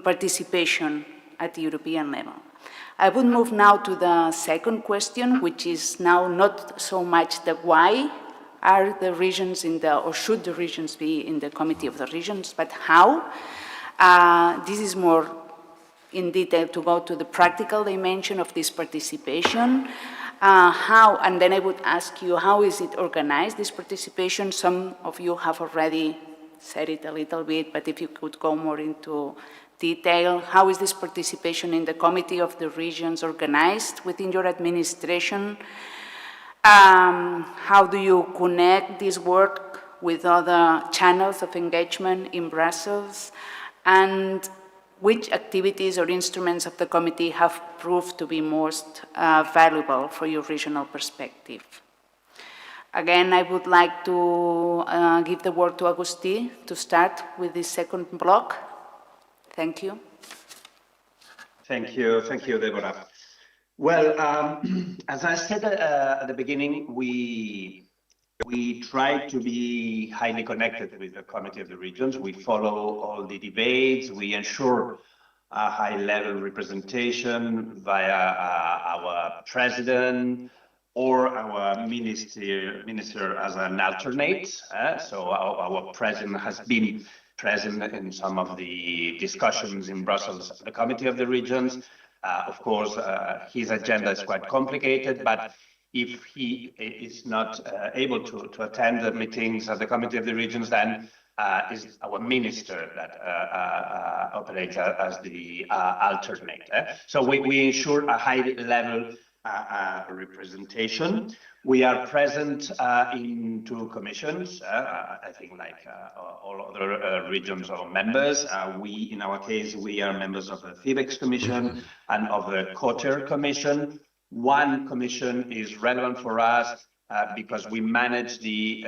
participation at the European level. I would move now to the second question, which is now not so much the why, are the regions or should the regions be in the Committee of the Regions, but how? This is more in detail to go to the practical dimension of this participation. How, and then I would ask you, how is it organized, this participation? Some of you have already said it a little bit, but if you could go more into detail, how is this participation in the Committee of the Regions organized within your administration? How do you connect this work with other channels of engagement in Brussels? And which activities or instruments of the committee have proved to be most valuable for your regional perspective? Again, I would like to give the word to Agustí to start with this second block. Thank you. Thank you, Deborah. Well, as I said at the beginning, we try to be highly connected with the Committee of the Regions. We follow all the debates. We ensure a high-level representation via our president or our minister as an alternate. So our president has been present in some of the discussions in Brussels, the Committee of the Regions. Of course, his agenda is quite complicated, but if he is not able to attend the meetings of the Committee of the Regions, then is our minister that operates as the alternate. So we ensure a high-level representation. We are present in 2 commissions, I think like all other regions or members. In our case, we are members of the CIVEX Commission and of the COTER Commission. One commission is relevant for us because we manage the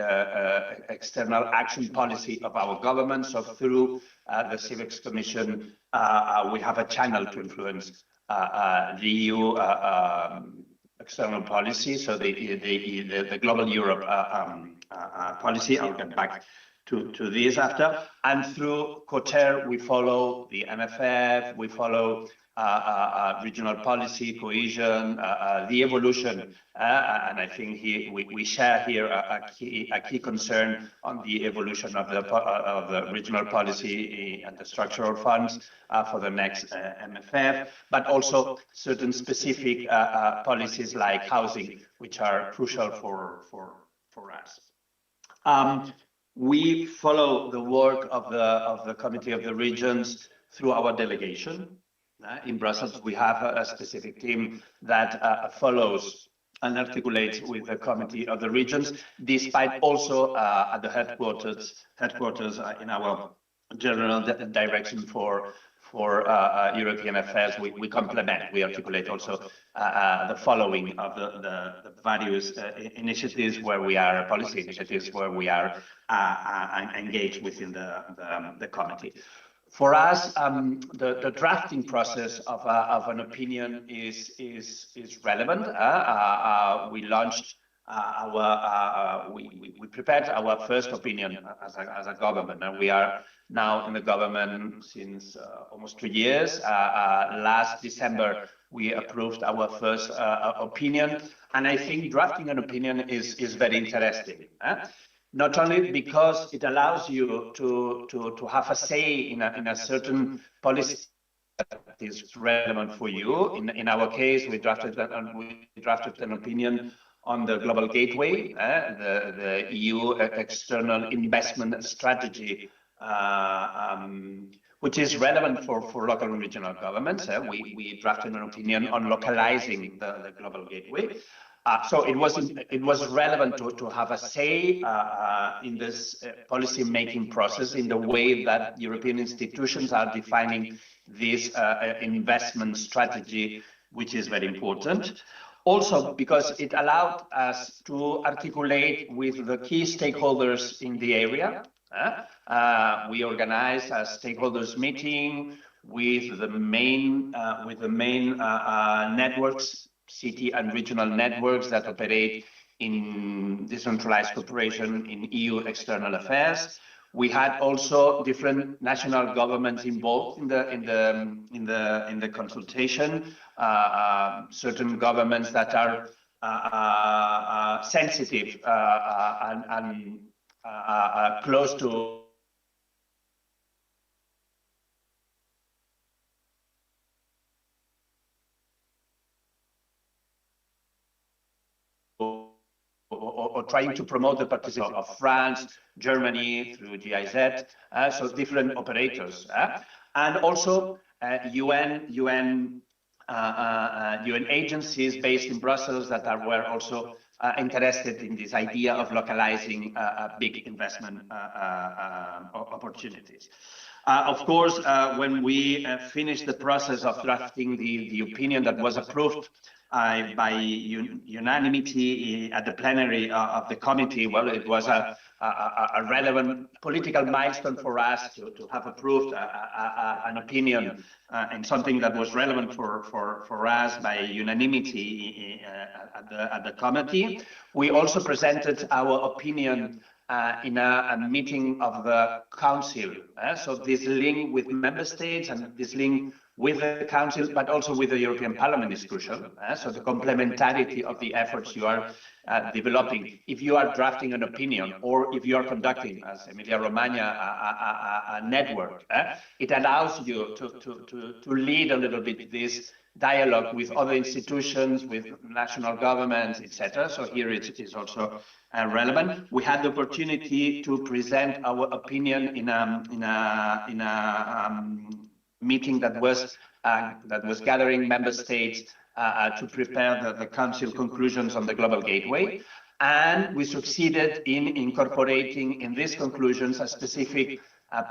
external action policy of our government. So through the CIVEX Commission, we have a channel to influence the EU external policy, so the global Europe policy. I'll get back to this after. And through COTER, we follow the MFF, we follow regional policy, cohesion, the evolution, and I think we share here a key concern on the evolution of the regional policy and the structural funds for the next MFF, but also certain specific policies like housing, which are crucial for us. We follow the work of the Committee of the Regions through our delegation. In Brussels, we have a specific team that follows and articulates with the Committee of the Regions, despite also at the headquarters in our General Direction for European Affairs, we complement, we articulate also the following of the various initiatives where we are, policy initiatives where we are engaged within the committee. For us, the drafting process of an opinion is relevant. We launched we prepared our first opinion as a government, and we are now in the government since almost 2 years. Last December, we approved our first opinion, and I think drafting an opinion is very interesting. Not only because it allows you to have a say in a certain policy that is relevant for you. In our case, we drafted an opinion on the global gateway, the EU external investment strategy, which is relevant for local and regional governments. We drafted an opinion on localizing the global gateway. So it was relevant to have a say in this policy-making process, in the way that European institutions are defining this investment strategy, which is very important. Also, because it allowed us to articulate with the key stakeholders in the area. We organized a stakeholders meeting with the main networks, city and regional networks that operate in decentralized cooperation in EU external affairs. We had also different national governments involved in the consultation. Certain governments that are sensitive and close to or trying to promote the participation of France, Germany through GIZ, so different operators, and also UN agencies based in Brussels that were also interested in this idea of localizing big investment opportunities. Of course, when we finished the process of drafting the opinion that was approved by unanimity at the plenary of the committee, well, it was a relevant political milestone for us to have approved an opinion and something that was relevant for us by unanimity at the committee. We also presented our opinion in a meeting of the Council. So this link with member states and this link with the Council, but also with the European Parliament is crucial. So the complementarity of the efforts you are developing. If you are drafting an opinion or if you are conducting, as Emilia-Romagna, a network, it allows you to lead a little bit this dialogue with other institutions, with national governments, etc. So here it is also relevant. We had the opportunity to present our opinion in a meeting that was gathering member states to prepare the Council conclusions on the Global Gateway. And we succeeded in incorporating in these conclusions a specific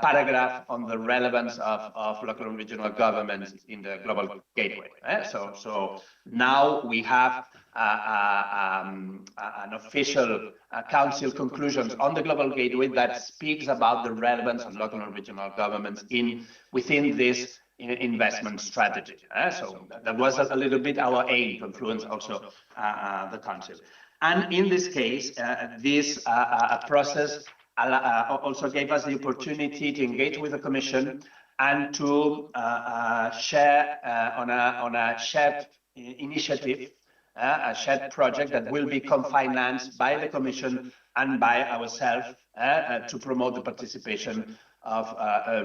paragraph on the relevance of local and regional governments in the Global Gateway. So now we have an official Council conclusions on the Global Gateway that speaks about the relevance of local and regional governments within this investment strategy. So that was a little bit our aim to influence also the Council. And in this case, this process also gave us the opportunity to engage with the Commission and to share on a shared initiative, a shared project that will be co-financed by the Commission and by ourselves to promote the participation of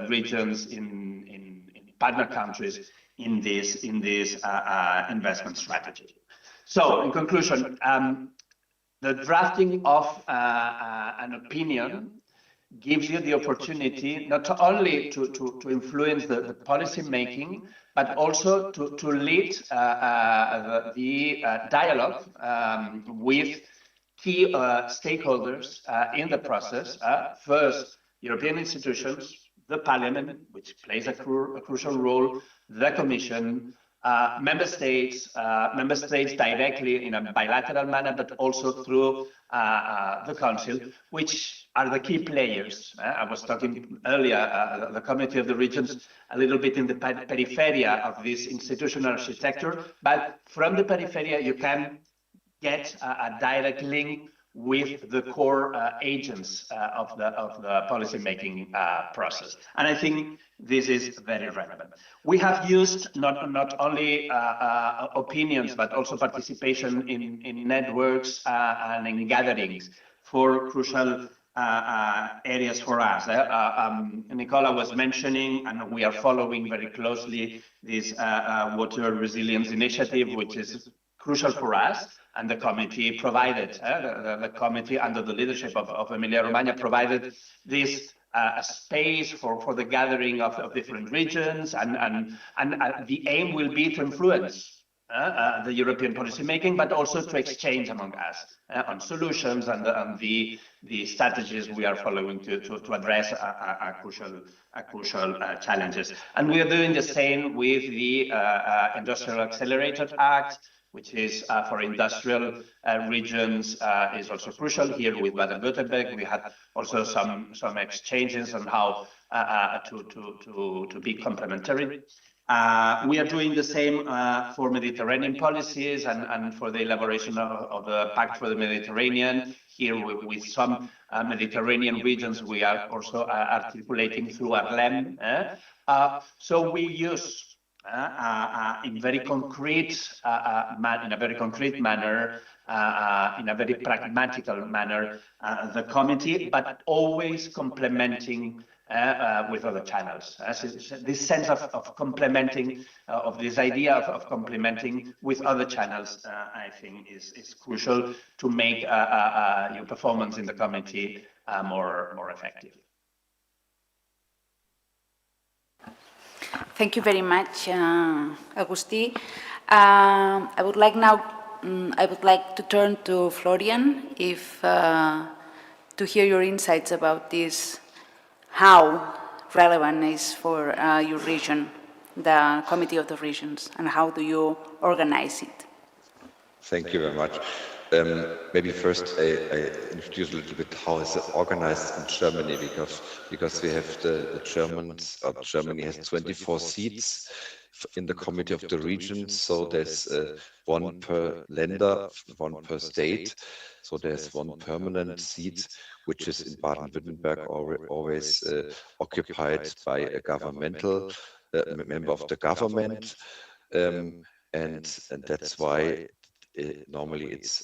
regions in partner countries in this investment strategy. So, in conclusion, the drafting of an opinion gives you the opportunity not only to influence the policy making, but also to lead the dialogue with key stakeholders in the process. First, European institutions, the Parliament, which plays a crucial role, the Commission, member states directly in a bilateral manner, but also through the Council, which are the key players. I was talking earlier, the Committee of the Regions, a little bit in the peripheria of this institutional architecture, but from the peripheria you can get a direct link with the core agents of the policy-making process. And I think this is very relevant. We have used not only opinions, but also participation in networks and in gatherings for crucial areas for us. Nicola was mentioning, and we are following very closely, this water resilience initiative, which is crucial for us. And the committee provided, the committee under the leadership of Emilia-Romagna provided this space for the gathering of different regions, and the aim will be to influence the European policy making, but also to exchange among us on solutions and the strategies we are following to address crucial challenges. And we are doing the same with the Industrial Accelerator Act, which is for industrial regions, is also crucial. Here with Baden-Württemberg, we had also some exchanges on how to be complementary. We are doing the same for Mediterranean policies and for the elaboration of the Pact for the Mediterranean. Here with some Mediterranean regions, we are also articulating through ARLEM. So we use in very concrete, in a very concrete manner, in a very pragmatical manner, the committee, but always complementing with other channels. This sense of complementing, of this idea of complementing with other channels, I think is crucial to make your performance in the committee more effective. Thank you very much, Agustí. I would like to turn to Florian to hear your insights about this, how relevant is for your region, the Committee of the Regions, and how do you organize it? Thank you very much. Maybe first I introduce a little bit how is it organized in Germany, because we have the Germans, Germany has 24 seats in the Committee of the Regions, so there's one per Länder, one per state, so there's one permanent seat, which is in Baden-Württemberg always occupied by a governmental member of the government, and that's why normally it's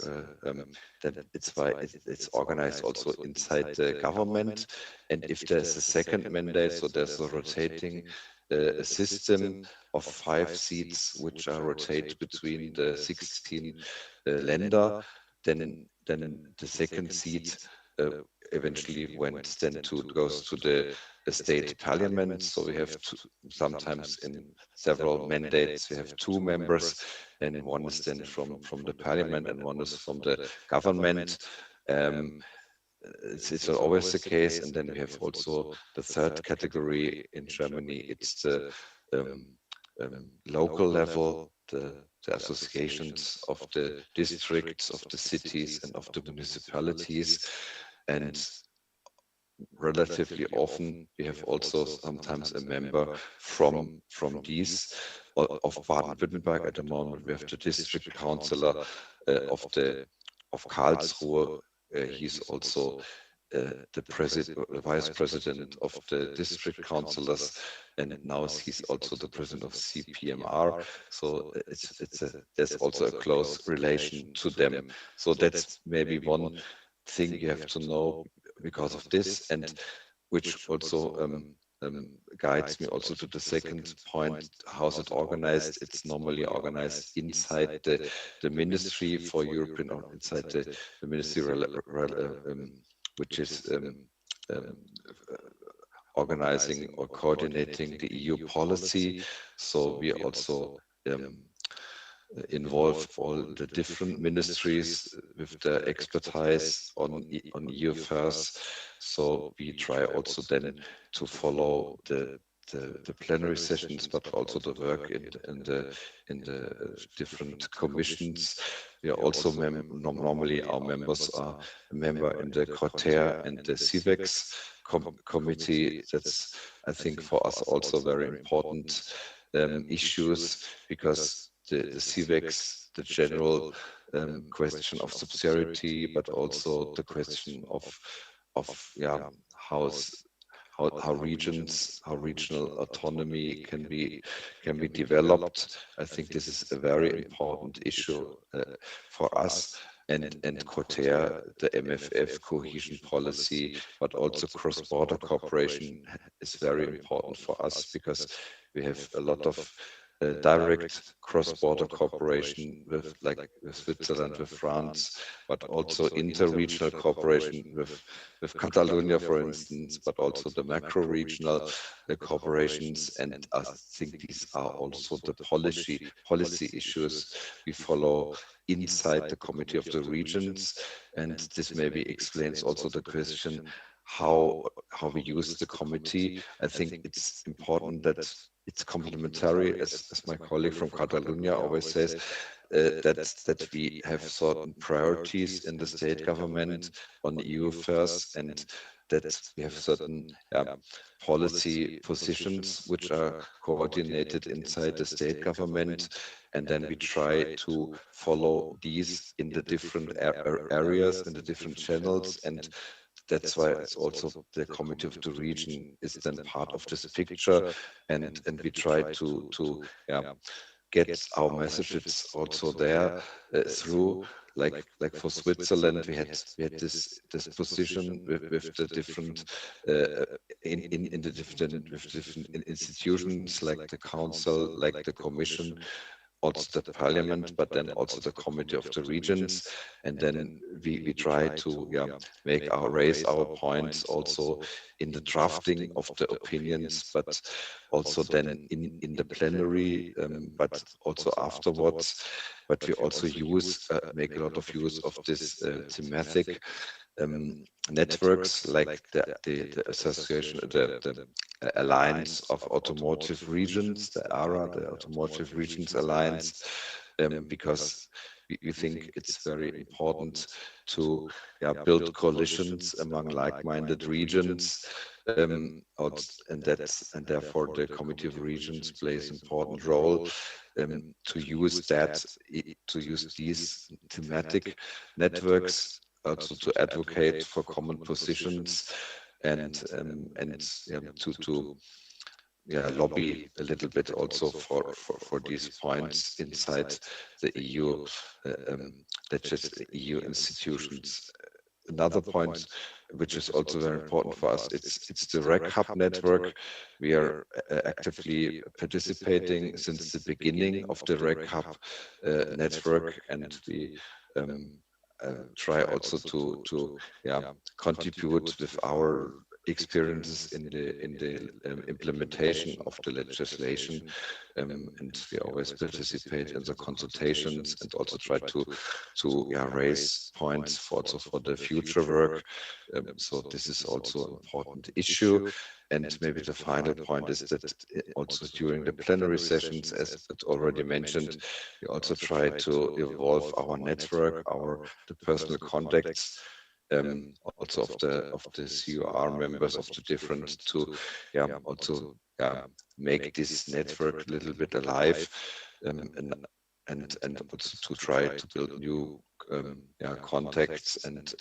organized also inside the government. And if there's a second mandate, so there's a rotating system of 5 seats which are rotated between the 16 Länder, then the second seat eventually goes to the state parliament. So we have sometimes in several mandates we have 2 members, and one is then from the parliament and one is from the government. It's always the case. And then we have also the third category in Germany. It's the local level, the associations of the districts, of the cities and of the municipalities. And relatively often we have also sometimes a member from these. Of Baden-Württemberg at the moment we have the district councillor of Karlsruhe. He's also the vice president of the district councillors, and now he's also the president of CPMR. So there's also a close relation to them. So that's maybe one thing you have to know because of this, and which also guides me also to the second point. How's it organized? It's normally organized inside the Ministry for European, or inside the Ministry which is organizing or coordinating the EU policy. So we also involve all the different ministries with the expertise on EU affairs. So we try also then to follow the plenary sessions, but also the work in the different commissions. We are also normally our members are a member in the Comitè and the CIVEX committee. That's, I think, for us also very important issues, because the CIVEX, the general question of subsidiarity, but also the question of how regional autonomy can be developed. I think this is a very important issue for us. And Comitè, the MFF cohesion policy, but also cross-border cooperation is very important for us, because we have a lot of direct cross-border cooperation with Switzerland, with France, but also inter-regional cooperation with Catalonia, for instance, but also the macro-regional cooperations. And I think these are also the policy issues we follow inside the Committee of the Regions. And this maybe explains also the question how we use the committee. I think it's important that it's complementary, as my colleague from Catalonia always says, that we have certain priorities in the state government on EU affairs, and that we have certain policy positions which are coordinated inside the state government, and then we try to follow these in the different areas, in the different channels, and that's why it's also the Committee of the Region is then part of this picture, and we try to get our messages also there through. Like for Switzerland, we had this position with the different in the different institutions, like the Council, like the Commission, also the Parliament, but then also the Committee of the Regions, and then we try to raise our points also in the drafting of the opinions, but also then in the plenary, but also afterwards. But we also make a lot of use of this thematic networks, like the association, the Alliance of Automotive Regions, the ARA, the Automotive Regions Alliance, because we think it's very important to build coalitions among like-minded regions, and therefore the Committee of Regions plays an important role to use these thematic networks also to advocate for common positions and to lobby a little bit also for these points inside the EU, EU institutions. Another point, which is also very important for us, it's the REC Hub network. We are actively participating since the beginning of the REC Hub network, and we try also to contribute with our experiences in the implementation of the legislation, and we always participate in the consultations and also try to raise points for the future work. So this is also an important issue. And maybe the final point is that also during the plenary sessions, as already mentioned, we also try to evolve our network, the personal contacts, also of the CUR members of the different, to also make this network a little bit alive, and also to try to build new contacts and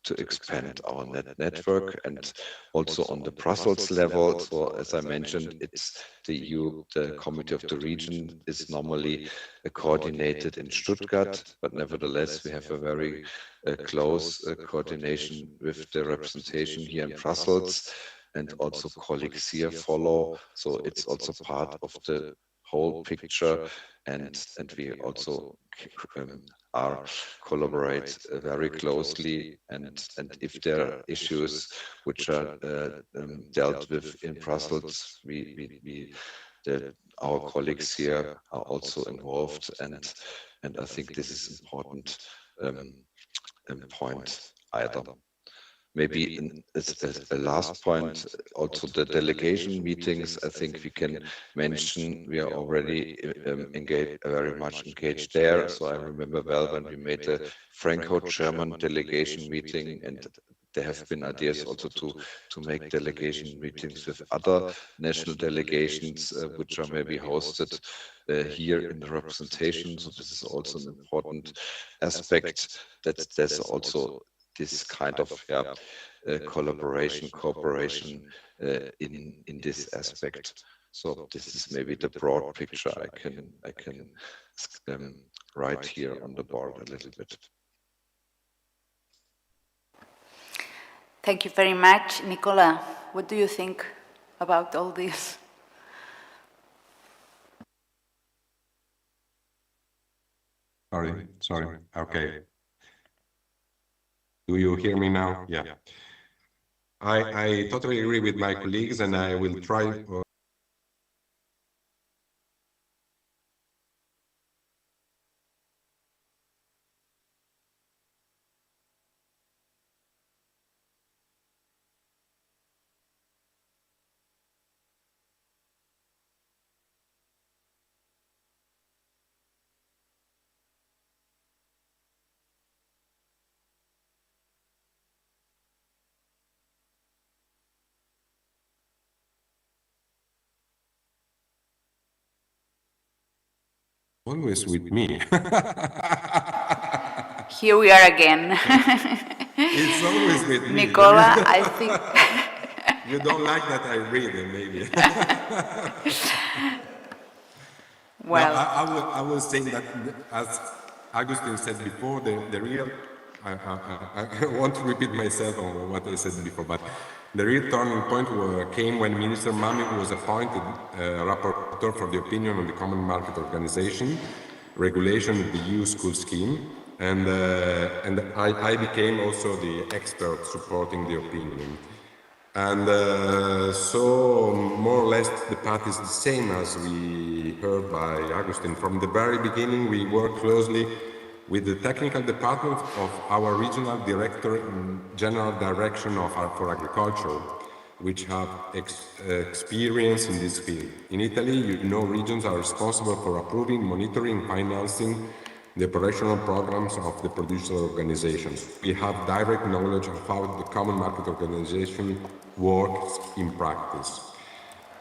to expand our network, and also on the Brussels level. So as I mentioned, it's the Committee of the Region is normally coordinated in Stuttgart, but nevertheless we have a very close coordination with the representation here in Brussels, and also colleagues here follow. So it's also part of the whole picture, and we also collaborate very closely, and if there are issues which are dealt with in Brussels, our colleagues here are also involved, and I think this is important point either. Maybe as a last point, also the delegation meetings, I think we can mention we are already very much engaged there. So I remember well when we made the Franco-German delegation meeting, and there have been ideas also to make delegation meetings with other national delegations, which are maybe hosted here in the representation. So this is also an important aspect, that there's also this kind of cooperation in this aspect. So this is maybe the broad picture I can write here on the board a little bit. Thank you very much. Nicola, what do you think about all this? Sorry. Okay. Do you hear me now? Yeah. I totally agree with my colleagues, and I will try always with me. Here we are again. It's always with me. Nicola, I think... You don't like that I read it, maybe. Well, now, I was saying that, as Agustin said before, the real... I want to repeat myself on what I said before, but the real turning point came when Minister Mami was appointed rapporteur for the opinion on the Common Market Organization regulation of the EU school scheme, and I became also the expert supporting the opinion. And so more or less the path is the same as we heard by Agustin. From the very beginning we worked closely with the technical department of our regional director in general direction for agriculture, which have experience in this field. In Italy, regions are responsible for approving, monitoring, financing the operational programs of the producer organizations. We have direct knowledge of how the Common Market Organization works in practice.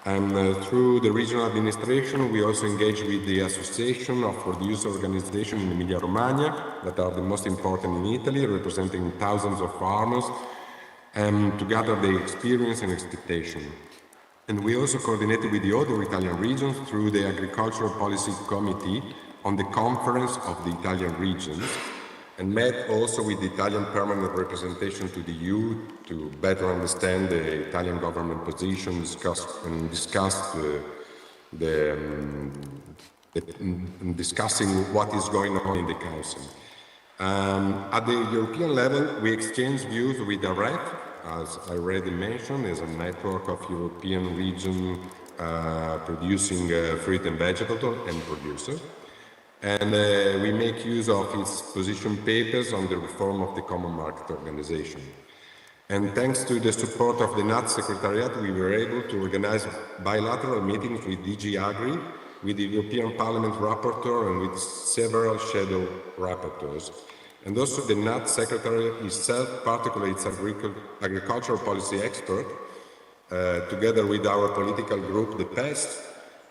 And through the regional administration, we also engage with the Association of Producer Organizations in Emilia-Romagna, that are the most important in Italy, representing thousands of farmers, and to gather their experience and expectation. And we also coordinated with the other Italian regions through the Agricultural Policy Committee on the Conference of the Italian Regions, and met also with the Italian permanent representation to the EU to better understand the Italian government position, discussing what is going on in the Council. At the European level, we exchange views with the REF, as I already mentioned, as a network of European regions producing fruit and vegetable and producers. And we make use of its position papers on the reform of the Common Market Organization. And thanks to the support of the NAT Secretariat, we were able to organize bilateral meetings with DG Agri, with the European Parliament Rapporteur, and with several shadow rapporteurs. And also the NAT Secretariat itself, particularly its agricultural policy expert, together with our political group, the PES,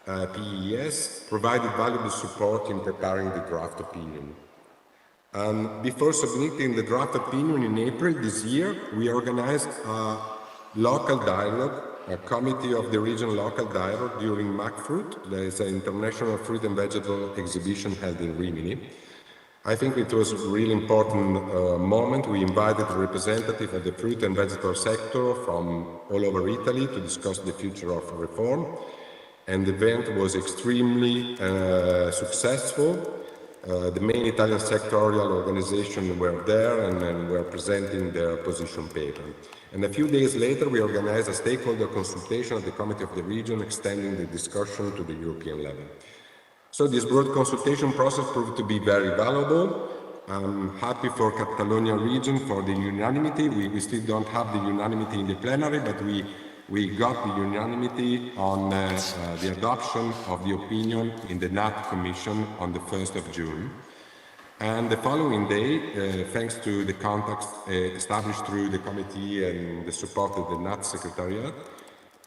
PES, provided valuable support in preparing the draft opinion. Before submitting the draft opinion in April this year, we organized a local dialogue, a committee of the region local dialogue during MacFruit. There is an international fruit and vegetable exhibition held in Rimini. I think it was a really important moment. We invited representatives of the fruit and vegetable sector from all over Italy to discuss the future of reform. And the event was extremely successful. The main Italian sectorial organizations were there and were presenting their position paper. And a few days later, we organized a stakeholder consultation at the Committee of the Region, extending the discussion to the European level. So this broad consultation process proved to be very valuable. I'm happy for Catalonia region for the unanimity. We still don't have the unanimity in the plenary, but we got the unanimity on the adoption of the opinion in the NAT Commission on the 1st of June. And the following day, thanks to the contacts established through the committee and the support of the NAT Secretariat,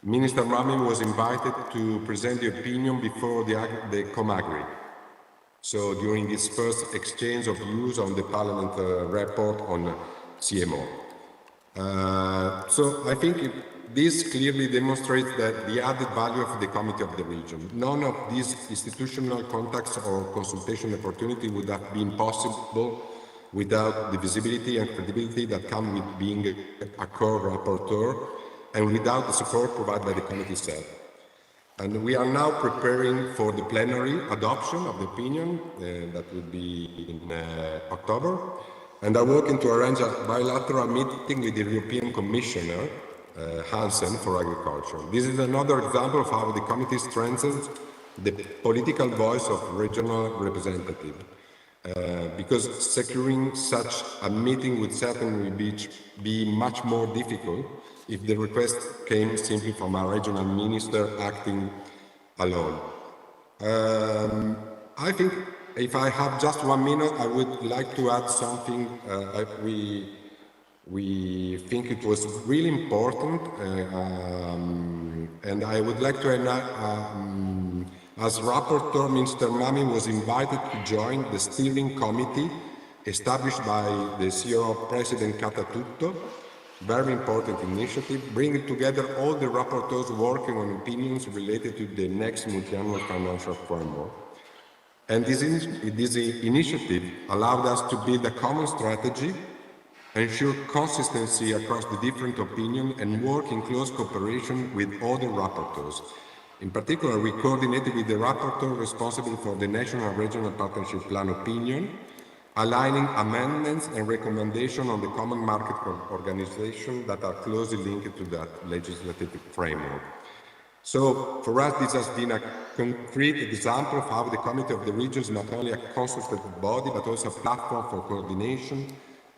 Minister Mami was invited to present the opinion before the Comagri. So during his first exchange of views on the Parliament report on CMO. So I think this clearly demonstrates that the added value of the Committee of the Region. None of these institutional contacts or consultation opportunity would have been possible without the visibility and credibility that come with being a co-rapporteur and without the support provided by the committee itself. And we are now preparing for the plenary adoption of the opinion that will be in October. And are working to arrange a bilateral meeting with the European Commissioner Hansen for Agriculture. This is another example of how the committee strengthens the political voice of regional representatives, because securing such a meeting would certainly be much more difficult if the request came simply from a regional minister acting alone. I think if I have just 1 minute, I would like to add something. We think it was really important, and I would like to, as rapporteur, Mr. Mami was invited to join the steering committee established by the CRO President Catatutto, very important initiative, bringing together all the rapporteurs working on opinions related to the next multi-annual financial framework. And this initiative allowed us to build a common strategy, ensure consistency across the different opinions, and work in close cooperation with other rapporteurs. In particular, we coordinated with the rapporteur responsible for the National and Regional Partnership Plan opinion, aligning amendments and recommendations on the common market organization that are closely linked to that legislative framework. So, for us, this has been a concrete example of how the Committee of the Regions is not only a consultative body, but also a platform for coordination,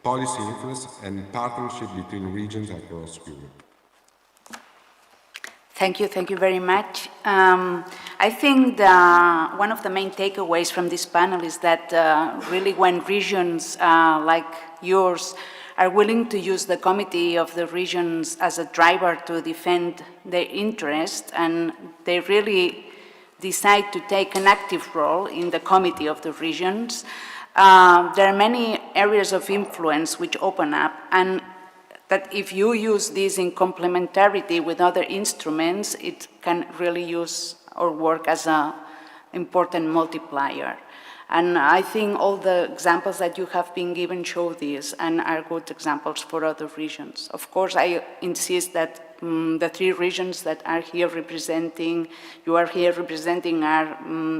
policy influence, and partnership between regions across Europe. Thank you very much. I think one of the main takeaways from this panel is that really when regions like yours are willing to use the Committee of the Regions as a driver to defend their interests, and they really decide to take an active role in the Committee of the Regions, there are many areas of influence which open up, and that if you use this in complementarity with other instruments, it can really use or work as an important multiplier. And I think all the examples that you have been given show this and are good examples for other regions. Of course, I insist that the three regions that are here representing, you are here representing, are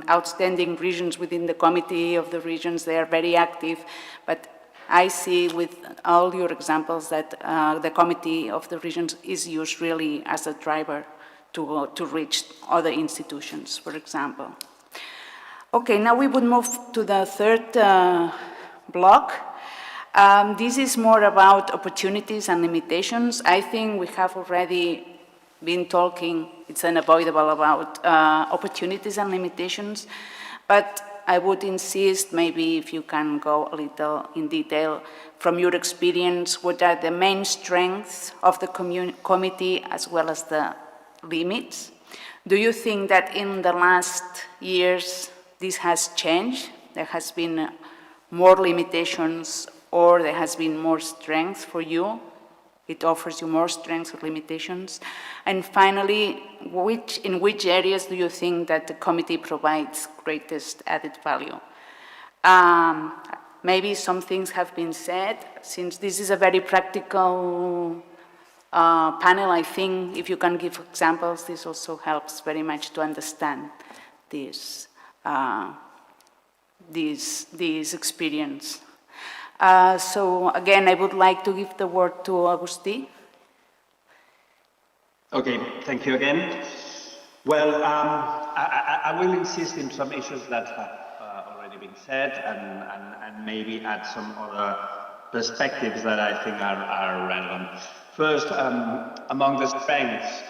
outstanding regions within the Committee of the Regions. They are very active, but I see with all your examples that the Committee of the Regions is used really as a driver to reach other institutions, for example. Okay, now we would move to the third block. This is more about opportunities and limitations. I think we have already been talking, it's unavoidable, about opportunities and limitations, but I would insist, maybe if you can go a little in detail from your experience, what are the main strengths of the committee as well as the limits? Do you think that in the last years this has changed? There has been more limitations or there has been more strength for you? It offers you more strengths or limitations? And finally, in which areas do you think that the committee provides greatest added value? Maybe some things have been said. Since this is a very practical panel, I think if you can give examples, this also helps very much to understand this experience. So again, I would like to give the word to Agustí. Okay, thank you again. Well, I will insist in some issues that have already been said and maybe add some other perspectives that I think are relevant. First, among the strengths,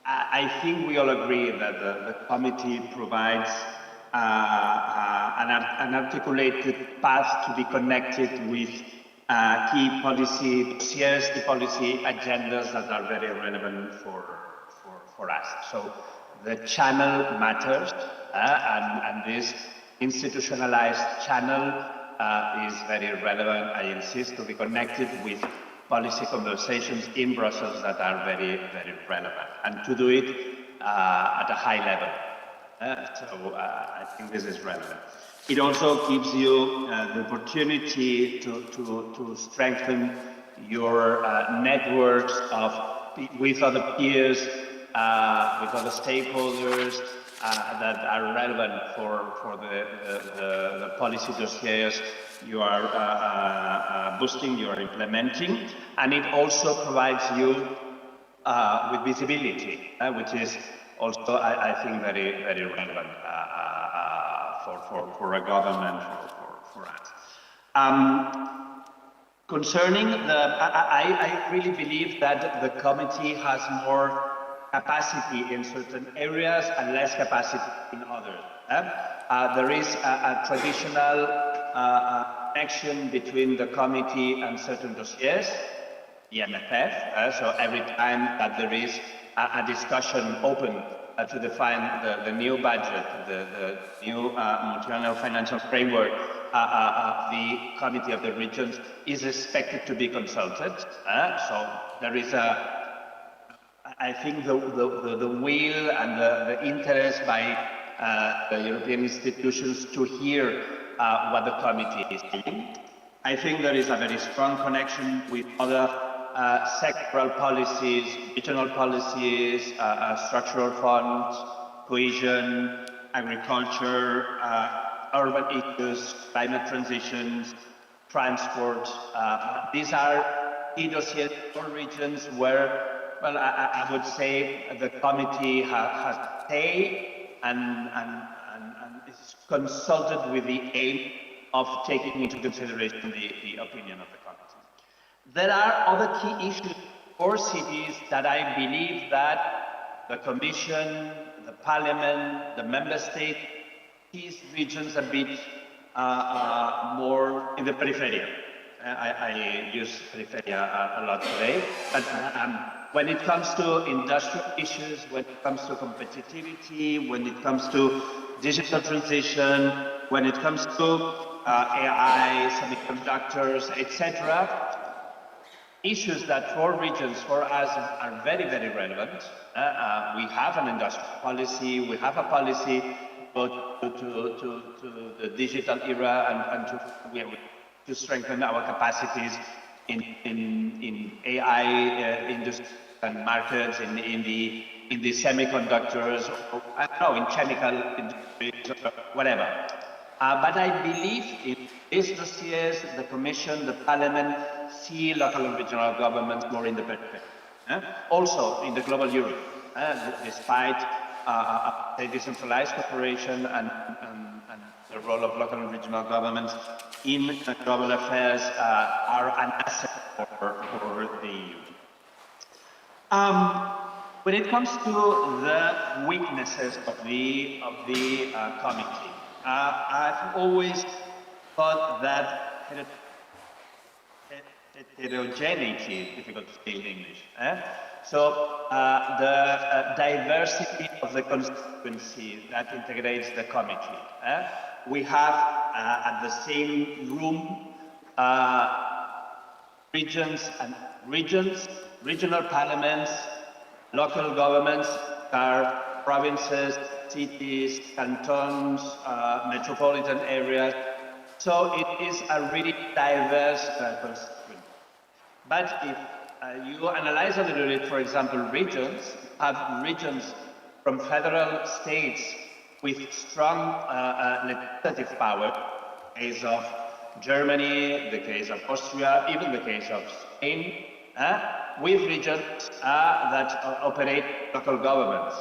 I think we all agree that the committee provides an articulated path to be connected with key policy dossiers, key policy agendas that are very relevant for us. So the channel matters, and this institutionalized channel is very relevant, I insist, to be connected with policy conversations in Brussels that are very, very relevant, and to do it at a high level. So I think this is relevant. It also gives you the opportunity to strengthen your networks with other peers, with other stakeholders that are relevant for the policy dossiers you are boosting, you are implementing, and it also provides you with visibility, which is also, I think, very, very relevant for a government, for us. Concerning I really believe that the committee has more capacity in certain areas and less capacity in others. There is a traditional connection between the committee and certain dossiers, the MFF, so every time that there is a discussion open to define the new budget, the new multi-annual financial framework, the Committee of the Regions is expected to be consulted. So there is I think the will and the interest by the European institutions to hear what the committee is doing. I think there is a very strong connection with other sectoral policies, regional policies, structural funds, cohesion, agriculture, urban issues, climate transitions, transport. These are key dossiers for regions where, well, I would say the committee has say and is consulted with the aim of taking into consideration the opinion of the committee. There are other key issues for cities that I believe that the Commission, the Parliament, the Member State, these regions a bit more in the periphery. I use periphery a lot today, but when it comes to industrial issues, when it comes to competitivity, when it comes to digital transition, when it comes to AI, semiconductors, etc., issues that for regions, for us, are very, very relevant. We have an industrial policy, we have a policy to the digital era and to strengthen our capacities in AI industry and markets, in the semiconductors, or, I don't know, in chemical industries, whatever. But I believe in these dossiers, the Commission, the Parliament see local and regional governments more in the periphery. Also in the global Europe, despite the decentralized cooperation and the role of local and regional governments in global affairs are an asset for the EU. When it comes to the weaknesses of the committee, I've always thought that heterogeneity, difficult to say in English. So the diversity of the constituency that integrates the committee. We have at the same room regional parliaments, local governments, provinces, cities, cantons, metropolitan areas. So it is a really diverse constituency. But if you analyze a little bit, for example, regions, have regions from federal states with strong legislative power, the case of Germany, the case of Austria, even the case of Spain, with regions that operate local governments.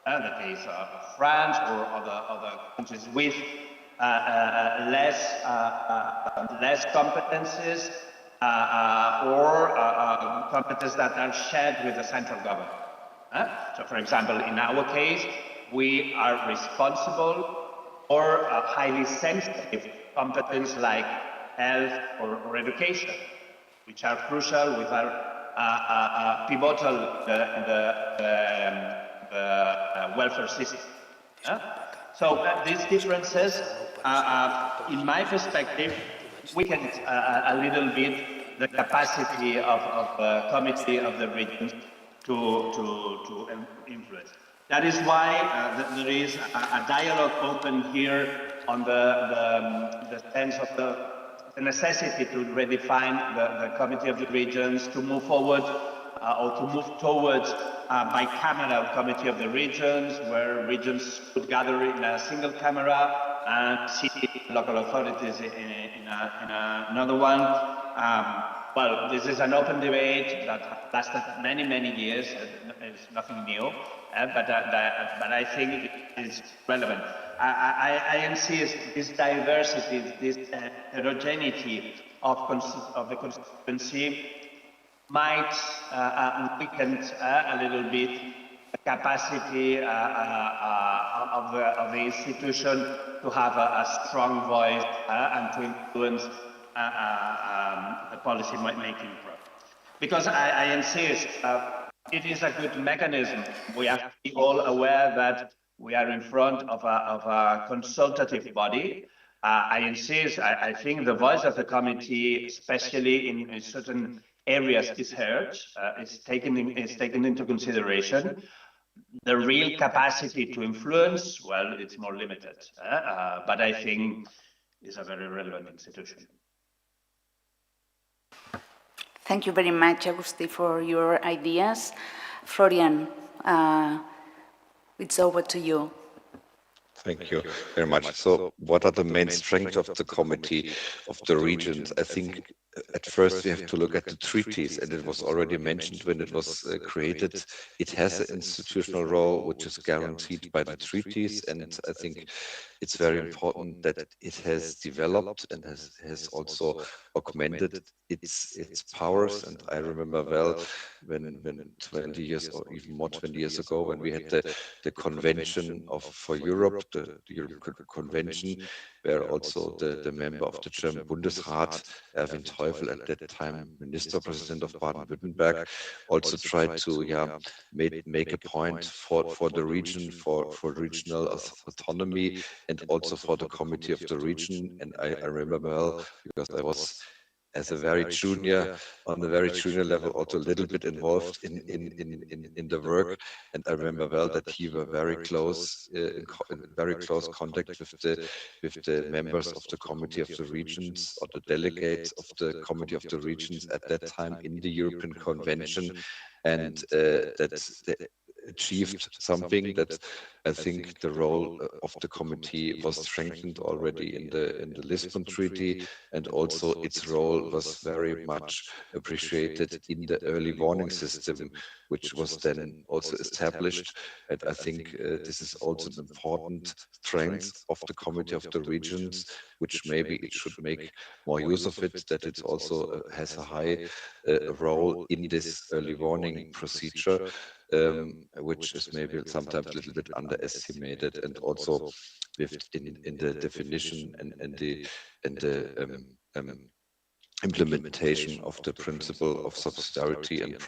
The case of France or other countries with less competences or competences that are shared with the central government. So, for example, in our case, we are responsible for a highly sensitive competence like health or education, which are crucial, which are pivotal in the welfare system. So these differences, in my perspective, weaken a little bit the capacity of the Committee of the Regions to influence. That is why there is a dialogue open here on the sense of the necessity to redefine the Committee of the Regions, to move forward or to move towards a bicameral Committee of the Regions, where regions could gather in a single camera and city local authorities in another one. Well, this is an open debate that lasted many, many years. It's nothing new, but I think it is relevant. I insist this diversity, this heterogeneity of the constituency might weaken a little bit the capacity of the institution to have a strong voice and to influence the policy making process. Because I insist, it is a good mechanism. We have to be all aware that we are in front of a consultative body. I insist, I think the voice of the committee, especially in certain areas, is heard, is taken into consideration. The real capacity to influence, well, it's more limited, but I think it's a very relevant institution. Thank you very much, Agustí, for your ideas. Florian, it's over to you. Thank you very much. So what are the main strengths of the Committee of the Regions? I think at first we have to look at the treaties, and it was already mentioned when it was created. It has an institutional role which is guaranteed by the treaties, and I think it's very important that it has developed and has also augmented its powers. And I remember well when 20 years or even more 20 years ago, when we had the Convention for Europe, the European Convention, where also the member of the German Bundesrat, Erwin Teufel, at that time Minister President of Baden-Württemberg, also tried to make a point for the region, for regional autonomy, and also for the Committee of the Region. And I remember well, because I was as a very junior, on a very junior level, also a little bit involved in the work. And I remember well that he were very close, in very close contact with the members of the Committee of the Regions, or the delegates of the Committee of the Regions at that time in the European Convention, and that achieved something that I think the role of the committee was strengthened already in the Lisbon Treaty, and also its role was very much appreciated in the early warning system, which was then also established. And I think this is also an important strength of the Committee of the Regions, which maybe it should make more use of it, that it also has a high role in this early warning procedure, which is maybe sometimes a little bit underestimated, and also in the definition and the implementation of the principle of subsidiarity and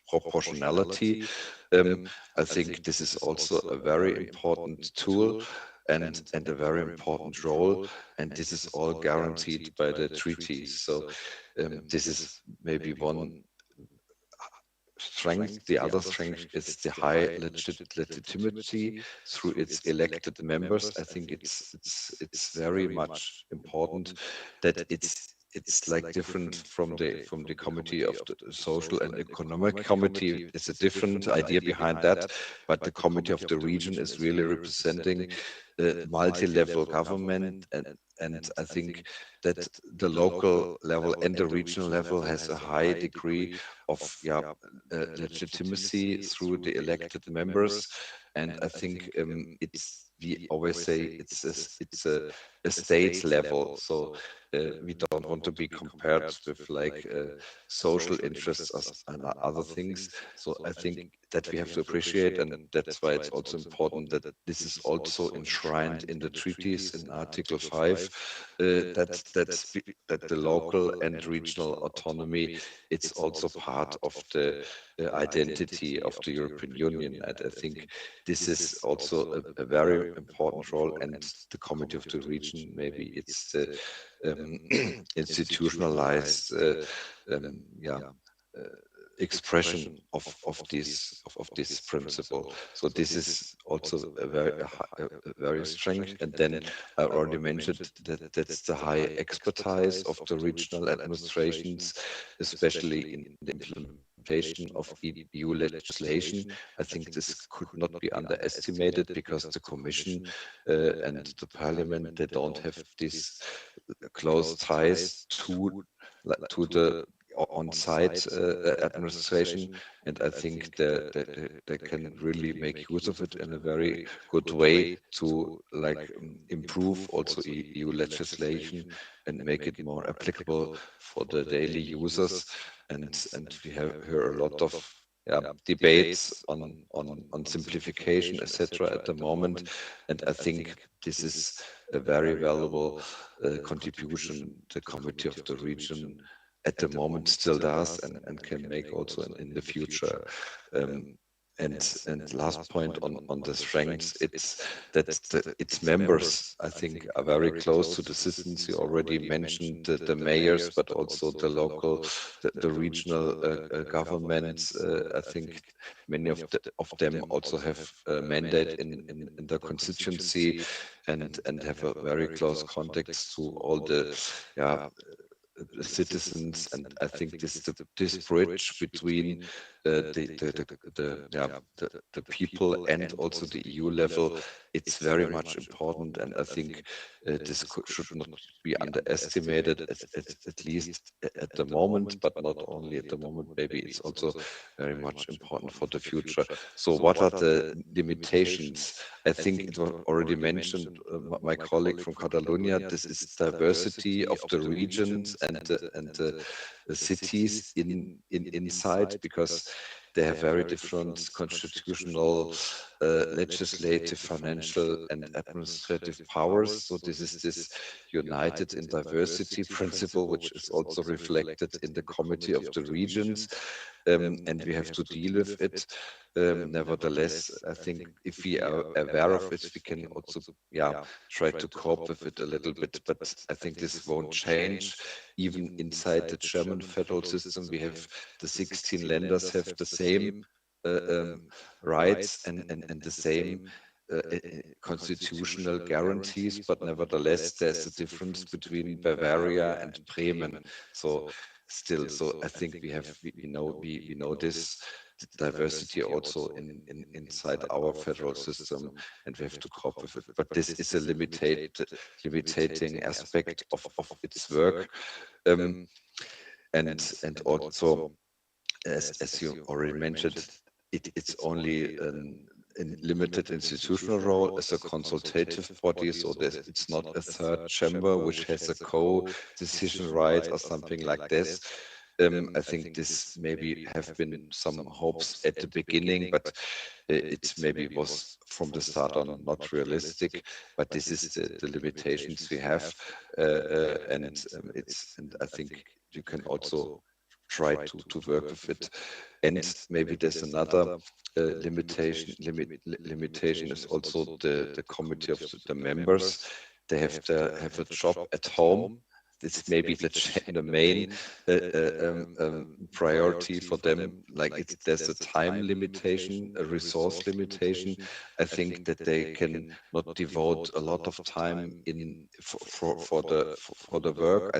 proportionality. I think this is also a very important tool and a very important role, and this is all guaranteed by the treaties. So this is maybe one strength. The other strength is the high legitimacy through its elected members. I think it's very much important that it's like different from the Committee of the Social and Economic Committee. It's a different idea behind that, but the Committee of the Region is really representing the multi-level government, and I think that the local level and the regional level has a high degree of legitimacy through the elected members. And I think we always say it's a state level, so we don't want to be compared with like social interests and other things. So I think that we have to appreciate, and that's why it's also important that this is also enshrined in the treaties in Article 5, that the local and regional autonomy, it's also part of the identity of the European Union. And I think this is also a very important role, and the Committee of the Region, maybe it's the institutionalized expression of this principle. So this is also a very strength. And then I already mentioned that that's the high expertise of the regional administrations, especially in the implementation of EU legislation. I think this could not be underestimated, because the Commission and the Parliament, they don't have these close ties to the on-site administration, and I think they can really make use of it in a very good way to improve also EU legislation and make it more applicable for the daily users. And we have heard a lot of debates on simplification, etc. at the moment, and I think this is a very valuable contribution the Committee of the Region at the moment still does, and can make also in the future. And last point on the strengths, it's that its members, I think, are very close to the citizens. You already mentioned the mayors, but also the local, the regional governments. I think many of them also have a mandate in the constituency and have a very close context to all the citizens, and I think this bridge between the people and also the EU level, it's very much important, and I think this should not be underestimated, at least at the moment, but not only at the moment. Maybe it's also very much important for the future. So what are the limitations? I think it was already mentioned, my colleague from Catalonia, this is diversity of the regions and the cities inside, because they have very different constitutional, legislative, financial, and administrative powers. So this is this united in diversity principle, which is also reflected in the Committee of the Regions, and we have to deal with it. Nevertheless, I think if we are aware of it, we can also try to cope with it a little bit. But I think this won't change. Even inside the German federal system, we have the 16 lenders have the same rights and the same constitutional guarantees, but nevertheless there's a difference between Bavaria and Bremen. So still, so I think we know this diversity also inside our federal system, and we have to cope with it. But this is a limiting aspect of its work, and also, as you already mentioned, it's only a limited institutional role as a consultative body, so that it's not a third chamber which has a co-decision right or something like this. I think this maybe have been some hopes at the beginning, but it maybe was from the start on not realistic. But this is the limitations we have, and I think you can also try to work with it. And maybe there's another limitation. Limitation is also the committee of the members. They have a job at home. It's maybe the main priority for them. Like there's a time limitation, a resource limitation. I think that they can not devote a lot of time for the work.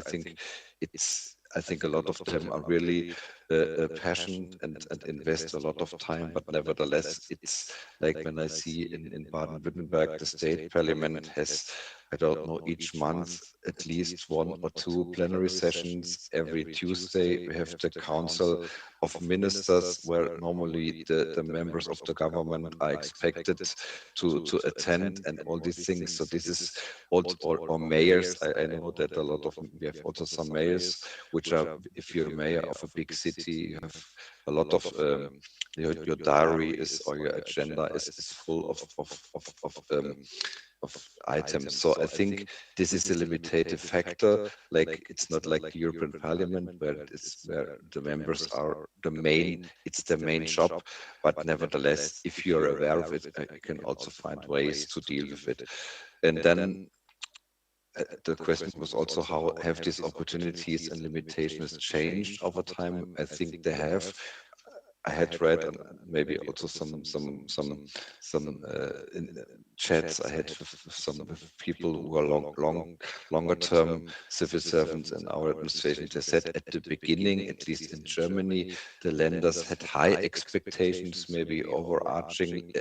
I think a lot of them are really passionate and invest a lot of time, but nevertheless, it's like when I see in Baden-Württemberg, the state parliament has, I don't know, each month at least 1 or 2 plenary sessions. Every Tuesday we have the Council of Ministers, where normally the members of the government are expected to attend, and all these things. So this is also, or mayors. I know that a lot of, we have also some mayors, which are, if you're a mayor of a big city, you have a lot of your diary is, or your agenda is full of items. So I think this is a limitative factor. Like it's not like the European Parliament, where the members are the main, it's the main job. But nevertheless, if you're aware of it, you can also find ways to deal with it. And then the question was also, how have these opportunities and limitations changed over time? I think they have. I had read, and maybe also some chats I had with some people who are longer term civil servants in our administration. They said at the beginning, at least in Germany, the lenders had high expectations, maybe overarching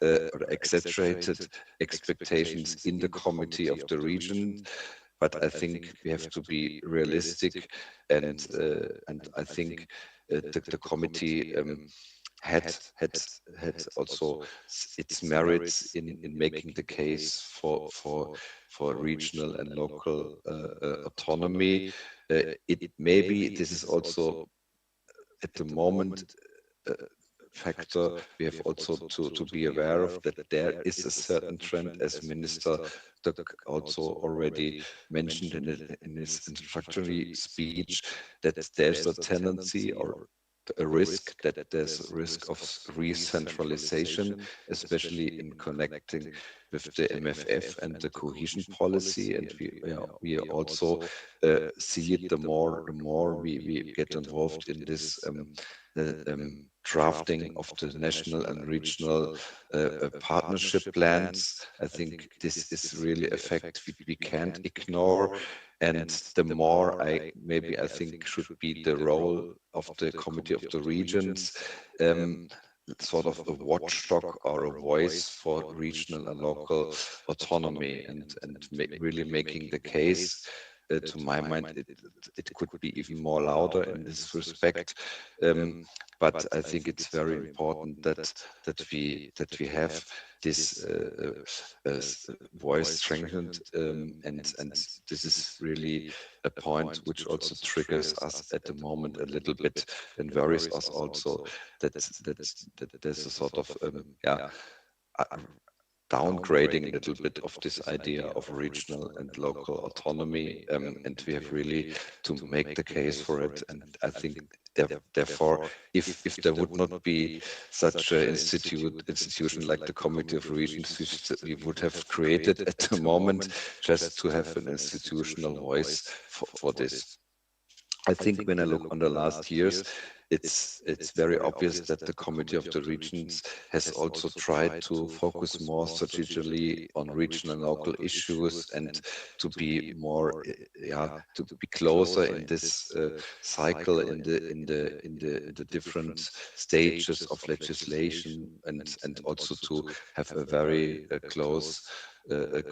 or exaggerated expectations in the Committee of the Region. But I think we have to be realistic, and I think the committee had also its merits in making the case for regional and local autonomy. Maybe this is also at the moment factor we have also to be aware of, that there is a certain trend, as Minister Duch also already mentioned in his introductory speech, that there's a tendency, or a risk, that there's a risk of re-centralization, especially in connecting with the MFF and the cohesion policy. And we also see it the more we get involved in this drafting of the national and regional partnership plans. I think this is really a fact we can't ignore. And the more I think should be the role of the Committee of the Regions, sort of a watchdog or a voice for regional and local autonomy, and really making the case. To my mind, it could be even more louder in this respect. But I think it's very important that we have this voice strengthened, and this is really a point which also triggers us at the moment a little bit and worries us also, that there's a sort of downgrading a little bit of this idea of regional and local autonomy, and we have really to make the case for it. And I think therefore, if there would not be such an institution like the Committee of Regions, we would have created at the moment, just to have an institutional voice for this. I think when I look on the last years, it's very obvious that the Committee of the Regions has also tried to focus more strategically on regional and local issues, and to be more, to be closer in this cycle, in the different stages of legislation, and also to have a very close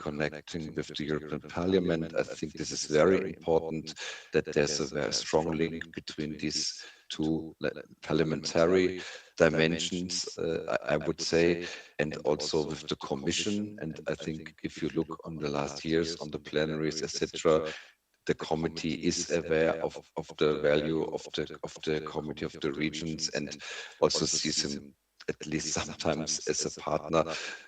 connecting with the European Parliament. I think this is very important, that there's a very strong link between these two parliamentary dimensions, I would say, and also with the Commission. And I think if you look on the last years, on the plenaries, etc., the committee is aware of the value of the Committee of the Regions, and also sees him at least sometimes as a partner.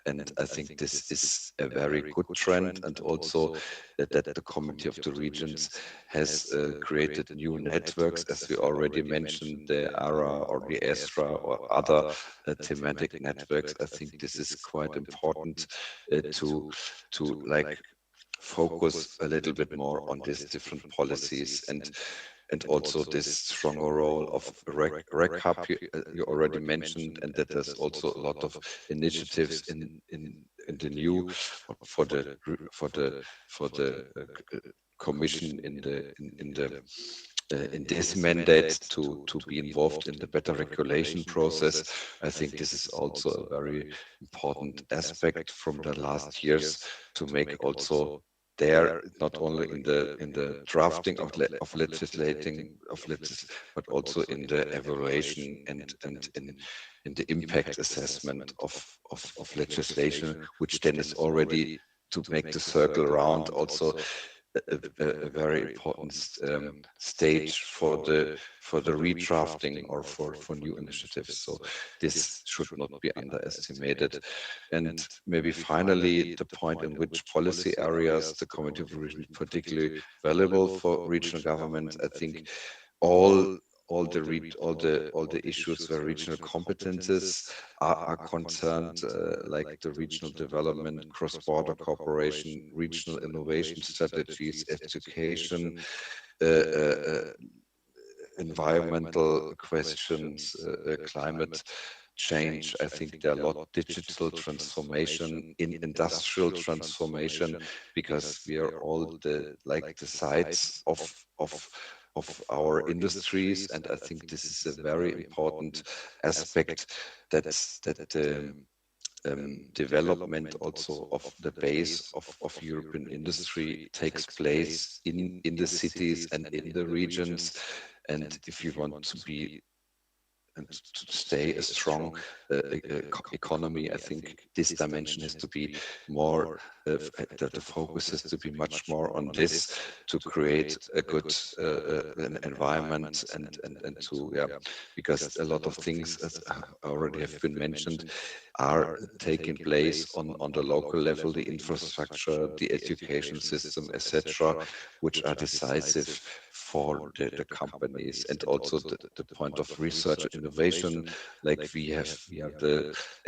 And I think this is a very good trend, and also that the Committee of the Regions has created new networks, as we already mentioned, the ARA or the ESRA or other thematic networks. I think this is quite important to focus a little bit more on these different policies, and also this stronger role of RECAP you already mentioned, and that there's also a lot of initiatives in the new for the Commission in this mandate to be involved in the better regulation process. I think this is also a very important aspect from the last years, to make also there, not only in the drafting of legislation, but also in the evaluation and in the impact assessment of legislation, which then is already, to make the circle around, also a very important stage for the redrafting or for new initiatives. So this should not be underestimated. And maybe finally, the point in which policy areas the Committee of Regions is particularly valuable for regional government. I think all the issues where regional competences are concerned, like the regional development, cross-border cooperation, regional innovation strategies, education, environmental questions, climate change. I think there are a lot of digital transformation, in industrial transformation, because we are all the sides of our industries, and I think this is a very important aspect, that the development also of the base of European industry takes place in the cities and in the regions. And if you want to be and to stay a strong economy, I think this dimension has to be more, the focus has to be much more on this, to create a good environment, and to, because a lot of things, as already have been mentioned, are taking place on the local level, the infrastructure, the education system, etc., which are decisive for the companies, and also the point of research and innovation, like we have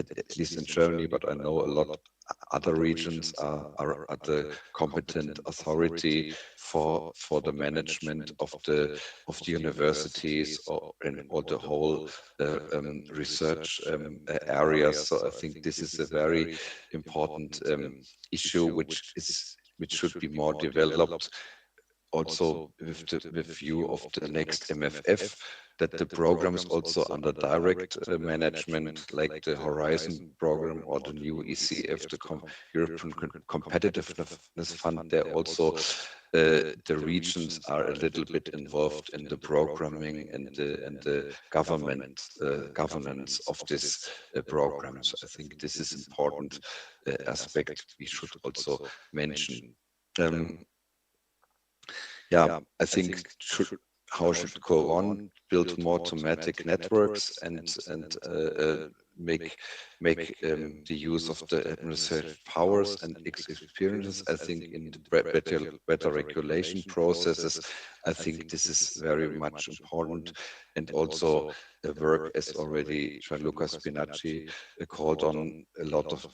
at least in Germany, but I know a lot other regions are at the competent authority for the management of the universities or the whole research areas. So I think this is a very important issue which should be more developed, also with the view of the next MFF, that the programs also under direct management, like the Horizon program or the new ECF, the European Competitiveness Fund, there also the regions are a little bit involved in the programming and the governance of this programs. I think this is an important aspect we should also mention. Yeah, I think how should it go on? Build more thematic networks and make the use of the administrative powers and experiences. I think in the better regulation processes, I think this is very much important, and also work, as already Gianluca Spinaci called on a lot of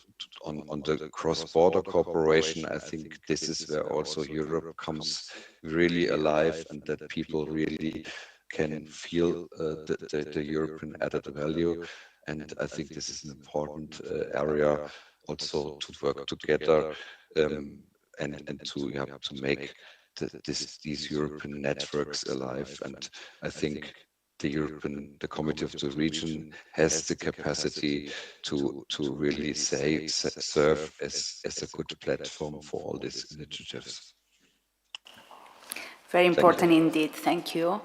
on the cross-border cooperation. I think this is where also Europe comes really alive, and that people really can feel the European added value. And I think this is an important area also to work together and to make these European networks alive. And I think the Committee of the Region has the capacity to really serve as a good platform for all these initiatives. Very important indeed, thank you.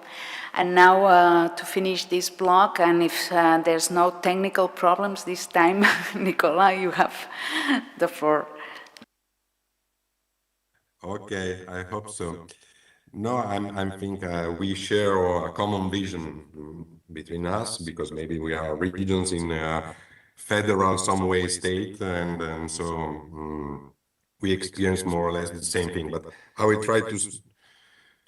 And now to finish this block, and if there's no technical problems this time, Nicola, you have the floor. Okay, I hope so. No, I think we share a common vision between us, because maybe we are regions in a federal, some way state, and so we experience more or less the same thing. But I will try to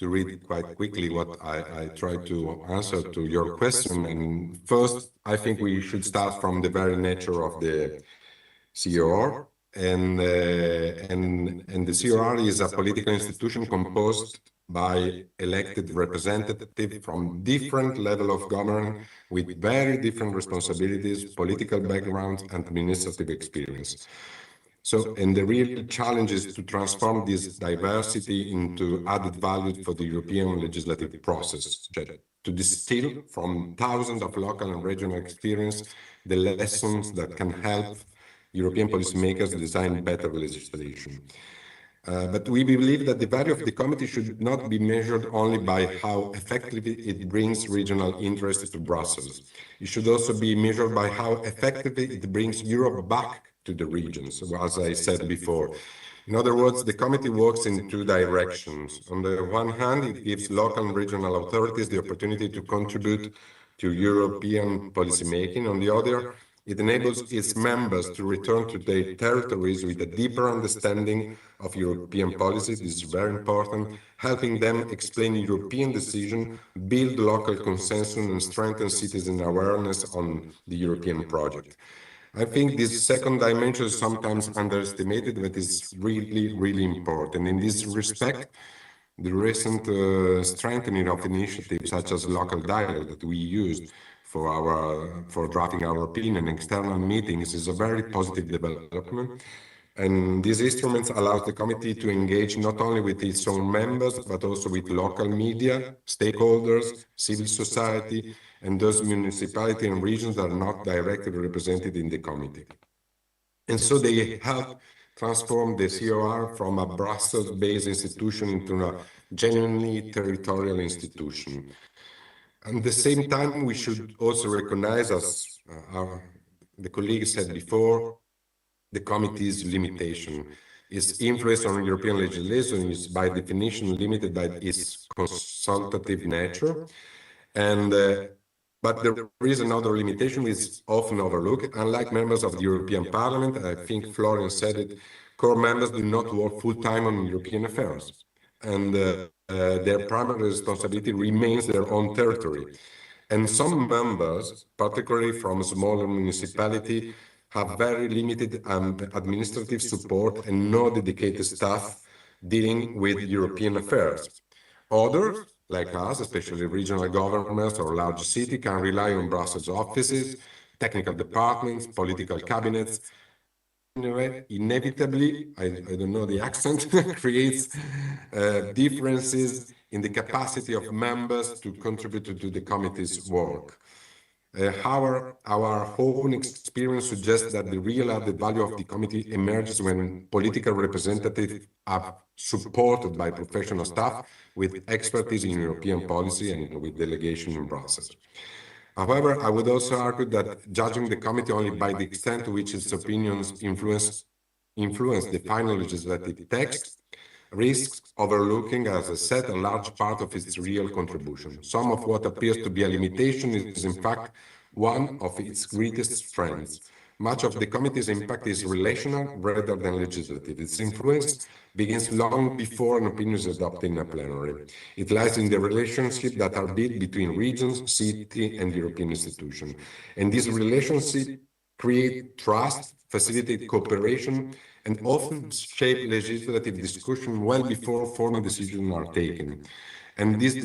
read quite quickly what I try to answer to your question. And first, I think we should start from the very nature of the CER. And the CER is a political institution composed by elected representatives from different levels of government with very different responsibilities, political backgrounds, and administrative experience. So, and the real challenge is to transform this diversity into added value for the European legislative process, to distill from thousands of local and regional experience the lessons that can help European policymakers design better legislation. But we believe that the value of the committee should not be measured only by how effectively it brings regional interests to Brussels. It should also be measured by how effectively it brings Europe back to the regions, as I said before. In other words, the committee works in two directions. On the one hand, it gives local and regional authorities the opportunity to contribute to European policymaking. On the other, it enables its members to return to their territories with a deeper understanding of European policies. This is very important, helping them explain European decisions, build local consensus, and strengthen citizen awareness on the European project. I think this second dimension is sometimes underestimated, but is really, really important. In this respect, the recent strengthening of initiatives such as local dialogue that we used for drafting our opinion and external meetings is a very positive development. And these instruments allow the committee to engage not only with its own members, but also with local media, stakeholders, civil society, and those municipalities and regions that are not directly represented in the committee. And so they help transform the CER from a Brussels-based institution into a genuinely territorial institution. At the same time, we should also recognize, as the colleague said before, the committee's limitation. Its influence on European legislation is by definition limited by its consultative nature. But there is another limitation which is often overlooked. Unlike members of the European Parliament, I think Florian said it, core members do not work full-time on European affairs. And their primary responsibility remains their own territory. And some members, particularly from smaller municipalities, have very limited administrative support and no dedicated staff dealing with European affairs. Others, like us, especially regional governments or large cities, can rely on Brussels offices, technical departments, political cabinets. Inevitably, I don't know the accent, creates differences in the capacity of members to contribute to the committee's work. However, our own experience suggests that the real added value of the committee emerges when political representatives are supported by professional staff with expertise in European policy and with delegation in Brussels. However, I would also argue that judging the committee only by the extent to which its opinions influence the final legislative text risks overlooking, as I said, a large part of its real contribution. Some of what appears to be a limitation is in fact one of its greatest strengths. Much of the committee's impact is relational rather than legislative. Its influence begins long before an opinion is adopted in a plenary. It lies in the relationships that are built between regions, city, and European institutions. And these relationships create trust, facilitate cooperation, and often shape legislative discussion well before formal decisions are taken. And this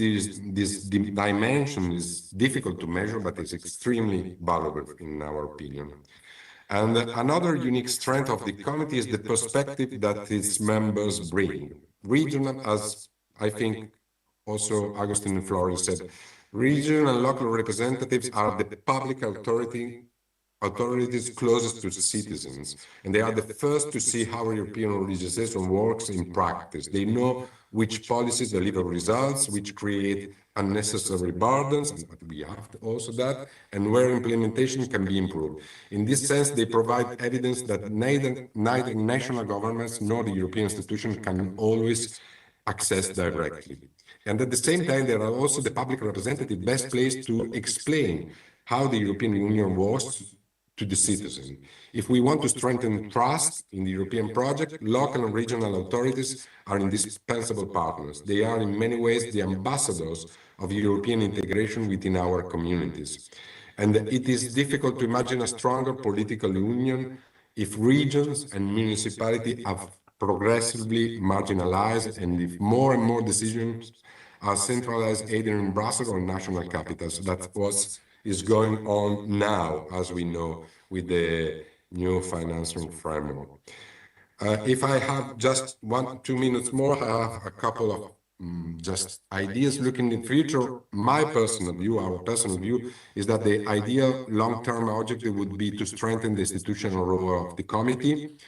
dimension is difficult to measure, but is extremely valuable in our opinion. And another unique strength of the committee is the perspective that its members bring. Regional, as I think also Agustin and Flores said, regional and local representatives are the public authorities closest to the citizens, and they are the first to see how European legislation works in practice. They know which policies deliver results, which create unnecessary burdens, and we have also that, and where implementation can be improved. In this sense, they provide evidence that neither national governments nor the European institutions can always access directly. And at the same time, they are also the public representative best placed to explain how the European Union works to the citizen. If we want to strengthen trust in the European project, local and regional authorities are indispensable partners. They are in many ways the ambassadors of European integration within our communities. And it is difficult to imagine a stronger political union if regions and municipalities are progressively marginalized and if more and more decisions are centralized either in Brussels or national capitals. That is going on now, as we know, with the new financing framework. If I have just 1-2 minutes more, I have a couple of just ideas looking in the future. My personal view, our personal view, is that the ideal long-term objective would be to strengthen the institutional role of the committee.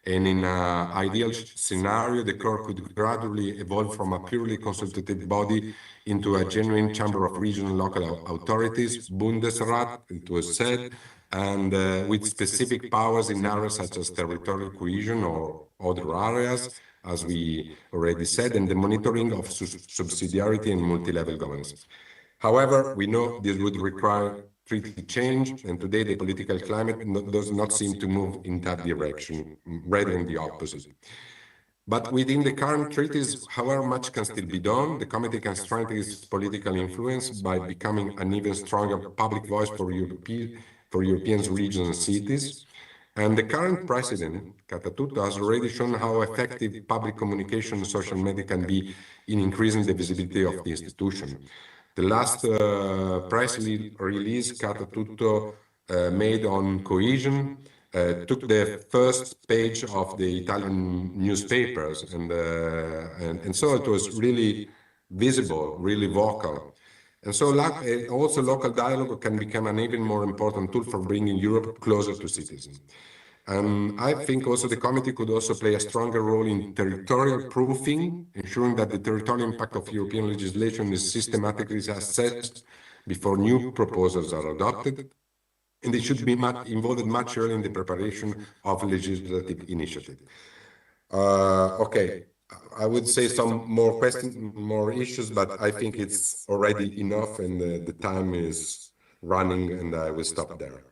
And in an ideal scenario, the core could gradually evolve from a purely consultative body into a genuine chamber of regional and local authorities, Bundesrat, it was said, and with specific powers in areas such as territorial cohesion or other areas, as we already said, and the monitoring of subsidiarity and multi-level governance. However, we know this would require treaty change, and today the political climate does not seem to move in that direction, rather than the opposite. But within the current treaties, however much can still be done, the committee can strengthen its political influence by becoming an even stronger public voice for European regions and cities. And the current president, Catatuto, has already shown how effective public communication and social media can be in increasing the visibility of the institution. The last press release Catatuto made on cohesion took the first page of the Italian newspapers, and so it was really visible, really vocal. And so also local dialogue can become an even more important tool for bringing Europe closer to citizens. And I think also the committee could also play a stronger role in territorial proofing, ensuring that the territorial impact of European legislation is systematically assessed before new proposals are adopted. And they should be involved much earlier in the preparation of legislative initiatives. Okay, I would say some more questions, more issues, but I think it's already enough and the time is running and I will stop there.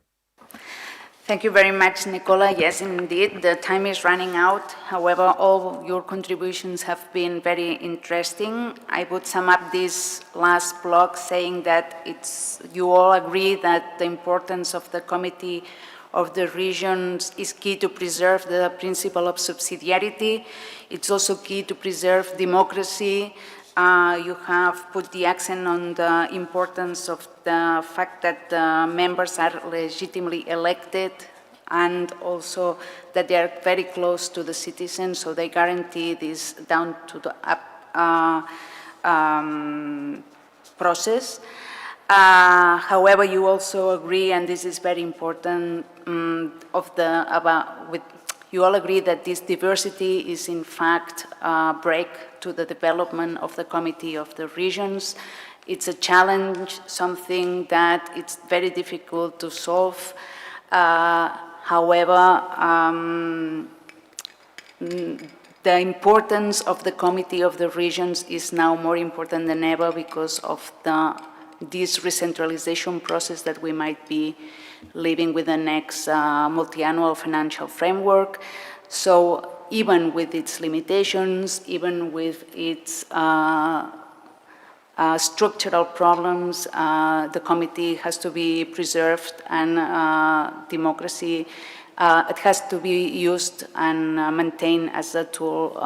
Thank you very much, Nicola. Yes, indeed, the time is running out. However, all your contributions have been very interesting. I would sum up this last block saying that you all agree that the importance of the Committee of the Regions is key to preserve the principle of subsidiarity. It's also key to preserve democracy. You have put the accent on the importance of the fact that the members are legitimately elected and also that they are very close to the citizens, so they guarantee this down to the up process. However, you also agree, and this is very important, you all agree that this diversity is in fact a break to the development of the Committee of the Regions. It's a challenge, something that it's very difficult to solve. However, the importance of the Committee of the Regions is now more important than ever because of this recentralization process that we might be living with the next multi-annual financial framework. So even with its limitations, even with its structural problems, the committee has to be preserved, and democracy, it has to be used and maintained as a tool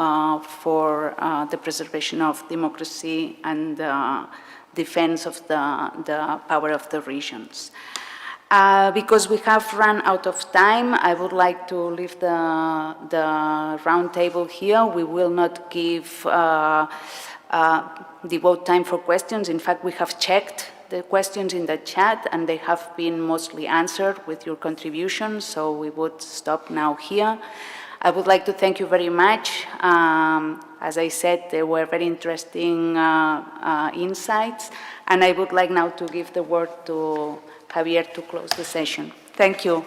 for the preservation of democracy and defense of the power of the regions. Because we have run out of time, I would like to leave the round table here. We will not devote time for questions. In fact, we have checked the questions in the chat and they have been mostly answered with your contributions, so we would stop now here. I would like to thank you very much. As I said, there were very interesting insights, and I would like now to give the word to Javier to close the session. Thank you.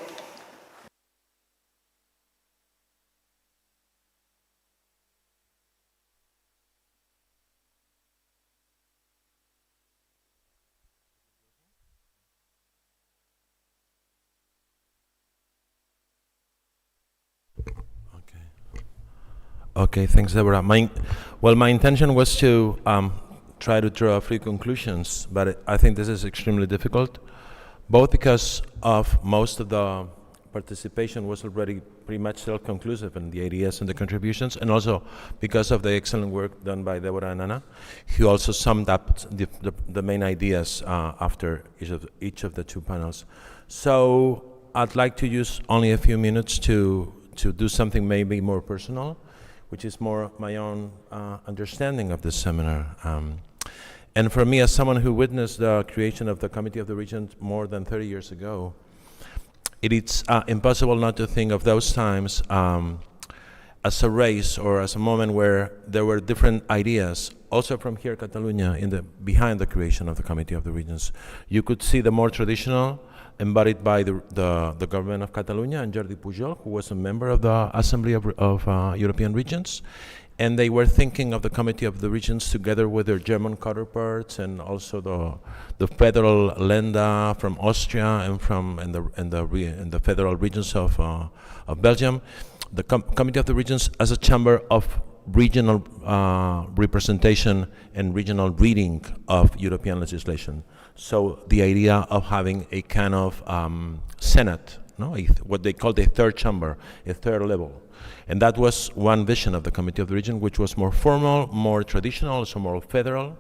Okay, thanks, Deborah. My intention was to try to draw a few conclusions, but I think this is extremely difficult, both because of most of the participation was already pretty much self-conclusive in the ideas and the contributions, and also because of the excellent work done by Deborah and Anna, who also summed up the main ideas after each of the two panels. So I'd like to use only a few minutes to do something maybe more personal, which is more my own understanding of this seminar. And for me, as someone who witnessed the creation of the Committee of the Regions more than 30 years ago, it's impossible not to think of those times as a race or as a moment where there were different ideas, also from here, Catalonia, behind the creation of the Committee of the Regions. You could see the more traditional, embodied by the government of Catalonia and Jordi Pujol, who was a member of the Assembly of European Regions. And they were thinking of the Committee of the Regions together with their German counterparts, and also the federal Länder from Austria and the federal regions of Belgium. The Committee of the Regions as a chamber of regional representation and regional reading of European legislation. So the idea of having a kind of Senate, what they called a third chamber, a third level. And that was one vision of the Committee of the Region, which was more formal, more traditional, also more federal.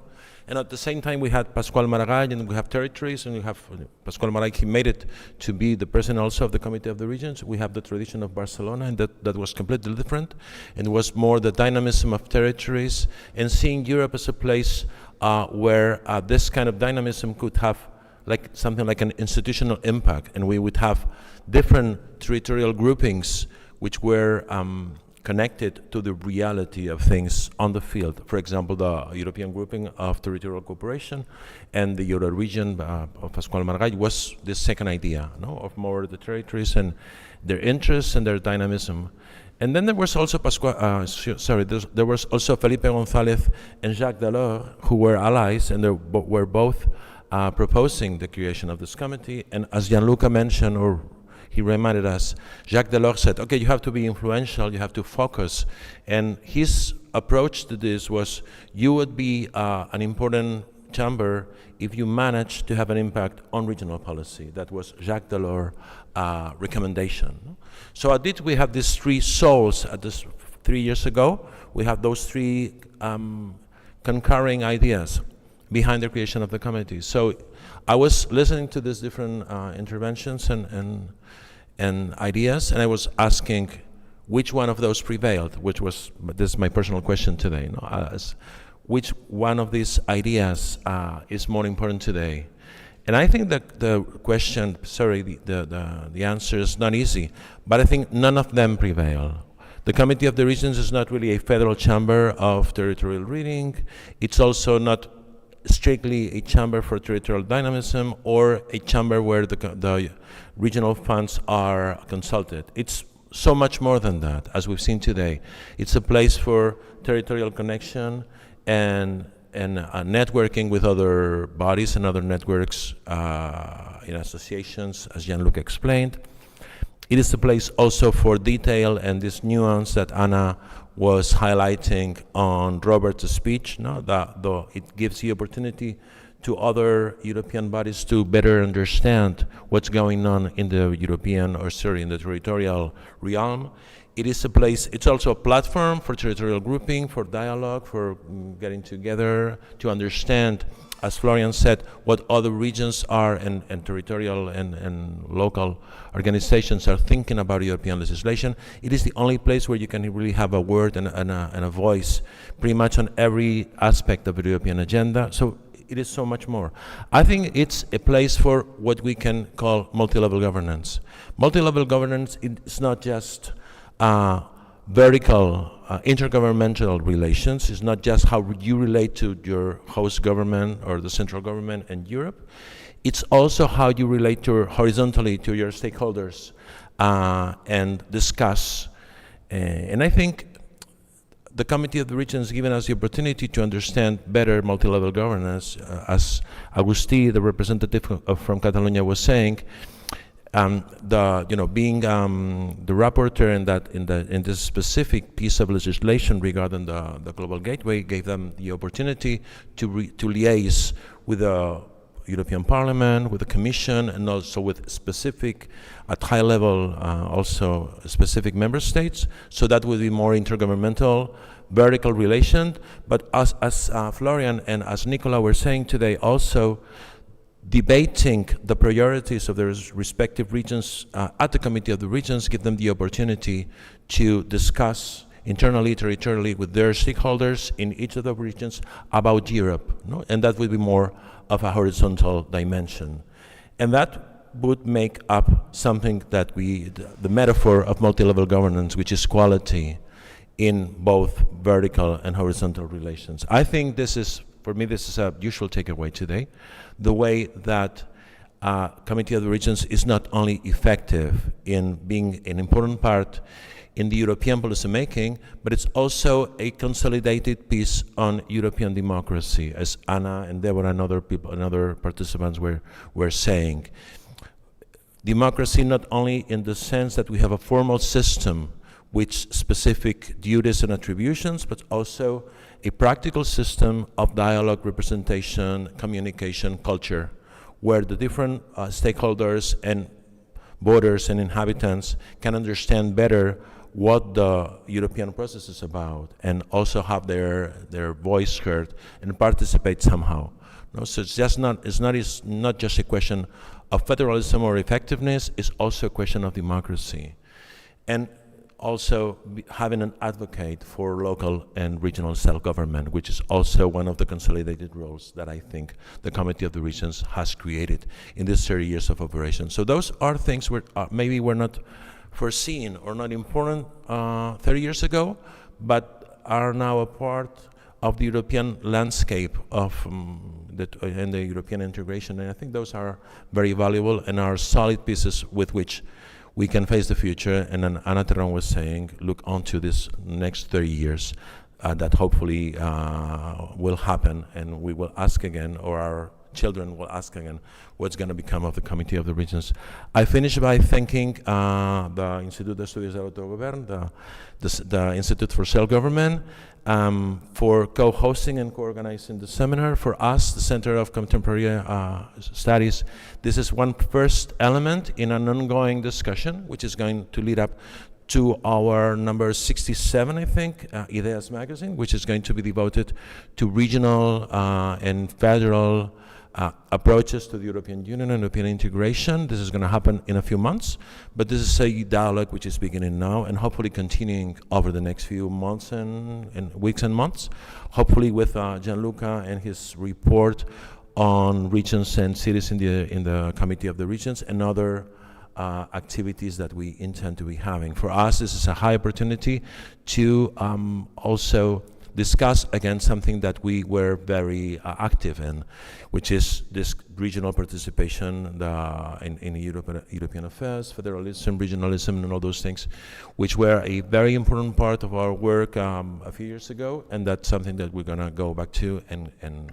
And at the same time, we had Pasqual Maragall, and we have territories, and we have Pasqual Maragall. He made it to be the president also of the Committee of the Regions. We have the tradition of Barcelona, and that was completely different. And it was more the dynamism of territories, and seeing Europe as a place where this kind of dynamism could have something like an institutional impact, and we would have different territorial groupings which were connected to the reality of things on the field. For example, the European grouping of territorial cooperation and the Euro region of Pasqual Maragall was this second idea, of more the territories and their interests and their dynamism. And then there was also there was also Felipe González and Jacques Delors, who were allies, and they were both proposing the creation of this committee. And as Gianluca mentioned, or he reminded us, Jacques Delors said, okay, you have to be influential, you have to focus. And his approach to this was, you would be an important chamber if you manage to have an impact on regional policy. That was Jacques Delors' recommendation. So at it, we have these three souls at this 3 years ago. We have those three concurring ideas behind the creation of the committee. So I was listening to these different interventions and ideas, and I was asking which one of those prevailed, this is my personal question today, which one of these ideas is more important today? And I think that the question, the answer is not easy, but I think none of them prevail. The Committee of the Regions is not really a federal chamber of territorial reading. It's also not strictly a chamber for territorial dynamism or a chamber where the regional funds are consulted. It's so much more than that, as we've seen today. It's a place for territorial connection and networking with other bodies and other networks in associations, as Gianluca explained. It is a place also for detail and this nuance that Anna was highlighting on Robert's speech, though it gives the opportunity to other European bodies to better understand what's going on in the in the territorial realm. It is a place, it's also a platform for territorial grouping, for dialogue, for getting together to understand, as Florian said, what other regions are and territorial and local organizations are thinking about European legislation. It is the only place where you can really have a word and a voice pretty much on every aspect of the European agenda. So it is so much more. I think it's a place for what we can call multi-level governance. Multi-level governance is not just vertical intergovernmental relations. It's not just how you relate to your host government or the central government and Europe. It's also how you relate horizontally to your stakeholders and discuss. And I think the Committee of the Regions has given us the opportunity to understand better multi-level governance. As Agustí, the representative from Catalonia, was saying, being the rapporteur in this specific piece of legislation regarding the Global Gateway gave them the opportunity to liaise with the European Parliament, with the Commission, and also with specific, at high level, also specific member states. So that would be more intergovernmental, vertical relation. But as Florian and as Nicola were saying today, also debating the priorities of their respective regions at the Committee of the Regions give them the opportunity to discuss internally, territorially with their stakeholders in each of the regions about Europe, and that would be more of a horizontal dimension. And that would make up something that the metaphor of multi-level governance, which is quality in both vertical and horizontal relations. I think for me, this is a usual takeaway today. The way that Committee of the Regions is not only effective in being an important part in the European policy making, but it's also a consolidated piece on European democracy, as Anna and Deborah and other people and other participants were saying. Democracy not only in the sense that we have a formal system with specific duties and attributions, but also a practical system of dialogue, representation, communication, culture, where the different stakeholders and voters and inhabitants can understand better what the European process is about and also have their voice heard and participate somehow. So it's not just a question of federalism or effectiveness, it's also a question of democracy. And also having an advocate for local and regional self-government, which is also one of the consolidated roles that I think the Committee of the Regions has created in these 30 years of operation. So those are things maybe were not foreseen or not important 30 years ago, but are now a part of the European landscape and the European integration. And I think those are very valuable and are solid pieces with which we can face the future. And then Anna Terrón was saying, look onto this next 30 years that hopefully will happen, and we will ask again, or our children will ask again what's going to become of the Committee of the Regions. I finish by thanking the Institut d'Estudis de l'Autogovern, the Institute for Self-Government, for co-hosting and co-organizing the seminar. For us, the Center of Contemporary Studies, this is one first element in an ongoing discussion, which is going to lead up to our number 67, I think, Ideas magazine, which is going to be devoted to regional and federal approaches to the European Union and European integration. This is going to happen in a few months, but this is a dialogue which is beginning now and hopefully continuing over the next few months and weeks and months, hopefully with Gianluca and his report on regions and cities in the Committee of the Regions and other activities that we intend to be having. For us, this is a high opportunity to also discuss again something that we were very active in, which is this regional participation in European affairs, federalism, regionalism, and all those things, which were a very important part of our work a few years ago, and that's something that we're going to go back to and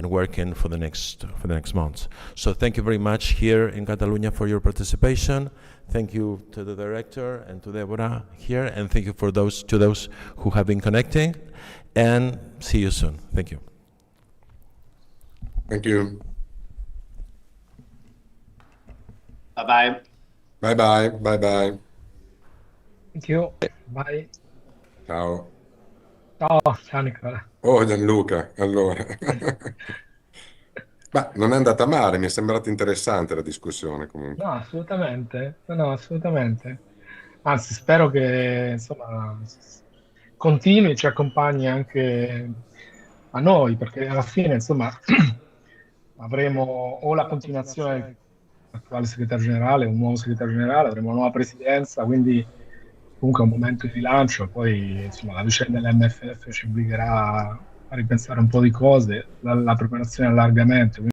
work in for the next months. So thank you very much here in Catalonia for your participation. Thank you to the director and to Deborah here, and thank you to those who have been connecting, and see you soon. Thank you. Thank you. Bye-bye. Bye-bye. Bye-bye. Thank you. Bye. Ciao. Ciao Nicola. Oh Gianluca, allora. Ma non è andata male, mi è sembrata interessante la discussione comunque. No, assolutamente. No, assolutamente. Anzi, spero che insomma continui e ci accompagni anche a noi, perché alla fine insomma avremo o la continuazione dell'attuale segretario generale, un nuovo segretario generale, avremo una nuova presidenza, quindi comunque è un momento di rilancio, poi insomma la vicenda dell'MFF ci obbligherà a ripensare un po' di cose, la preparazione all'allargamento.